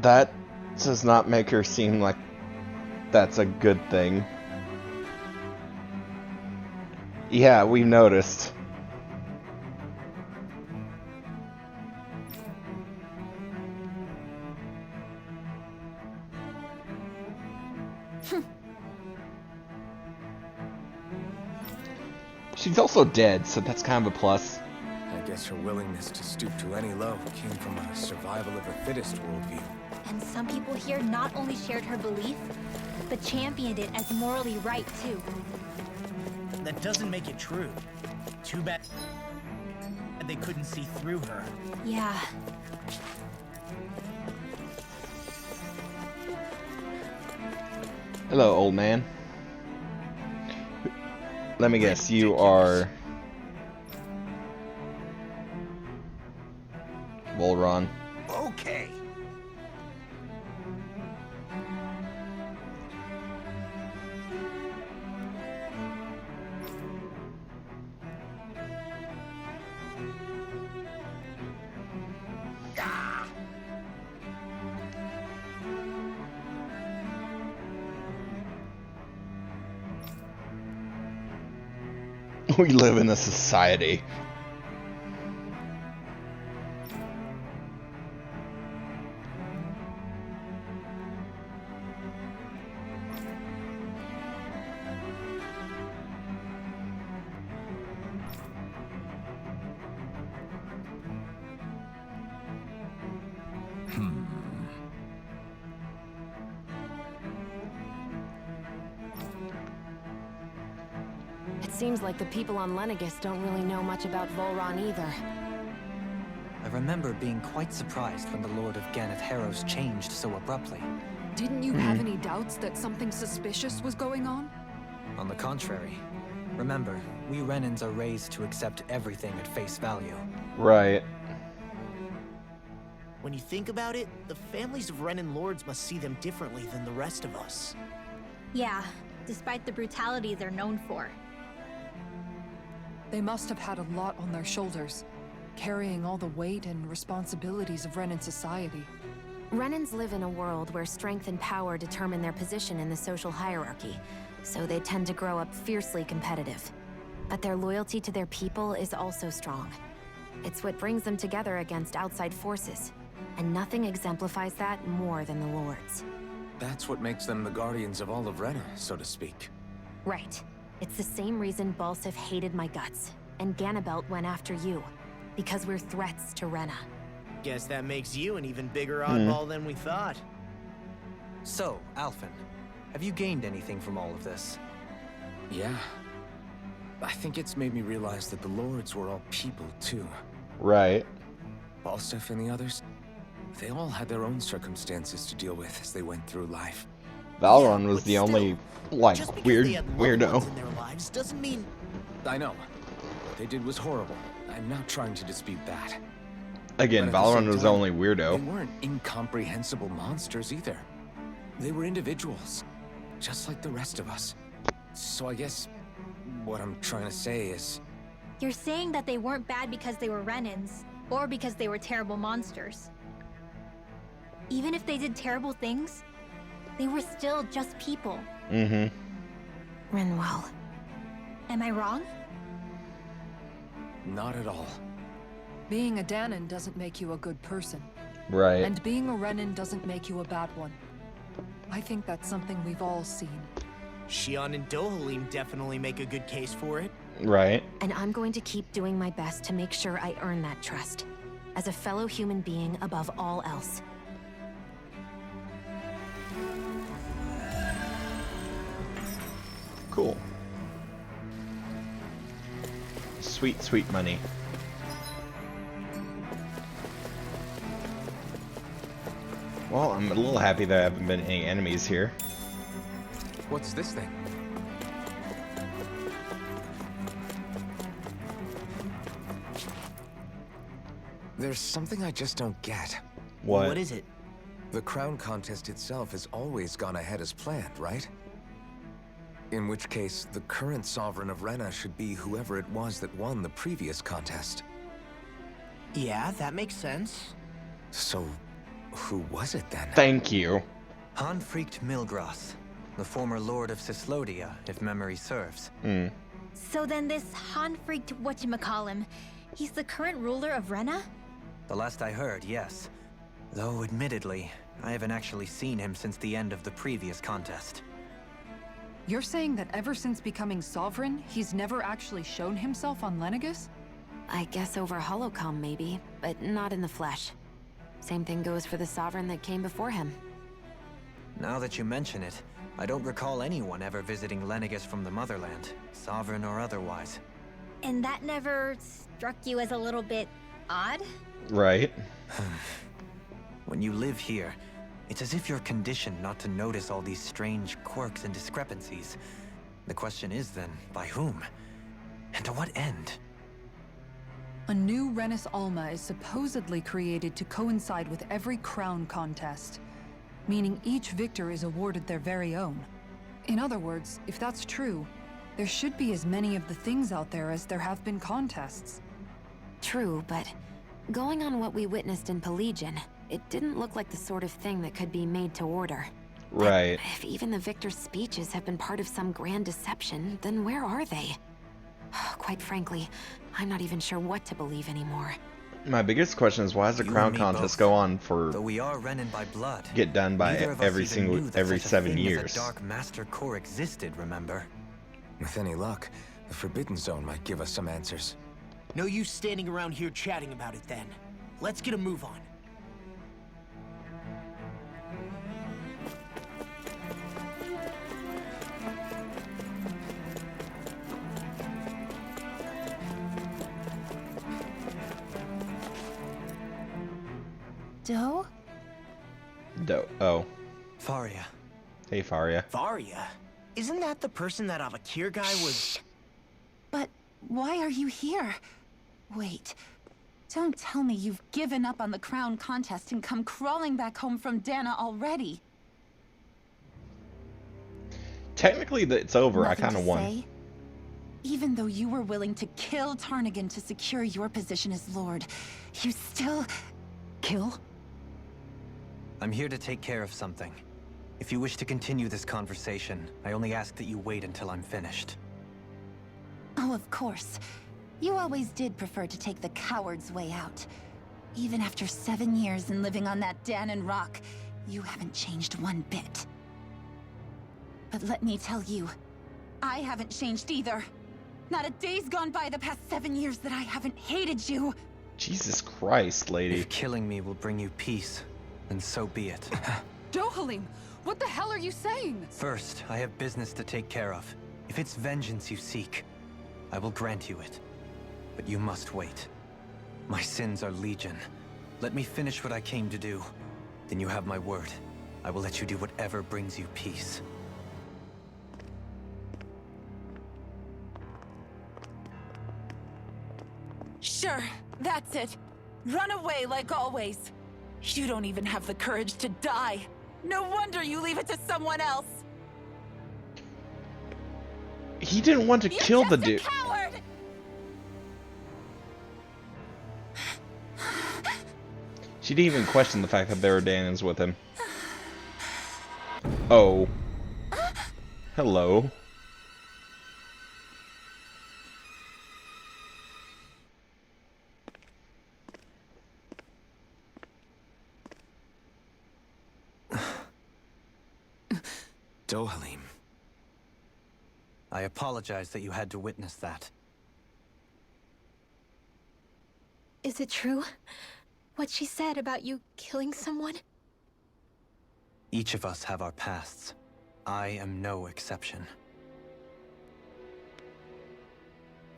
A: That does not make her seem like that's a good thing. Yeah, we noticed. She's also dead, so that's kind of a plus.
H: I guess her willingness to stoop to any low came from a survival of the fittest worldview.
D: And some people here not only shared her belief, but championed it as morally right, too.
F: That doesn't make it true. Too bad they couldn't see through her.
D: Yeah.
A: Hello, old man. Let me guess, you are... Volron.
F: Okay.
A: We live in a society.
E: Seems like the people on Lenegis don't really know much about Volron either.
B: I remember being quite surprised when the Lord of Ganeth Harrows changed so abruptly.
G: Didn't you have any doubts that something suspicious was going on?
B: On the contrary. Remember, we Renans are raised to accept everything at face value.
A: Right.
F: When you think about it, the families of Renan lords must see them differently than the rest of us.
D: Yeah, despite the brutality they're known for.
G: They must have had a lot on their shoulders, carrying all the weight and responsibilities of Renan society.
E: Renans live in a world where strength and power determine their position in the social hierarchy, so they tend to grow up fiercely competitive. But their loyalty to their people is also strong. It's what brings them together against outside forces, and nothing exemplifies that more than the Lords.
H: That's what makes them the guardians of all of Rena, so to speak.
E: Right. It's the same reason Balsif hated my guts, and Ganabelt went after you. Because we're threats to Rena.
F: Guess that makes you an even bigger oddball than we thought.
B: So, Alphen, have you gained anything from all of this?
H: Yeah. I think it's made me realize that the Lords were all people, too.
A: Right.
H: Balsif and the others, they all had their own circumstances to deal with as they went through life.
A: Valeron was the only, like, weird weirdo.
F: In their lives doesn't mean...
H: I know. What they did was horrible. I'm not trying to dispute that.
A: Again, Valeron was the only weirdo.
H: They weren't incomprehensible monsters either. They were individuals, just like the rest of us. So I guess what I'm trying to say is...
D: You're saying that they weren't bad because they were Renans, or because they were terrible monsters. Even if they did terrible things, they were still just people.
A: Mm-hmm.
E: Rinwell.
D: Am I wrong?
H: Not at all.
G: Being a Dahnan doesn't make you a good person.
A: Right.
G: And being a Renan doesn't make you a bad one. I think that's something we've all seen.
F: Shion and Dohalim definitely make a good case for it.
A: Right.
E: And I'm going to keep doing my best to make sure I earn that trust. As a fellow human being above all else.
A: Cool. Sweet, sweet money. Well, I'm a little happy there haven't been any enemies here.
H: What's this thing? There's something I just don't get.
A: What?
F: What is it?
H: The crown contest itself has always gone ahead as planned, right? In which case, the current Sovereign of Rena should be whoever it was that won the previous contest.
F: Yeah, that makes sense.
H: So, who was it then?
A: Thank you.
B: Hanfrikt Milgras, the former Lord of Cyslodia, if memory serves.
D: So then this Hanfrikt whatchamacallem, he's the current ruler of Rena?
B: The last I heard, yes. Though, admittedly, I haven't actually seen him since the end of the previous contest.
G: You're saying that ever since becoming Sovereign, he's never actually shown himself on Lenegis?
E: I guess over Holocom maybe, but not in the flesh. Same thing goes for the Sovereign that came before him.
B: Now that you mention it, I don't recall anyone ever visiting Lenegis from the Motherland, Sovereign or otherwise.
D: And that never struck you as a little bit odd?
A: Right.
B: When you live here, it's as if you're conditioned not to notice all these strange quirks and discrepancies. The question is then, by whom? And to what end?
G: A new Renis Alma is supposedly created to coincide with every crown contest, meaning each victor is awarded their very own. In other words, if that's true, there should be as many of the things out there as there have been contests.
E: True, but going on what we witnessed in Pelegion, it didn't look like the sort of thing that could be made to order.
A: Right.
E: But if even the victor's speeches have been part of some grand deception, then where are they? Quite frankly, I'm not even sure what to believe anymore.
A: My biggest question is why does the crown contest go on for
B: Though we are Renan by blood,
A: get done by
B: neither of us
A: every
B: even knew that
A: every
B: such a
A: 7
B: thing as
A: years?
B: a Dark Master Core existed, remember?
H: With any luck, the Forbidden Zone might give us some answers.
F: No use standing around here chatting about it then. Let's get a move on.
M: Doe?
A: Oh.
B: Faria.
A: Hey, Faria.
F: Faria? Isn't that the person that Avakir guy was...
M: But why are you here? Wait. Don't tell me you've given up on the crown contest and come crawling back home from Dana already.
A: Technically, it's over.
M: Nothing
A: I kind of
M: to
A: won.
M: say? Even though you were willing to kill Tarnigan to secure your position as Lord, you still... Kill?
B: I'm here to take care of something. If you wish to continue this conversation, I only ask that you wait until I'm finished.
M: Oh, of course. You always did prefer to take the coward's way out. Even after 7 years and living on that Danon rock, you haven't changed one bit. But let me tell you, I haven't changed either. Not a day's gone by the past 7 years that I haven't hated you.
A: Jesus Christ, lady.
B: If killing me will bring you peace, then so be it.
G: Dohalim, what the hell are you saying?
B: First, I have business to take care of. If it's vengeance you seek, I will grant you it. But you must wait. My sins are legion. Let me finish what I came to do. Then you have my word. I will let you do whatever brings you peace.
M: Sure, that's it. Run away like always. You don't even have the courage to die. No wonder you leave it to someone else.
A: He didn't want to kill the dude.
M: Coward!
A: She didn't even question the fact that there were Danons with him. Oh. Hello.
B: Dohalim. I apologize that you had to witness that.
D: Is it true? What she said about you killing someone?
B: Each of us have our pasts. I am no exception.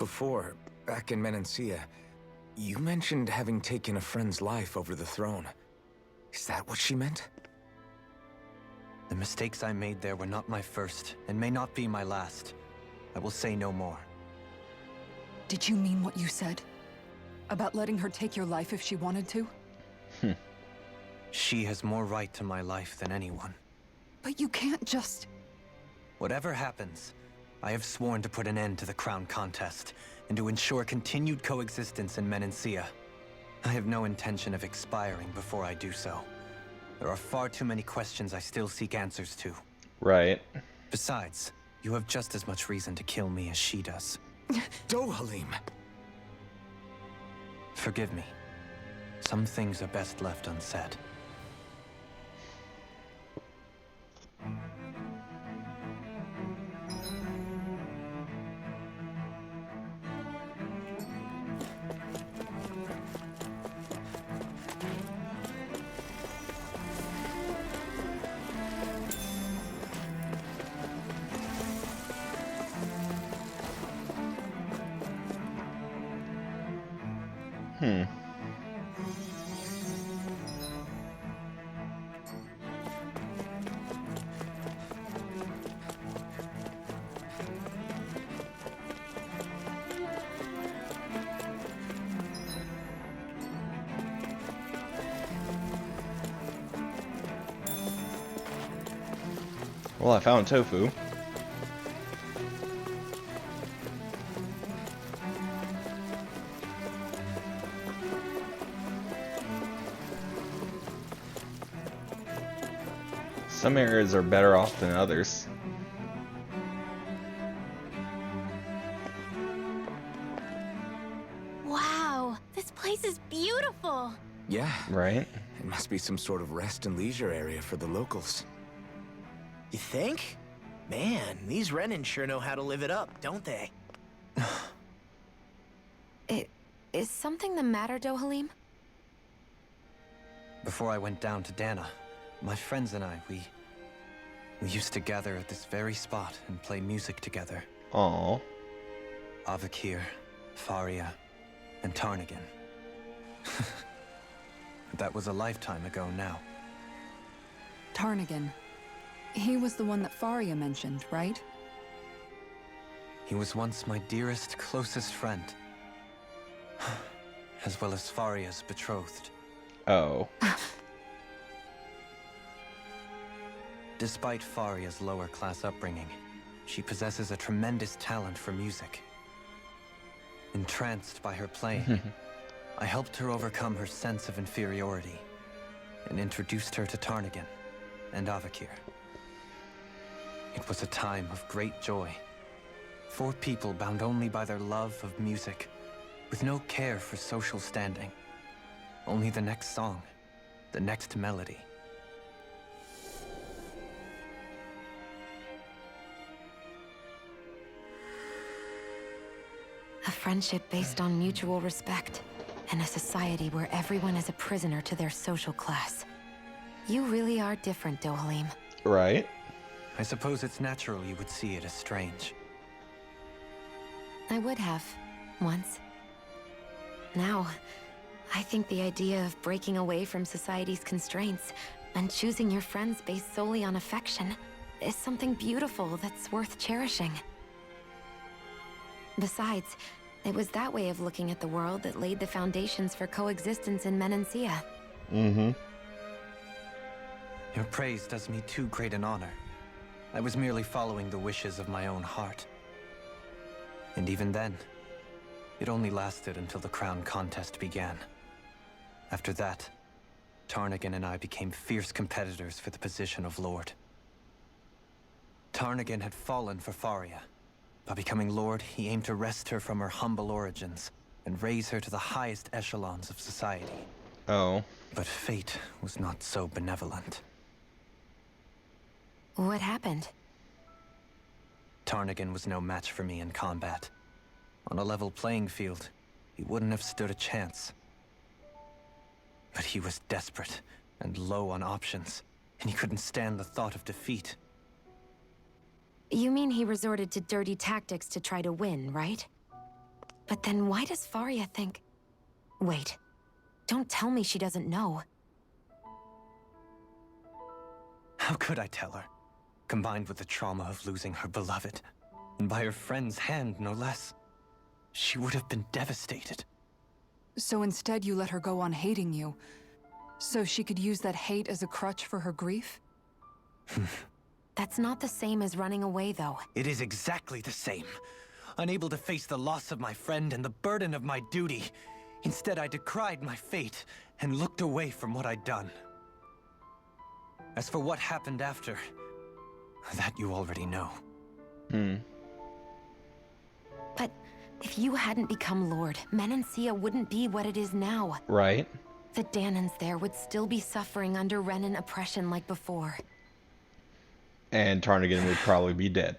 B: Before, back in Menancia, you mentioned having taken a friend's life over the throne. Is that what she meant? The mistakes I made there were not my first, and may not be my last. I will say no more.
G: Did you mean what you said? About letting her take your life if she wanted to?
B: She has more right to my life than anyone.
G: But you can't just...
B: Whatever happens, I have sworn to put an end to the crown contest, and to ensure continued coexistence in Menancia. I have no intention of expiring before I do so. There are far too many questions I still seek answers to.
A: Right.
B: Besides, you have just as much reason to kill me as she does. Dohalim! Forgive me. Some things are best left unsaid.
A: Well, I found tofu. Some areas are better off than others.
D: Wow, this place is beautiful.
H: Yeah.
A: Right?
H: It must be some sort of rest and leisure area for the locals.
F: You think? Man, these Renan sure know how to live it up, don't they?
E: Is something the matter, Dohalim?
B: Before I went down to Dana, my friends and I, we used to gather at this very spot and play music together.
A: Aww.
B: Avakir, Faria, and Tarnigan. but that was a lifetime ago now.
G: Tarnagin. He was the one that Faria mentioned, right?
B: He was once my dearest, closest friend. As well as Faria's betrothed.
A: Oh.
B: Despite Faria's lower-class upbringing, she possesses a tremendous talent for music. Entranced by her playing, I helped her overcome her sense of inferiority and introduced her to Tarnagin and Avakir. It was a time of great joy. 4 people bound only by their love of music, with no care for social standing. Only the next song, the next melody.
E: A friendship based on mutual respect, and a society where everyone is a prisoner to their social class. You really are different, Dohalim.
A: Right.
B: I suppose it's natural you would see it as strange.
E: I would have, once. Now, I think the idea of breaking away from society's constraints and choosing your friends based solely on affection is something beautiful that's worth cherishing. Besides, it was that way of looking at the world that laid the foundations for coexistence in Menancia.
A: Mm-hmm.
B: Your praise does me too great an honor. I was merely following the wishes of my own heart. And even then, it only lasted until the crown contest began. After that, Tarnagin and I became fierce competitors for the position of Lord. Tarnagin had fallen for Faria. By becoming Lord, he aimed to wrest her from her humble origins and raise her to the highest echelons of society.
A: Oh.
B: But fate was not so benevolent.
E: What happened?
B: Tarnagin was no match for me in combat. On a level playing field, he wouldn't have stood a chance. But he was desperate and low on options, and he couldn't stand the thought of defeat.
E: You mean he resorted to dirty tactics to try to win, right? But then why does Faria think... Wait. Don't tell me she doesn't know.
B: How could I tell her? Combined with the trauma of losing her beloved, and by her friend's hand, no less. She would have been devastated.
G: So instead you let her go on hating you, so she could use that hate as a crutch for her grief?
E: That's not the same as running away, though.
B: It is exactly the same. Unable to face the loss of my friend and the burden of my duty. Instead, I decried my fate and looked away from what I'd done. As for what happened after, that you already know.
E: But if you hadn't become Lord, Menancia wouldn't be what it is now.
A: Right.
E: The Dahnans there would still be suffering under Renan oppression like before.
A: And Tarnagin would probably be dead.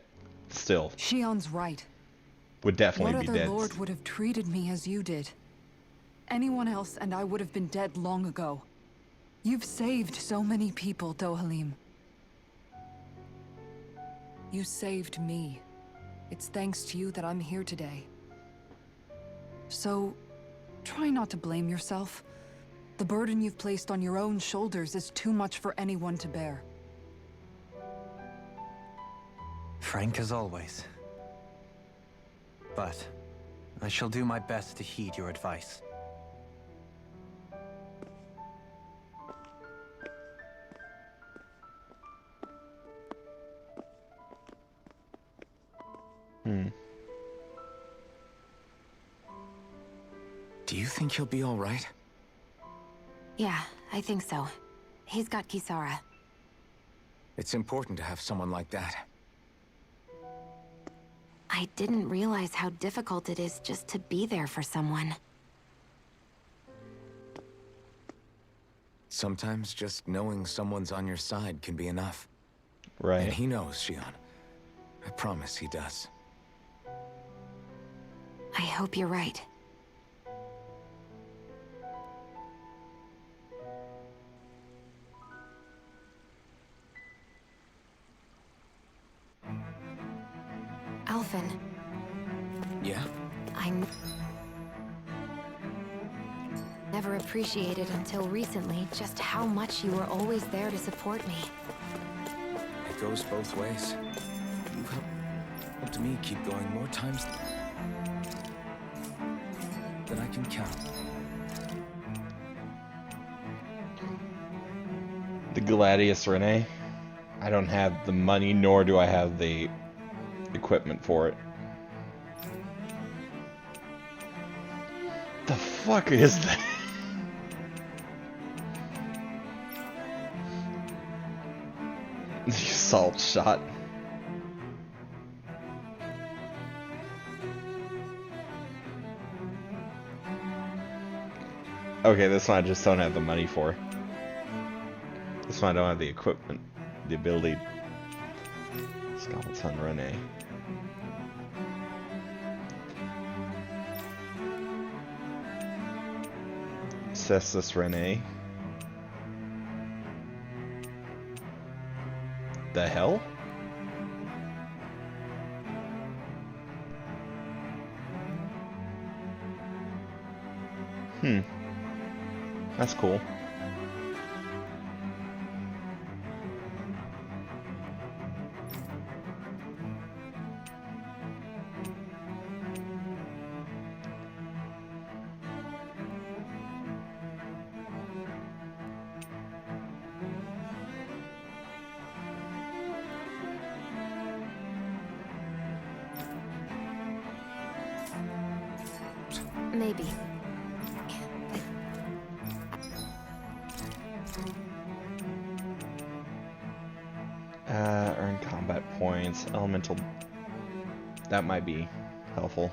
A: Still.
G: Shion's right.
A: Would definitely be
G: What
A: dead.
G: other lord would have treated me as you did? Anyone else and I would have been dead long ago. You've saved so many people, Dohalim. You saved me. It's thanks to you that I'm here today. So, try not to blame yourself. The burden you've placed on your own shoulders is too much for anyone to bear.
B: Frank as always. But I shall do my best to heed your advice. Do you think he'll be all right?
E: Yeah, I think so. He's got Kisara.
H: It's important to have someone like that.
E: I didn't realize how difficult it is just to be there for someone.
H: Sometimes just knowing someone's on your side can be enough.
A: Right.
H: And he knows, Shion. I promise he does.
E: I hope you're right. Alphen.
H: Yeah?
E: I never never appreciated until recently just how much you were always there to support me.
H: It goes both ways. You've helped me keep going more times than I can count.
A: The Gladius Rene. I don't have the money, nor do I have the equipment for it. The fuck is that? The assault shot. Okay, this one I just don't have the money for. This one I don't have the equipment, the ability. Skeleton Rene. Cestus Rene. The hell? That's cool.
E: Maybe.
A: Earn combat points, elemental. That might be helpful.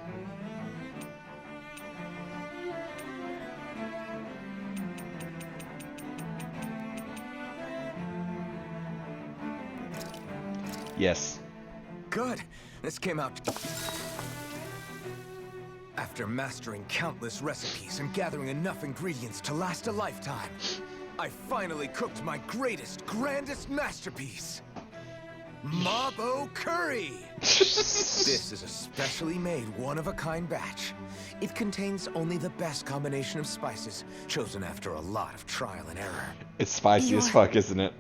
A: Yes.
H: Good. This came out. After mastering countless recipes and gathering enough ingredients to last a lifetime, I finally cooked my greatest, grandest masterpiece. Mabo Curry! This is a specially made, one-of-a-kind batch. It contains only the best combination of spices, chosen after a lot of trial and error.
A: It's spicy as fuck, isn't it?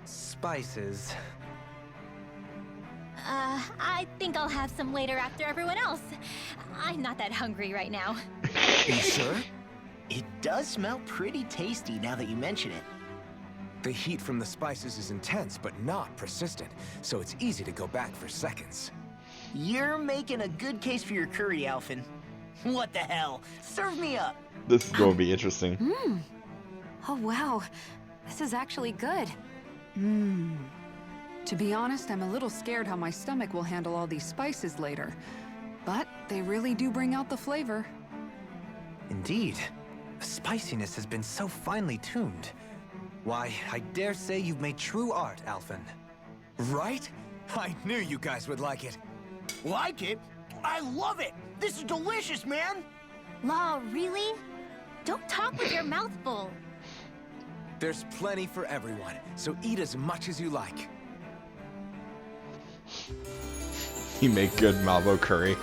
B: Spices.
D: I think I'll have some later after everyone else. I'm not that hungry right now.
F: You sure? It does smell pretty tasty now that you mention it.
H: The heat from the spices is intense, but not persistent, so it's easy to go back for seconds.
F: You're making a good case for your curry, Alphen. What the hell? Serve me up!
A: This is going to be interesting.
E: Oh wow, this is actually good.
G: To be honest, I'm a little scared how my stomach will handle all these spices later. But they really do bring out the flavor.
B: Indeed. The spiciness has been so finely tuned. Why, I dare say you've made true art, Alphen.
H: Right? I knew you guys would like it.
F: Like it? I love it! This is delicious, man!
D: Law, really? Don't talk with your mouth full.
H: There's plenty for everyone, so eat as much as you like.
A: You make good Mabo curry.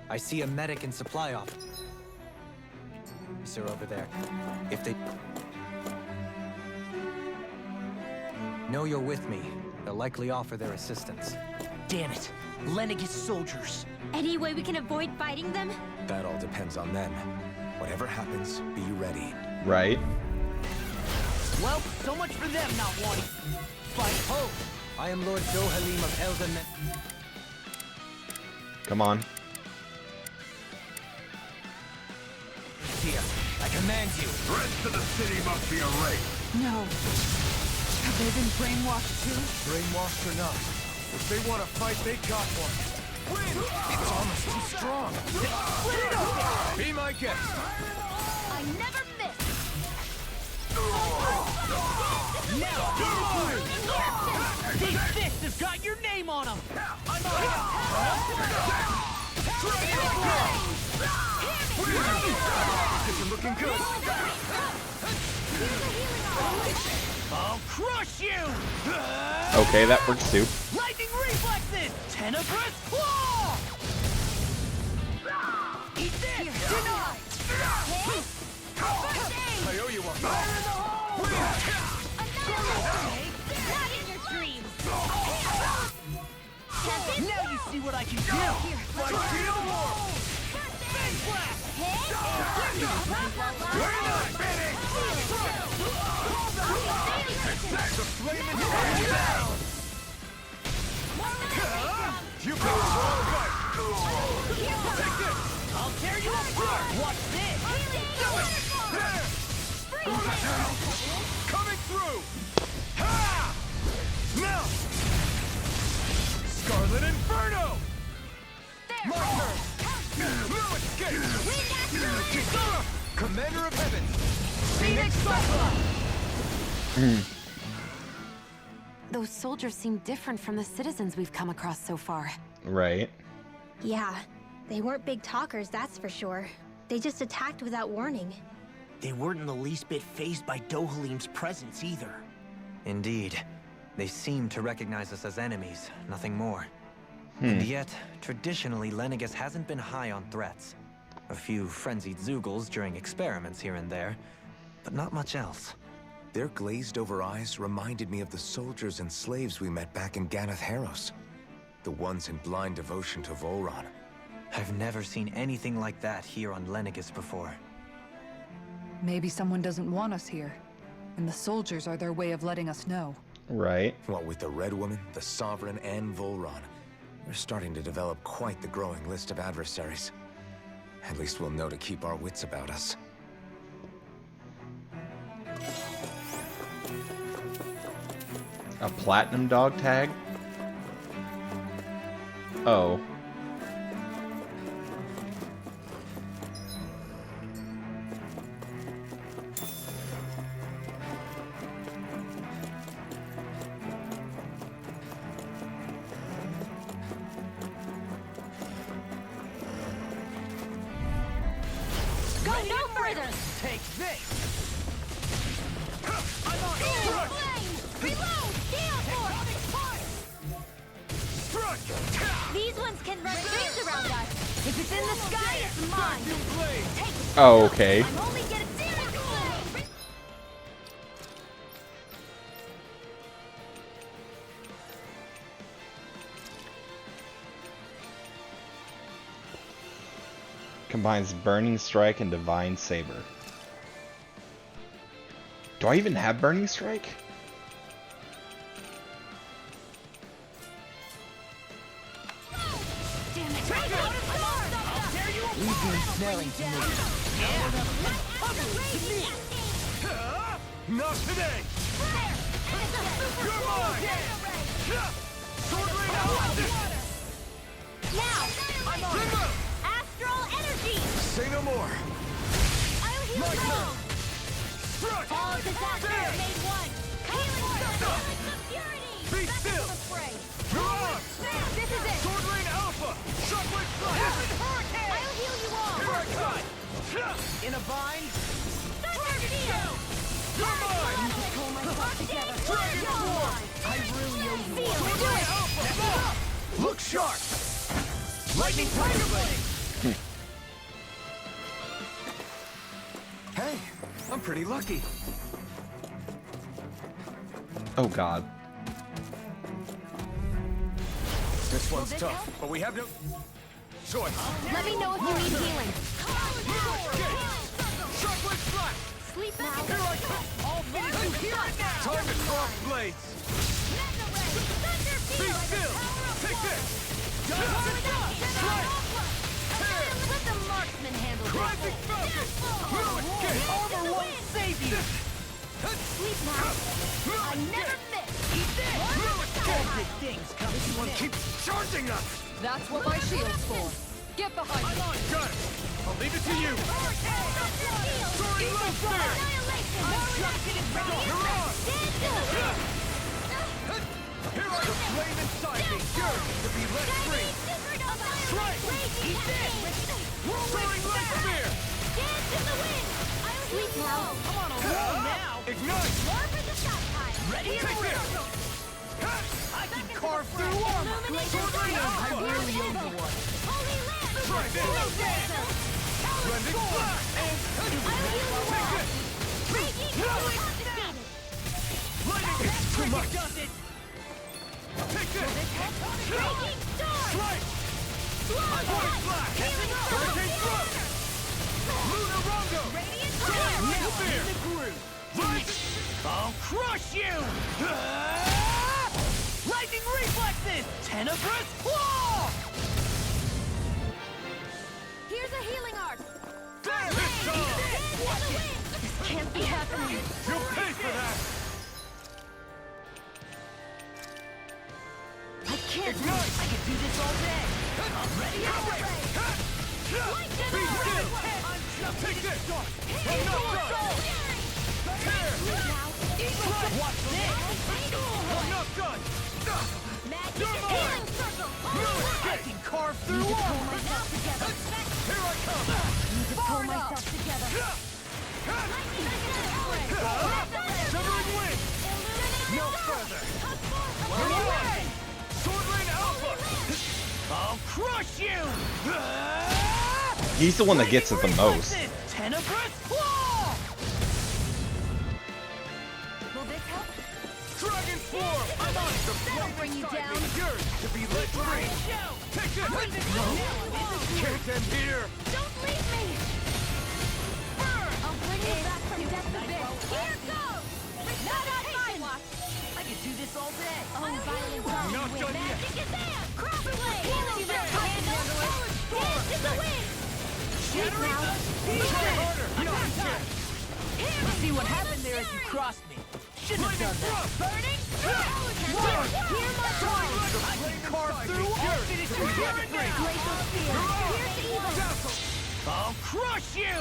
B: I see a medic and supply officer over there. If they know you're with me, they'll likely offer their assistance.
F: Damn it! Lenegis soldiers!
D: Any way we can avoid fighting them?
H: That all depends on them. Whatever happens, be ready.
A: Right?
F: Well, so much for them not wanting. Fight ho!
B: I am Lord Dohalim of Elden.
A: Come on.
H: Here, I command you.
K: The rest of the city must be erased.
G: No. Have they been brainwashed too?
L: Brainwashed or not, if they want to fight, they got one.
H: Win! It's almost too strong.
F: Split it open!
H: Be my guest.
D: I never miss.
F: Now, these fists have got your name on them! I'm
H: This is looking good.
F: I'll crush you!
A: Okay, that works too.
F: Lightning reflexes! Tenebrous claw!
C: Not in your dreams!
F: Now you see what I can do!
C: Like steel war! Face blast! We're not finished! That's a flaming down! You go strong fight! Take this!
F: I'll tear you apart! Watch this!
C: Coming through! Ha! Now! Scarlet Inferno! My turn! No escape! Kisara! Commander of Heaven! Phoenix Cyclops!
E: Those soldiers seem different from the citizens we've come across so far.
A: Right.
D: Yeah, they weren't big talkers, that's for sure. They just attacked without warning.
F: They weren't in the least bit fazed by Dohalim's presence either.
B: Indeed. They seem to recognize us as enemies, nothing more. And yet, traditionally, Lenegis hasn't been high on threats. A few frenzied Zeugles during experiments here and there, but not much else.
H: Their glazed-over eyes reminded me of the soldiers and slaves we met back in Ganath Haros. The ones in blind devotion to Volron.
B: I've never seen anything like that here on Lenegis before.
G: Maybe someone doesn't want us here, and the soldiers are their way of letting us know.
A: Right.
H: What with the Red Woman, the Sovereign, and Volron, we're starting to develop quite the growing list of adversaries. At least we'll know to keep our wits about us.
A: A platinum dog tag? Oh.
C: Go no further! Take this! I'm on flame! Reload! Gale Force! Strike!
D: These ones can run rings around us. If it's in the sky, it's mine. Take it.
A: Oh, okay.
D: I'm only getting
A: Combines Burning Strike and Divine Saber. Do I even have Burning Strike?
F: We've been snaring to me.
C: Not today! You're mine! Sword Rain out!
D: now.
C: I'm on it!
D: Astral energy.
C: Say no more!
D: I'll heal
C: My
D: you
C: turn!
D: all.
C: Strike!
D: All disasters are made one. Healing circle.
C: Be still! You're on!
D: This is it.
C: Sword Rain Alpha! Shockwave Flash! Hurricane!
D: I'll heal you all.
C: Here I come!
F: In a bind?
D: Thunder field.
C: You're mine!
D: Pull myself together.
C: Dragon War!
F: I really owe you
D: Feel
F: one.
D: do it.
C: Alpha! Look sharp! Lightning Tiger Blade!
H: Hey, I'm pretty lucky.
A: Oh god.
C: This one's tough, but we have no choice.
D: Let me know if you need healing.
C: Shockwave Flash!
D: Sleep now.
C: Here I come! I'll finish you here and now! Time to cross blades! Be still! Take this! Strike!
D: Let the marksman handle this.
C: Rising Falcon! No escape!
F: Armor won't save you!
D: Sleep now. I never miss.
C: No escape!
F: Big things coming.
C: This one keeps charging us!
G: That's what my shield's for. Get behind me.
C: I'm on! Got it! I'll leave it to you! Soaring Left Spear! You're on! Here are the flame inside me! Yours to be let free! Strike!
D: Eat this!
C: Soaring Left Spear!
D: Dance in the wind! Sleep now.
C: I'm on a roll now! Ignite!
D: War for the shot time.
C: Ready? Take this!
F: I can carve through armor.
C: Sword Rain
F: I
C: Alpha!
F: really owe you one.
D: Holy land.
C: Try this! Blending Flash!
D: I'll heal you all.
C: Take this! It's too much. Take this.
D: Breaking storm!
C: Strike. Voice Flash. Hurricane Thrust. Lunar Rondo.
D: Radiant
C: Ring Spear. Right.
F: I'll crush you! Lightning reflexes! Tenebrous claw!
D: Here's a healing arc!
C: This
D: This can't be happening!
C: You'll pay for that.
D: I can't
C: Ignite.
F: I can do this all day! I'm ready!
C: Be still. Take this. I'm not done. Tear.
F: Watch this!
C: I'm not done.
D: Magic
C: You're mine.
D: healing circle!
C: No
F: I
C: escape.
F: can carve through
D: Pull
F: armor!
D: myself together!
C: Here I come.
D: Need to pull myself together!
C: Severing Wind. No further. Away. Sword Lane Alpha.
F: I'll crush you!
A: He's the one that gets it the most.
F: Tenebrous claw!
D: Will this help?
C: Dragon Form. I'm on the
D: That'll bring you down!
C: Yours to be let free. Take this. Can't end here.
D: Don't leave me! I'll bring you back from death's abyss! Here goes! Not on my watch!
F: I can do this all day!
D: Oh, violent dark
C: Not
D: wind!
C: done yet.
D: Magic is there! Cross blade! Healing handle! Dance in the wind! Shake now!
C: Try harder.
F: I got time! You see what happened there as you crossed me? Shouldn't have done that!
C: Burning.
D: Hear my call!
F: I can carve through all finish you here and now!
D: Glacial spear! Here's evil!
F: I'll crush you!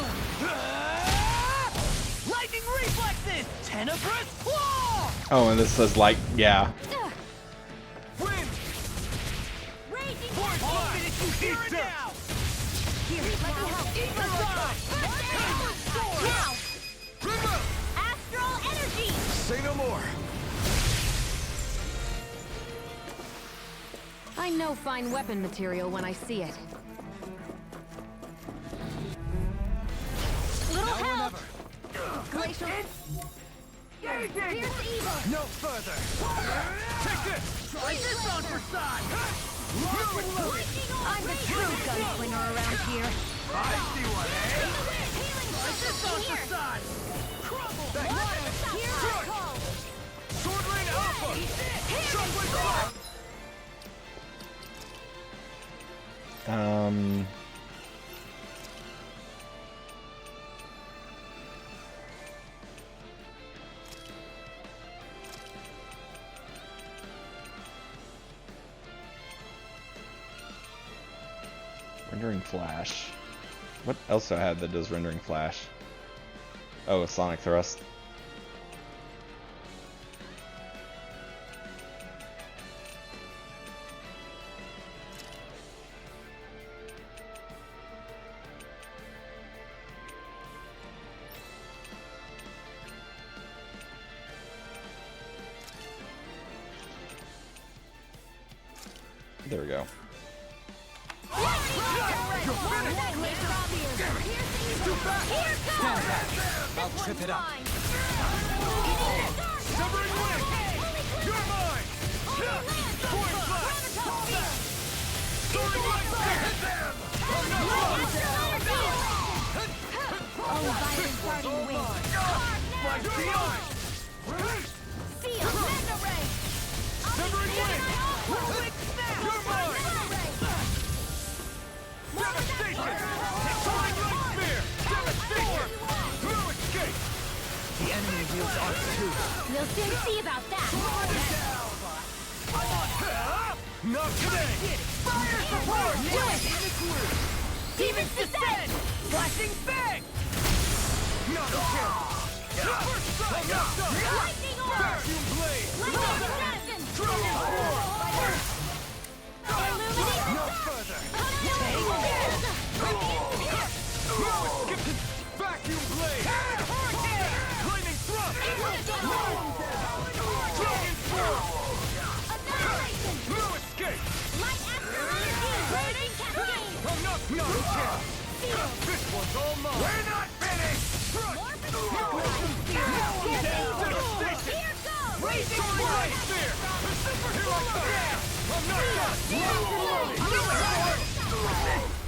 F: Lightning reflexes! Tenebrous claw!
A: Oh, and this says like, yeah.
C: Wind.
D: Raging
C: Voice
F: I'll
C: Flash.
F: finish you here and now!
D: Here, let me help! Now!
C: Remember.
D: Astral energy!
C: Say no more.
E: I know fine weapon material when I see it.
D: Little help! Glacial! Here's evil!
C: No further. Take this.
F: Try this on for size!
D: I'm the true gunslinger around here!
C: I see what, eh?
D: Healing circle here! Here's our call!
C: Sword Lane Alpha. Shockwave Flash.
A: Rendering Flash. What else do I have that does Rendering Flash? Oh, a Sonic Thrust. There we go.
B: I'll trip it up.
C: Severing Wind. You're mine. Voice Flash. Soaring Light Spear. I'm not done.
D: Oh, violent darting wing!
C: My beyond.
D: Seal! Mega ray!
C: Severing Wind. You're mine. Devastation. Soaring Light Spear. Devastation. No escape.
F: The enemy wields arts too.
D: We'll soon see about that!
C: Not today.
F: Fire support!
D: Do it!
F: Demons descend! Flashing bang!
C: Not a chance. First strike. Not done.
D: Lightning orb!
C: Vacuum blade.
D: Lightning assassin!
C: Dragon form.
D: Illuminate
C: No further. No escape. Vacuum blade. Lightning thrust. Dragon form.
D: Annihilation!
C: No escape.
D: Light astral energy! Raging cascade!
C: I'm not chance.
D: Seal!
C: This one's all mine. We're not finished.
D: Morph! Glacial spear!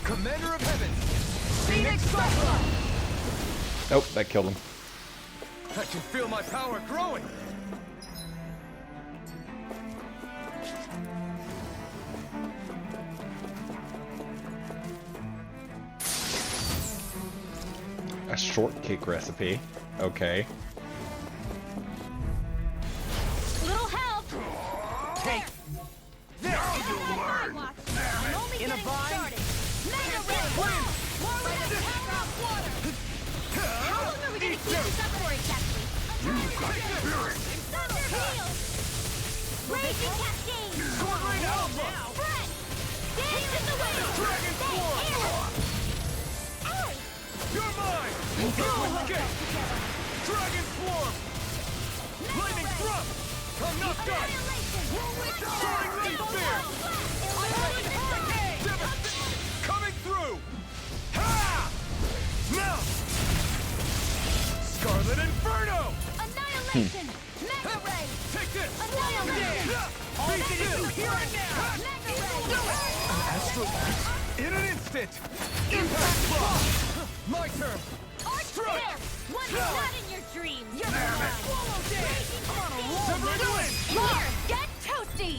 C: Commander of Heaven! Phoenix Cyclone!
A: Nope, that killed him.
C: I can feel my power growing!
A: A shortcake recipe. Okay.
D: Little help!
C: Take this!
D: I'm only
C: In a
D: getting
C: bind.
D: started. Mega Ray! More with the power of water! How long are we gonna keep this up for exactly? Thunder Heal! Raging Cascade!
C: Sword Rain Alpha!
D: Spread! Dance in the wind!
C: Dragon Form!
D: Ow!
C: You're mine! Escape! Dragon Swarm! Lightning Thrust! I'm not done! Soaring Rain Spear! Coming through! Ha! Now! Scarlet Inferno!
D: Annihilation! Mega Ray!
C: Take this!
D: Annihilation!
C: Face it!
D: Here and now! Mega Ray!
C: Astral in an instant! Impact Block! My turn! Strike!
D: One is not in your dreams! You're mine!
C: Swallow Dance!
D: Severing
C: Wind!
D: Here! Get toasty!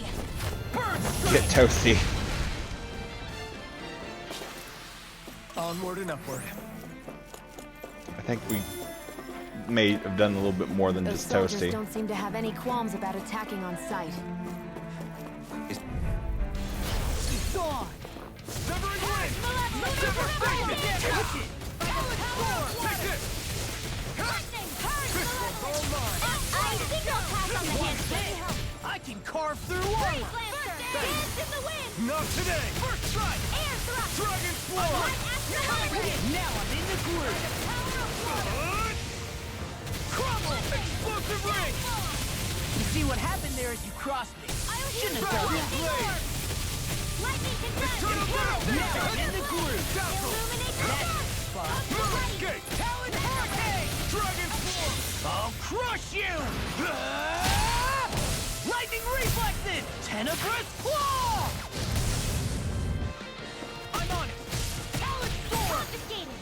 C: Burn
A: Get toasty.
C: Onward and upward.
A: I think we may have done a little bit more than
E: Those
A: just
E: soldiers
A: toasty.
E: don't seem to have any qualms about attacking on sight.
C: Dawn! Severing Wind! Devastation! Take this! This one's all mine!
D: I think I'll pass on the handstand.
C: I can carve through
D: Freeze
C: armor!
D: Lancer! Dance in the wind!
C: Not today! First strike!
D: Air thrust!
C: Dragon Floor!
D: Now I'm in the groove!
C: Crumble! Explosive ring!
F: You see what happened there is you crossed me.
D: Shouldn't
C: have done that.
D: Lightning condense!
C: Eternal Battle!
F: Now I'm in the groove.
C: Dazzle!
D: Illuminate the dance!
C: Escape! Talon Hurricane! Dragon Form!
F: I'll crush you! Ah! Lightning reflexes! Tenebrous claw!
C: I'm on it!
D: Talon Sword! Confiscated!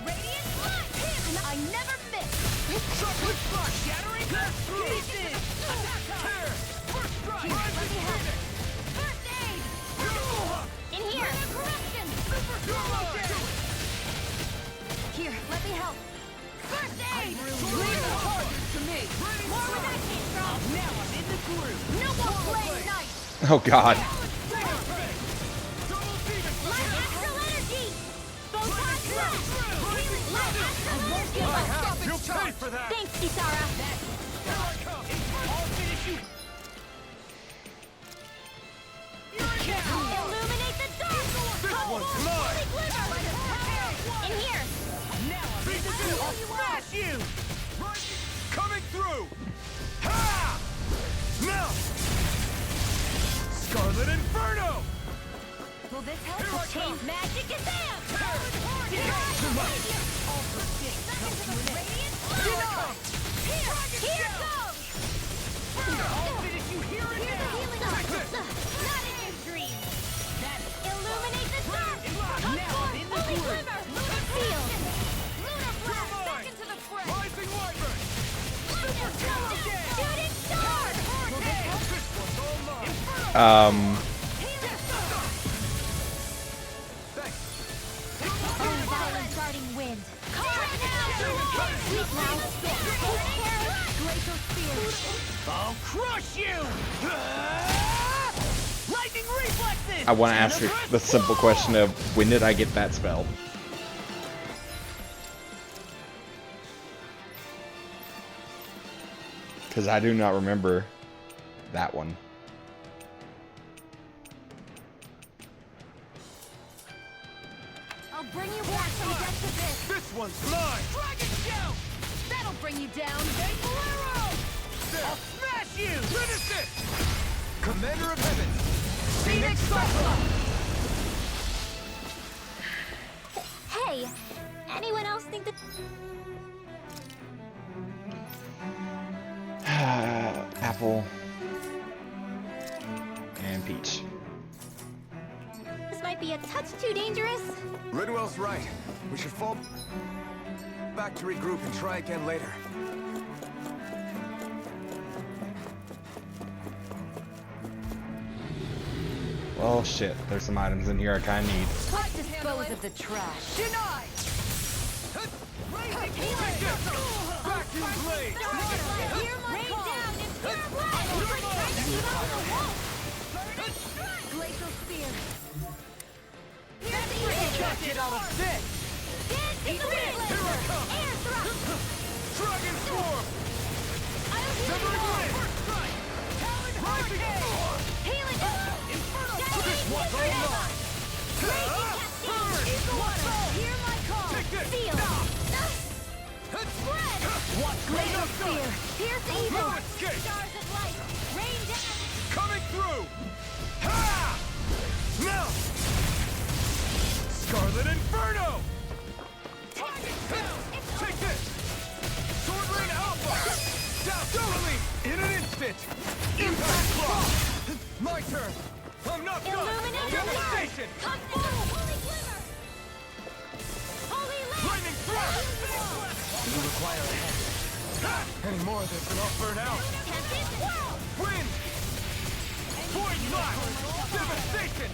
D: Radiant Light! I never miss!
C: Chocolate Splash! Shattering Pieces! Attack! Tear! First strike! Rising Phoenix!
D: First aid! In here! Corruption!
C: Super Turbo!
D: Here, let me help! First aid!
C: Leave the target
F: to me.
D: More when I came from!
F: Now I'm in the groove.
D: No more playing nice!
A: Oh god.
C: Double Demon
D: Light astral energy! Photon thrust! Light astral energy!
C: I have! You'll pay for that!
D: Thanks, Kisara!
C: Here I come! I'll finish you!
D: Illuminate the dark!
C: This one's mine!
D: In here!
F: Now I'm in the groove. I'll smash you!
C: Coming through! Ha! Now! Scarlet Inferno!
D: Will this help?
C: Here I come!
D: Magic is there! Here goes!
C: I'll finish you here and
D: Here's a
C: now!
D: healing
C: Take
D: arm!
C: this!
D: Not in your dreams! Illuminate the dark!
F: Now I'm in the
D: Holy
F: groove.
D: glimmer! Lunar field! Lunar blast!
C: You're
D: Back
C: mine.
D: into the fray!
C: Rising Wyvern!
D: Super Shooting star!
C: This one's all mine! Thanks!
D: Violent darting wind! Right now! Sweep now! Glacial spear!
F: I'll crush you! Ah! Lightning reflexes!
A: I want to ask you the simple question of when did I get that spell? Because I do not remember that one.
D: I'll bring you back from death to this!
C: This one's mine!
D: Dragon Shout! That'll bring you down!
C: Bolero! I'll smash you! Finish it! Commander of Heaven! Phoenix Cyclone!
D: Hey! Anyone else think that...
A: Apple. And Peach.
D: This might be a touch too dangerous.
H: Ridwell's right. We should fall back to regroup and try again later.
A: Oh shit, there's some items in here I kinda need.
G: Let's dispose of the trash.
C: Denied! Vacuum blade!
D: Hear my call. Glacial spear.
C: Can't get out of this!
D: Here I come. Air thrust.
C: Dragon form! Severing blade! Rising storm!
D: Healing.
C: This one's all mine!
D: Hear my call.
C: Take this!
D: Seal. Spread. Glacial spear. Pierce evil.
C: No escape!
D: Stars of light. Rain down.
C: Coming through! Ha! Now! Scarlet Inferno! Take this! Sword Rain Alpha! Down totally! In an instant! Impact Claw! My turn! I'm not done!
D: Illuminate the
C: Devastation!
D: Come forward. Holy glimmer. Holy light.
C: Lightning Thrust!
B: You require a hand.
C: Any more of this and I'll burn out! Wind! Void Blast! Devastation!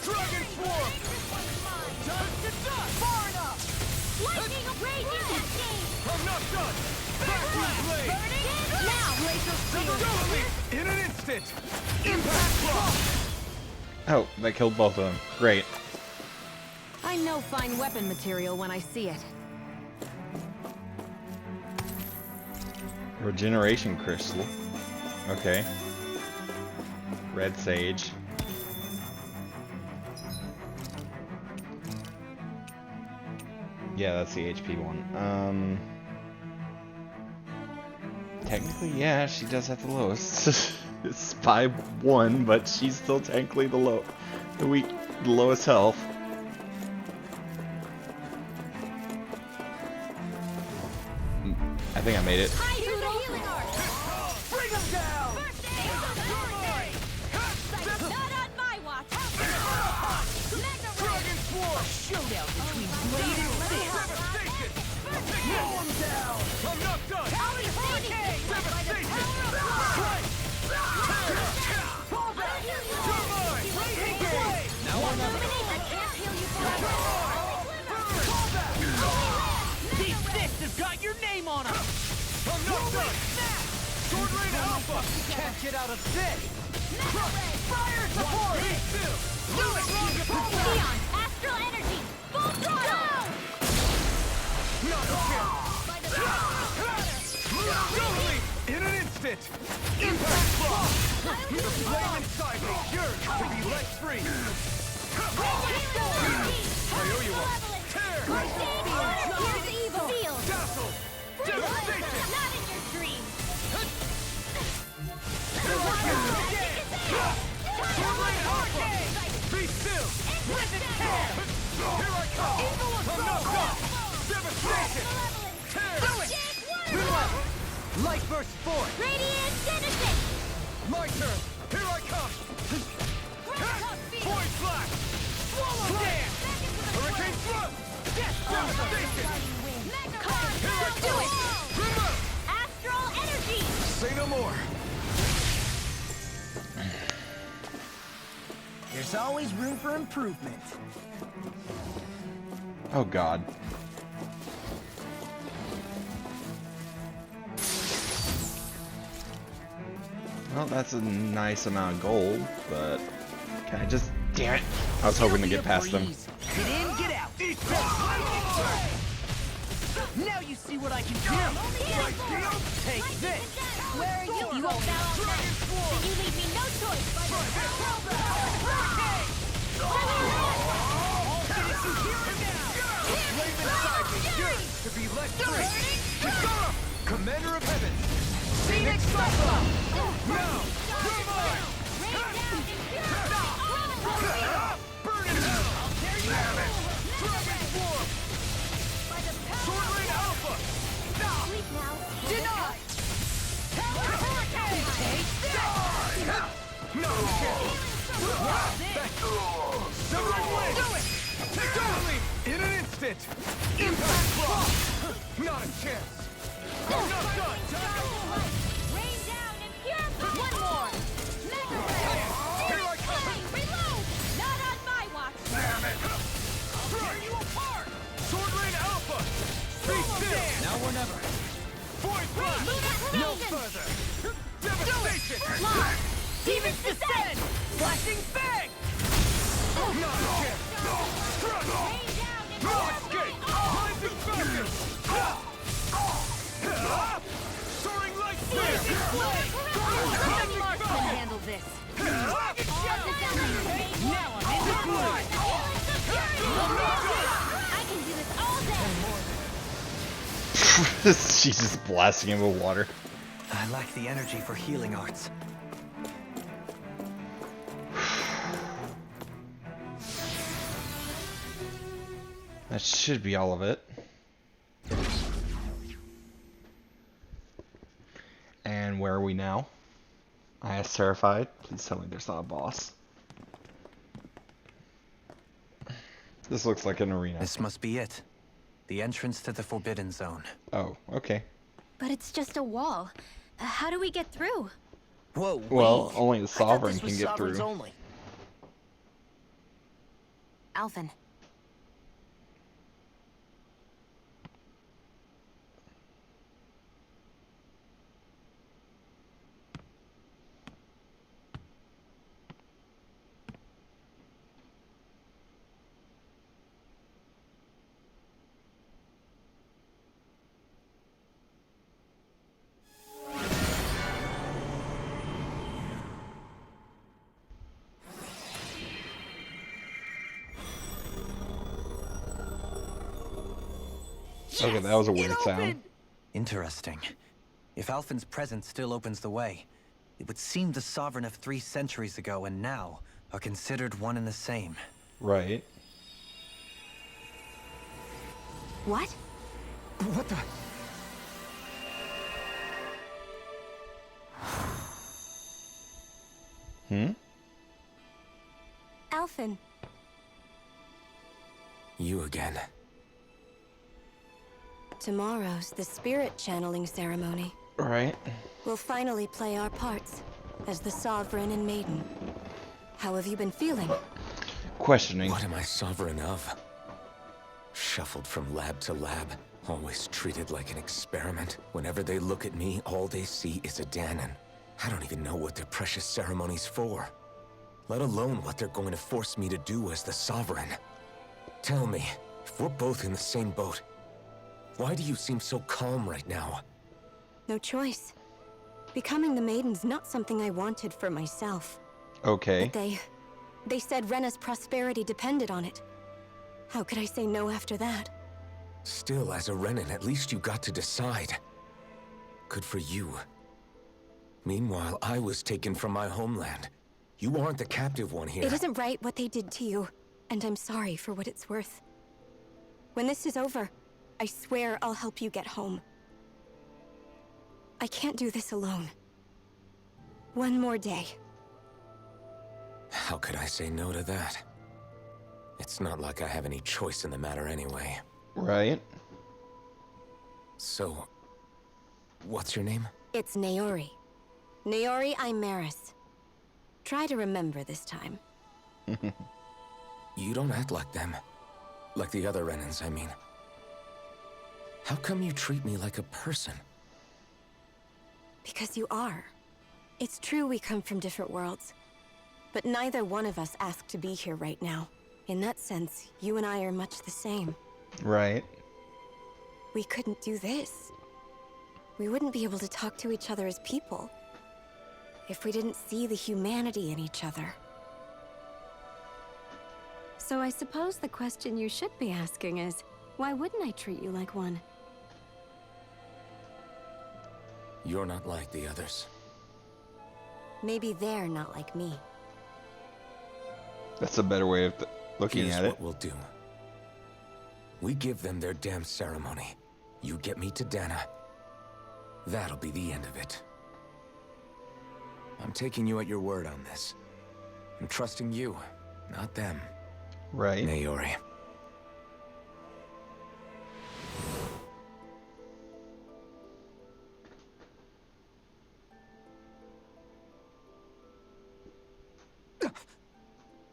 C: Dragon Form! Far enough!
D: Lightning raging cascade.
C: I'm not done! Vacuum Blade!
D: Now. Glacial spear.
C: Totally! In an instant! Impact Claw!
A: Oh, that killed both of them. Great.
G: I know fine weapon material when I see it.
A: Regeneration crystal. Okay. Red sage. Yeah, that's the HP one. Technically, yeah, she does have the lowest. It's 5-1, but she's still technically the lowest health. I think I made it.
C: Bring him down!
D: Not on my watch.
C: Dragon Form!
F: Showdown between Blade and Fist.
C: Devastation! Mow him down! I'm not done! Devastation! Strike! Fall back! You're mine! Engage!
D: Now we're not. I can't heal you forever.
C: Fall back!
F: These fists have got your name on them!
C: I'm not done! Sword Rain Alpha!
J: Can't get out of this!
C: Fire support! Be still! Do it!
D: Neon, astral energy, full throttle.
C: Not again! Totally! In an instant! Impact Claw! The flame inside me yearns to be let free! I owe you one! Tear!
D: Here's evil. Seal.
C: Dazzle! Devastation!
D: Not in your dreams.
C: Sword Rain Alpha! Be still! Here I come! I'm not done! Devastation! Tear!
J: Light burst forth!
D: Radiant Genesis.
C: My turn! Here I come! Void Flash! Swallow Dance! Hurricane Thrust! Devastation!
D: Do it. Astral energy.
C: Say no more!
F: There's always room for improvement.
A: Oh god. Well, that's a nice amount of gold, but can I just... Damn it! I was hoping to get past them.
F: Get in, get out. Now you see what I can do. Take this.
D: Where are you? You won't bow out now. Then you leave me no choice.
C: Flame inside me yearns to be let free! Kisara! Commander of Heaven! Phoenix Cyclone! Now! You're mine! Burn it out! Damn it! Dragon Form! Sword Rain Alpha!
D: Sleep now.
C: Denied! Impact block! Not a chance! I'm not done!
D: Rain down and pure. One more. Mega Ray.
C: Here I come!
D: Reload. Not on my watch.
C: Damn it! I'll tear you apart! Sword Rain Alpha! Be still!
B: Now or never.
C: Void Blast! No further! Devastation!
D: Lock.
C: Demons Descend! Flashing Fang! Not a chance! Strut!
D: Rain down and
C: No escape! Blazing Focus! Soaring Light Spear!
D: Let Marksman handle this. Now I'm in the groove. I can do this all day.
A: She's just blasting him with water.
B: I lack the energy for healing arts.
A: That should be all of it. And where are we now? I asked Terrified. Please tell me there's not a boss. This looks like an arena.
B: This must be it. The entrance to the Forbidden Zone.
A: Oh, okay.
D: But it's just a wall. How do we get through?
F: Whoa,
A: Well,
F: wait.
A: only the
F: I thought
A: Sovereign
F: this
A: can
F: was
A: get
F: Sovereigns
A: through.
F: only.
E: Alphen.
A: Okay, that was a weird sound.
B: Interesting. If Alphen's presence still opens the way, it would seem the Sovereign of 3 centuries ago and now are considered one and the same.
A: Right.
E: What?
B: What the?
E: Alphen.
H: You again.
E: Tomorrow's the spirit channeling ceremony.
A: Right.
E: We'll finally play our parts as the Sovereign and Maiden. How have you been feeling?
A: Questioning.
H: What am I sovereign of? Shuffled from lab to lab, always treated like an experiment. Whenever they look at me, all they see is a Dahnan. I don't even know what their precious ceremony's for. Let alone what they're going to force me to do as the Sovereign. Tell me, if we're both in the same boat, why do you seem so calm right now?
E: No choice. Becoming the Maiden's not something I wanted for myself.
A: Okay.
E: But they said Rena's prosperity depended on it. How could I say no after that?
H: Still, as a Renan, at least you got to decide. Good for you. Meanwhile, I was taken from my homeland. You aren't the captive one here.
E: It isn't right what they did to you, and I'm sorry for what it's worth. When this is over, I swear I'll help you get home. I can't do this alone. One more day.
H: How could I say no to that? It's not like I have any choice in the matter anyway.
A: Right.
H: So, what's your name?
E: It's Naori. Naori Imaris. Try to remember this time.
H: You don't act like them. Like the other Renans, I mean. How come you treat me like a person?
E: Because you are. It's true we come from different worlds. But neither one of us asked to be here right now. In that sense, you and I are much the same.
A: Right.
E: We couldn't do this. We wouldn't be able to talk to each other as people if we didn't see the humanity in each other. So I suppose the question you should be asking is, why wouldn't I treat you like one?
H: You're not like the others.
E: Maybe they're not like me.
A: That's a better way of looking
H: Here's
A: at it.
H: what we'll do. We give them their damn ceremony. You get me to Dana. That'll be the end of it. I'm taking you at your word on this. I'm trusting you, not them.
A: Right.
H: Naori.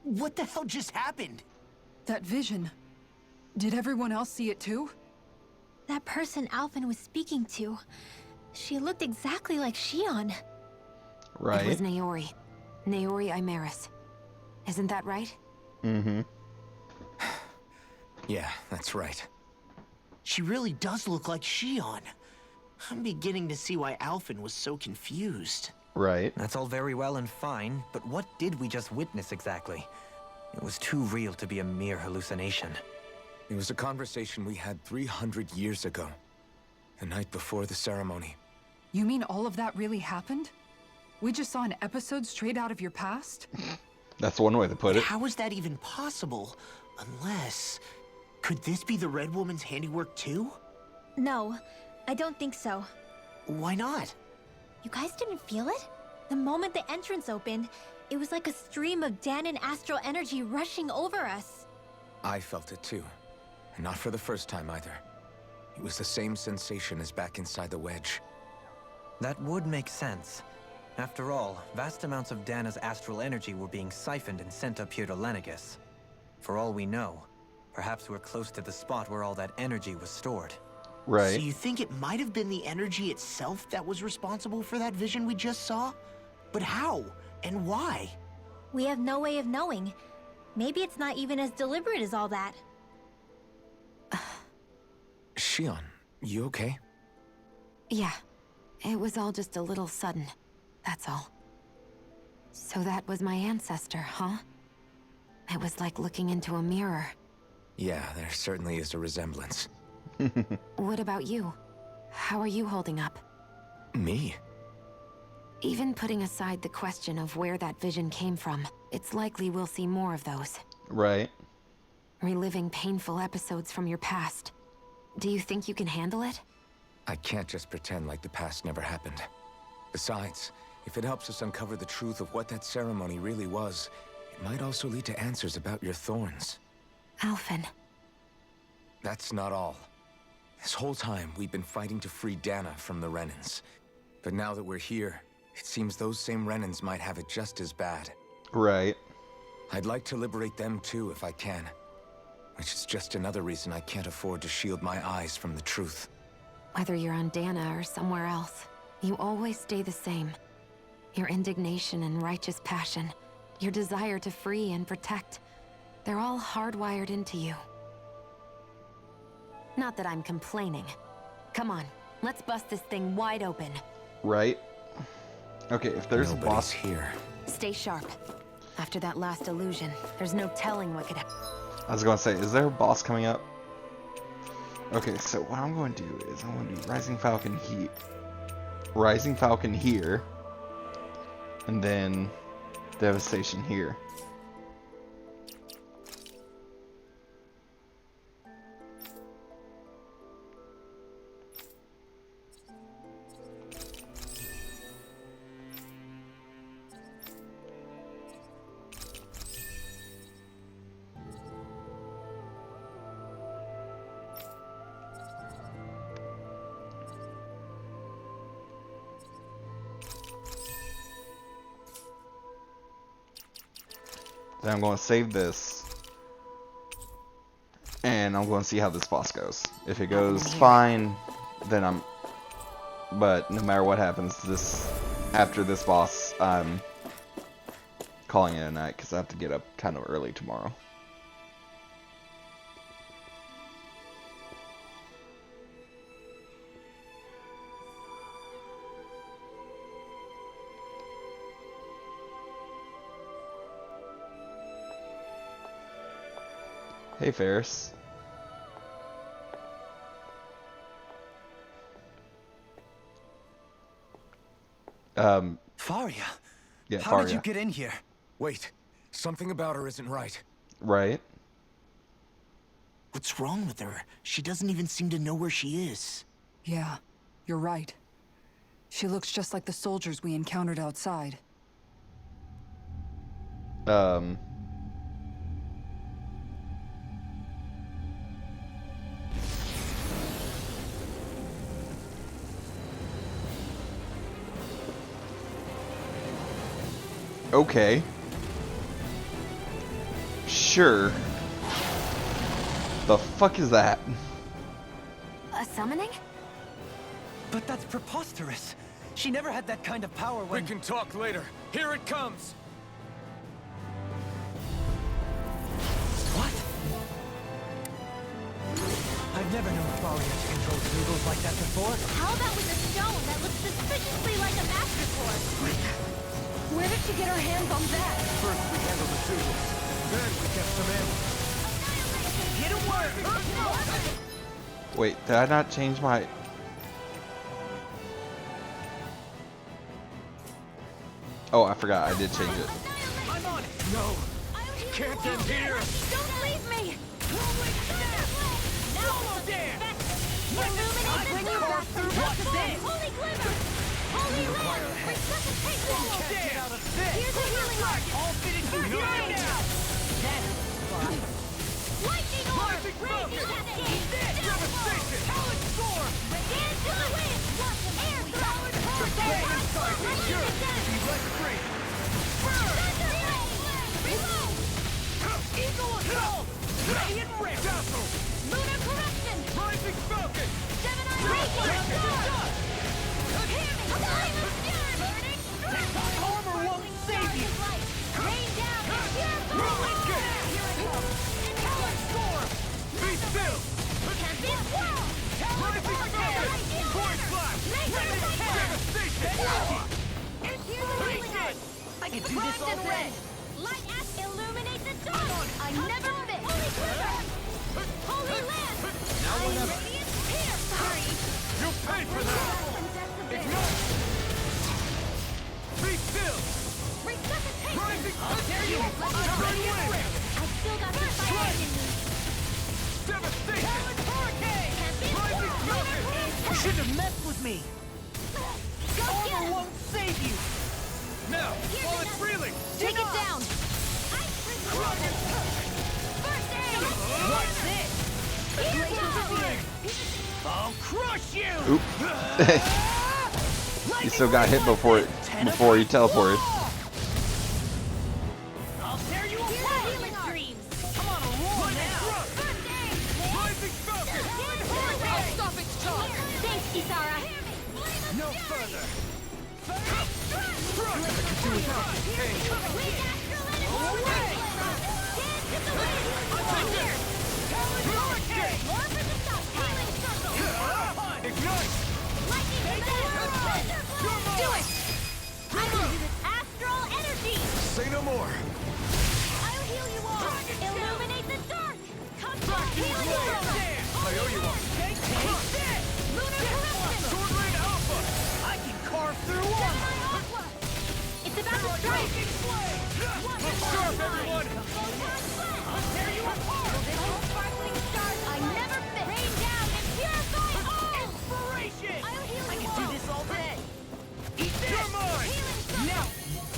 F: What the hell just happened?
G: That vision. Did everyone else see it too?
D: That person Alphen was speaking to, she looked exactly like Shion.
A: Right.
E: It was Naori. Naori Imeris. Isn't that right?
A: Mm-hmm.
H: Yeah, that's right.
F: She really does look like Shion. I'm beginning to see why Alphen was so confused.
A: Right.
B: That's all very well and fine, but what did we just witness exactly? It was too real to be a mere hallucination.
H: It was a conversation we had 300 years ago. The night before the ceremony.
G: You mean all of that really happened? We just saw an episode straight out of your past?
A: That's one way to put it.
F: How is that even possible? Unless... Could this be the Red Woman's handiwork too?
D: No, I don't think so.
F: Why not?
D: You guys didn't feel it? The moment the entrance opened, it was like a stream of Danan astral energy rushing over us.
H: I felt it too. And not for the first time either. It was the same sensation as back inside the wedge.
B: That would make sense. After all, vast amounts of Dana's astral energy were being siphoned and sent up here to Lenegus. For all we know, perhaps we're close to the spot where all that energy was stored.
A: Right.
F: So you think it might have been the energy itself that was responsible for that vision we just saw? But how? And why?
D: We have no way of knowing. Maybe it's not even as deliberate as all that.
H: Shion, you okay?
E: Yeah. It was all just a little sudden. That's all. So that was my ancestor, huh? It was like looking into a mirror.
H: Yeah, there certainly is a resemblance.
E: What about you? How are you holding up?
H: Me?
E: Even putting aside the question of where that vision came from, it's likely we'll see more of those.
A: Right.
E: Reliving painful episodes from your past. Do you think you can handle it?
H: I can't just pretend like the past never happened. Besides, if it helps us uncover the truth of what that ceremony really was, it might also lead to answers about your thorns.
E: Alphen.
H: That's not all. This whole time, we've been fighting to free Dana from the Renans. But now that we're here, it seems those same Renans might have it just as bad.
A: Right.
H: I'd like to liberate them too if I can. Which is just another reason I can't afford to shield my eyes from the truth.
E: Whether you're on Dana or somewhere else, you always stay the same. Your indignation and righteous passion, your desire to free and protect, they're all hardwired into you. Not that I'm complaining. Come on, let's bust this thing wide open.
A: Right. Okay, if there's
H: Nobody's
A: a boss
H: here.
E: Stay sharp. After that last illusion, there's no telling what could happen.
A: I was gonna say, is there a boss coming up? Okay, so what I'm going to do is I'm going to do Rising Falcon here, and then Devastation here. Then I'm going to save this, and I'm going to see how this boss goes. If it goes fine, then I'm... But no matter what happens, after this boss, I'm calling it a night, because I have to get up kind of early tomorrow. Hey, Ferris.
B: Faria?
A: Yeah,
B: How
A: Faria.
B: did you get in here?
H: Wait, something about her isn't right.
A: Right.
F: What's wrong with her? She doesn't even seem to know where she is.
G: Yeah, you're right. She looks just like the soldiers we encountered outside.
A: Okay. Sure. The fuck is that?
E: A summoning?
B: But that's preposterous. She never had that kind of power when...
H: We can talk later. Here it comes!
B: What? I've never known Thalia to control noodles like that before.
D: How about with a stone that looks suspiciously like a master sword?
E: Where did she get her hands on that?
C: First we handled the noodles, then we kept some ammo.
B: Get a word!
A: Wait, did I not change my... Oh, I forgot. I did change it.
B: I'm on it!
C: No, can't end here.
D: Don't leave me!
C: Solo dance.
D: Illuminate the dark!
B: What's this?
D: Holy glimmer! Holy land! Resuscitation!
B: Get out of this!
D: Here's the healing art!
B: All fitted to
C: No,
B: right
C: no.
B: now! That's fun.
D: Lightning orb!
C: Rising
D: Raging
C: Falcon.
D: cascade!
C: Devastation.
D: Talent score! Dance to the wind! Air thrust!
C: If you let free.
D: Reload!
C: Eagle assault.
B: Radiant Rip!
C: Dazzle.
D: Lunar corruption!
C: Rising Falcon.
D: Gemini raging star! Flame of fury! Burning strike!
B: Armor won't save you!
D: Rain down! Pure gold! Here I go!
C: Talent score. Be still.
D: Can't be swirled!
C: Rising Falcon. Void blast. Devastation.
D: Here's the healing art!
B: I can do this all day!
D: Light ash illuminate the dark! I never miss! Holy quiver! Holy land!
C: Now
D: I
C: whatever.
D: radiant pierce!
C: You pay for that. Ignite. Be still.
D: Resuscitation!
C: Rising.
D: I'll tear you apart!
C: Radiant Wing.
D: I've still got the fire in me!
C: Devastation.
B: Hurricane!
D: Can't be
C: Rising
D: swirled!
C: Falcon.
B: You shouldn't have messed with me!
D: Go get
B: Armor
D: him!
B: won't save you!
C: Now, while it's reeling.
E: Take it down!
D: Ice Crush! First aid!
B: What's this?
D: Here goes!
B: I'll crush you!
A: Oop. He still got hit before he teleported.
B: I'll tear you
D: Here's
B: apart!
D: the healing dreams!
B: I'm on a roll now!
D: First aid!
C: Rising Falcon.
D: I'll stop its charge! Thanks, Kisara!
C: No further. Ignite.
D: Do it! I will use astral energy!
C: Say no more.
D: I'll heal you all! Illuminate the dark! Come back! Healing orb!
C: I owe you one.
B: Take this!
D: Lunar corruption!
C: Sword Rain Alpha.
B: I can carve through
D: Gemini
B: armor!
D: Aqua! It's about to strike!
C: Look sharp, everyone.
D: I'll tear you apart! Those sparkling stars I never miss! Rain down and purify all!
B: Inspiration!
D: I'll heal
B: I
D: you
B: can
D: all!
B: do this all day! Eat this!
C: You're mine.
D: Healing circle!
B: Now!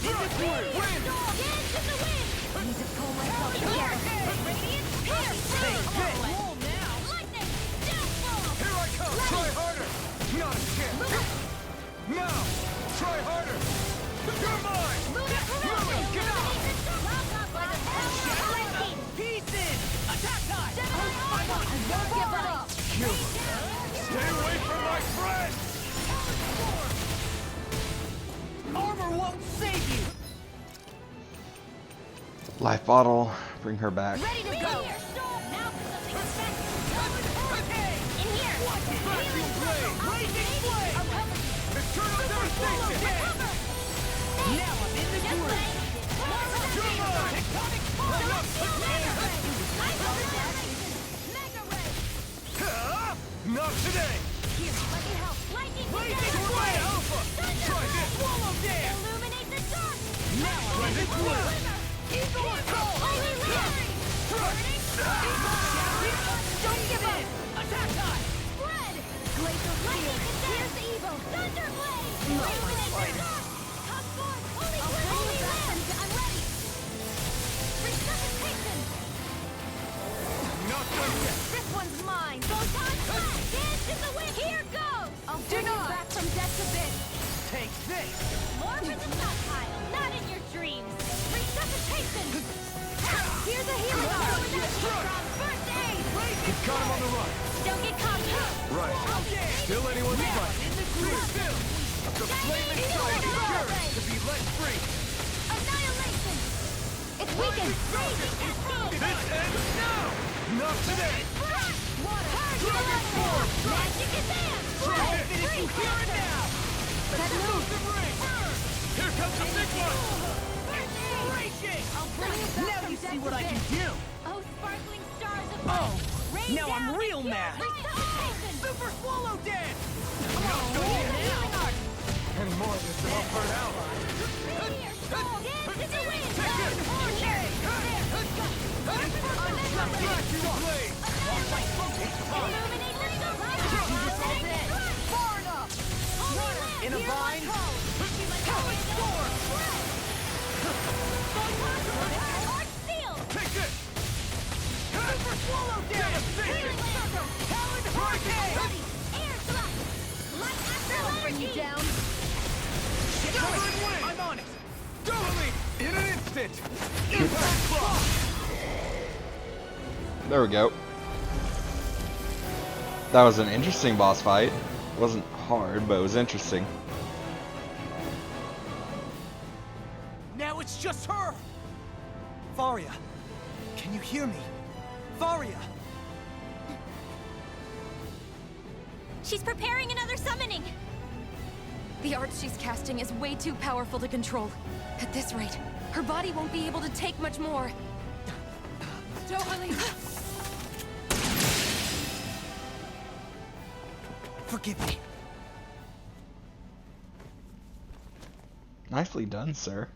B: In the
C: Wind.
D: Dance in the wind! I need to pull myself together! Radiant pierce!
B: Take this!
D: Roll now! Lightning! Downfall!
C: Here I come. Try harder. Not a chance. Now. Try harder. You're mine.
D: Lunar corruption!
C: Get out.
B: Pieces! Attack time!
D: I won't give up!
C: Stay away from my friend.
B: Armor won't save you!
A: Life bottle. Bring her back.
D: Ready to go! Now for something special! In here! Healing circle!
B: Blazing flame!
C: Eternal devastation.
B: Now I'm in the groove!
C: You're mine.
B: Tectonic
C: Not today.
D: Here, let me help! Lightning!
C: Blazing Sword Alpha. Try this.
B: Swallow dance!
D: Illuminate the dark!
B: Now I'm in the groove!
D: Eagle assault! Holy land! Don't give up!
B: Attack time!
D: Spread! Glacial lightning! Here's the evil! Thunderblade! Illuminate the dark! Come forth! Holy land! I'm ready! Resuscitation!
C: Not done yet.
D: This one's mine! Photon blast! Dance in the wind! Here goes! I'll bring you back from death to this!
B: Take this!
D: More for the stockpile! Not in your dreams! Resuscitation! Here's a healing
C: Still anyone's fight. Still. The flaming strike is yours to be let free.
D: Annihilation! It's weakened!
C: This ends now! Not today! Dragon form!
D: Magic advance!
C: I'll finish you here and now! Explosive ring! Here comes the big one! Raging!
F: Now you see what I can do!
D: Oh, sparkling stars of
F: Oh,
D: light! Rain
F: now I'm
D: down
F: real
D: the
F: mad.
D: resuscitation!
C: Super swallow dance!
D: Healing art!
C: Any more of this and I'll burn out.
D: Dance to the wind!
C: Flashing blade!
D: Illuminate the sky!
C: Far enough!
F: In a vine?
C: Hellish storm!
D: Art seal!
C: Take this! Super swallow dance!
D: Healing circle!
C: Talon hurricane!
D: Air thrust! Light after
F: Bring you
D: energy!
F: down.
C: Stubborn wind! I'm on it! Doubly! In an instant! Impact block!
A: There we go. That was an interesting boss fight. It wasn't hard, but it was interesting.
F: Now it's just her! Faria, can you hear me? Faria!
D: She's preparing another summoning!
E: The art she's casting is way too powerful to control. At this rate, her body won't be able to take much more.
G: Dohalim!
F: Forgive me.
A: Nicely done, sir.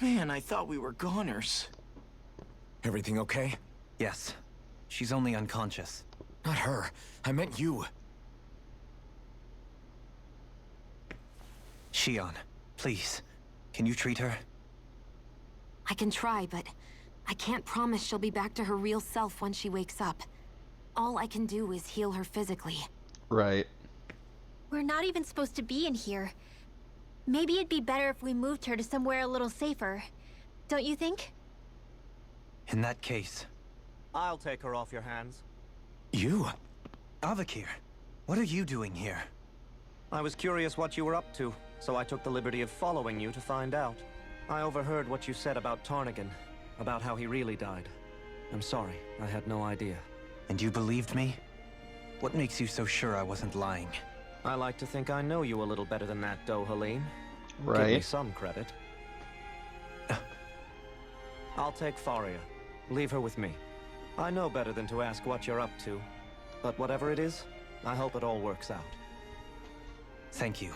F: Man, I thought we were goners.
H: Everything okay?
B: Yes. She's only unconscious.
H: Not her. I meant you.
B: Shion, please. Can you treat her?
E: I can try, but I can't promise she'll be back to her real self when she wakes up. All I can do is heal her physically.
A: Right.
D: We're not even supposed to be in here. Maybe it'd be better if we moved her to somewhere a little safer. Don't you think?
B: In that case,
J: I'll take her off your hands.
B: you? Avakir, what are you doing here?
J: I was curious what you were up to, so I took the liberty of following you to find out. I overheard what you said about Tarnigan, about how he really died. I'm sorry, I had no idea.
B: And you believed me? What makes you so sure I wasn't lying?
J: I like to think I know you a little better than that, Dohalim. Give me
A: Right.
J: some credit. I'll take Faria. Leave her with me. I know better than to ask what you're up to. But whatever it is, I hope it all works out.
B: Thank you.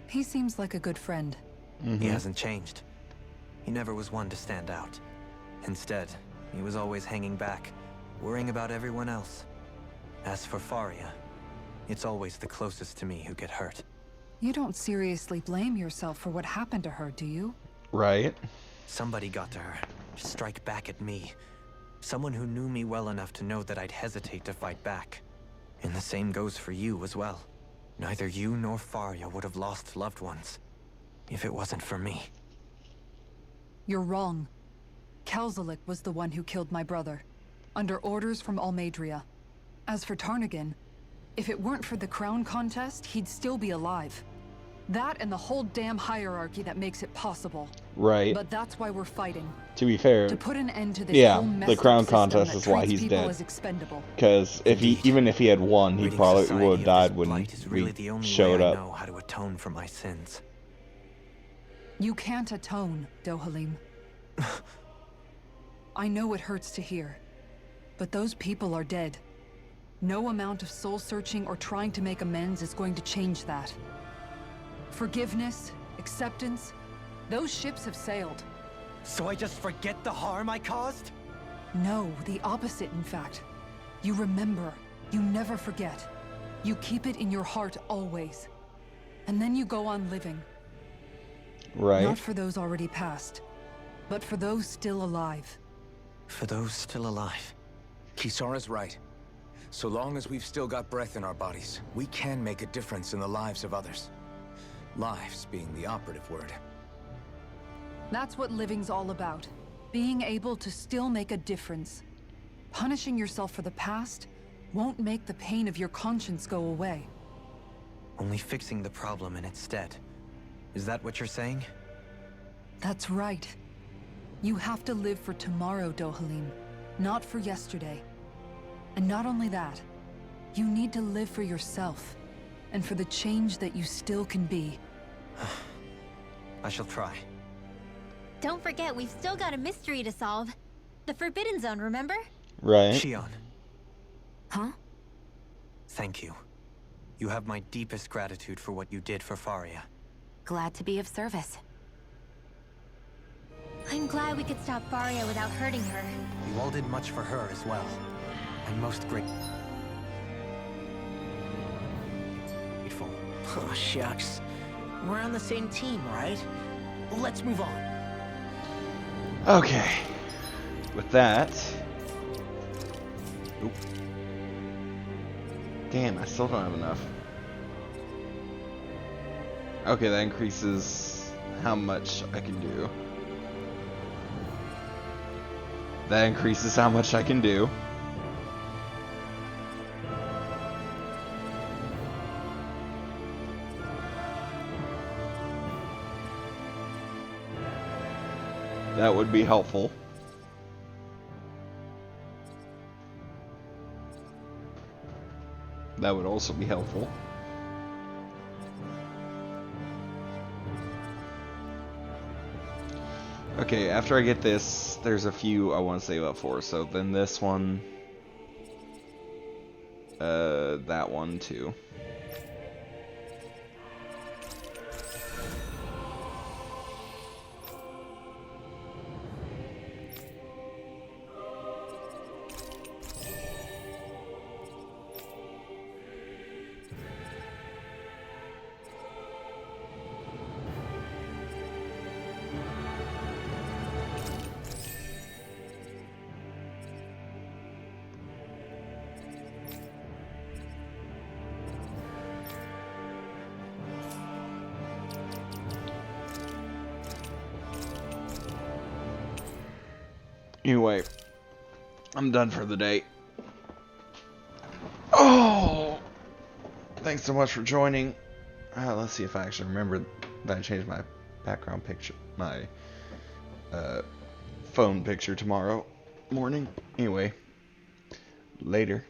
G: He seems like a good friend.
B: He hasn't changed. He never was one to stand out. Instead, he was always hanging back, worrying about everyone else. As for Faria, it's always the closest to me who get hurt.
G: You don't seriously blame yourself for what happened to her, do you?
A: Right.
B: Somebody got to her, to strike back at me. Someone who knew me well enough to know that I'd hesitate to fight back. And the same goes for you as well. Neither you nor Faria would have lost loved ones if it wasn't for me.
G: You're wrong. Kelzelik was the one who killed my brother, under orders from Almeidria. As for Tarnigan, if it weren't for the crown contest, he'd still be alive. That and the whole damn hierarchy that makes it possible.
A: Right.
G: But that's why we're fighting.
A: To be fair,
G: To put an end to this
A: yeah,
G: whole
A: the
G: messed
A: crown
G: up system
A: contest
G: that
A: is why
G: treats
A: he's
G: people
A: dead.
G: as expendable.
A: Because if he, even if he had won, he
B: Reading
A: probably
B: Society
A: would have
B: of
A: died
B: this
A: when
B: blight is really
A: we
B: the only
A: showed
B: way I
A: up.
B: know how to atone for my sins.
G: You can't atone, Dohalim. I know it hurts to hear, but those people are dead. No amount of soul-searching or trying to make amends is going to change that. Forgiveness, acceptance, those ships have sailed.
B: So I just forget the harm I caused?
G: No, the opposite, in fact. You remember. You never forget. You keep it in your heart always. And then you go on living.
A: Right.
G: Not for those already passed, but for those still alive.
B: For those still alive.
H: Kisara's right. So long as we've still got breath in our bodies, we can make a difference in the lives of others. Lives being the operative word.
G: That's what living's all about. Being able to still make a difference. Punishing yourself for the past won't make the pain of your conscience go away.
B: Only fixing the problem in its stead. Is that what you're saying?
G: That's right. You have to live for tomorrow, Dohalim, not for yesterday. And not only that, you need to live for yourself, and for the change that you still can be.
B: I shall try.
D: Don't forget, we've still got a mystery to solve. The Forbidden Zone, remember?
A: Right.
B: Shionne.
E: Huh?
B: Thank you. You have my deepest gratitude for what you did for Faria.
E: Glad to be of service.
D: I'm glad we could stop Faria without hurting her.
B: You all did much for her as well. I'm most grateful.
F: Oh, shucks. We're on the same team, right? Let's move on.
A: Okay. With that... Oop. Damn, I still don't have enough. Okay, that increases how much I can do. That increases how much I can do. That would be helpful. That would also be helpful. Okay, after I get this, there's a few I want to save up for. So then this one, that one too. Anyway, I'm done for the day. Oh! Thanks so much for joining. Let's see if I actually remember that I changed my background picture, my phone picture tomorrow morning. Anyway, later.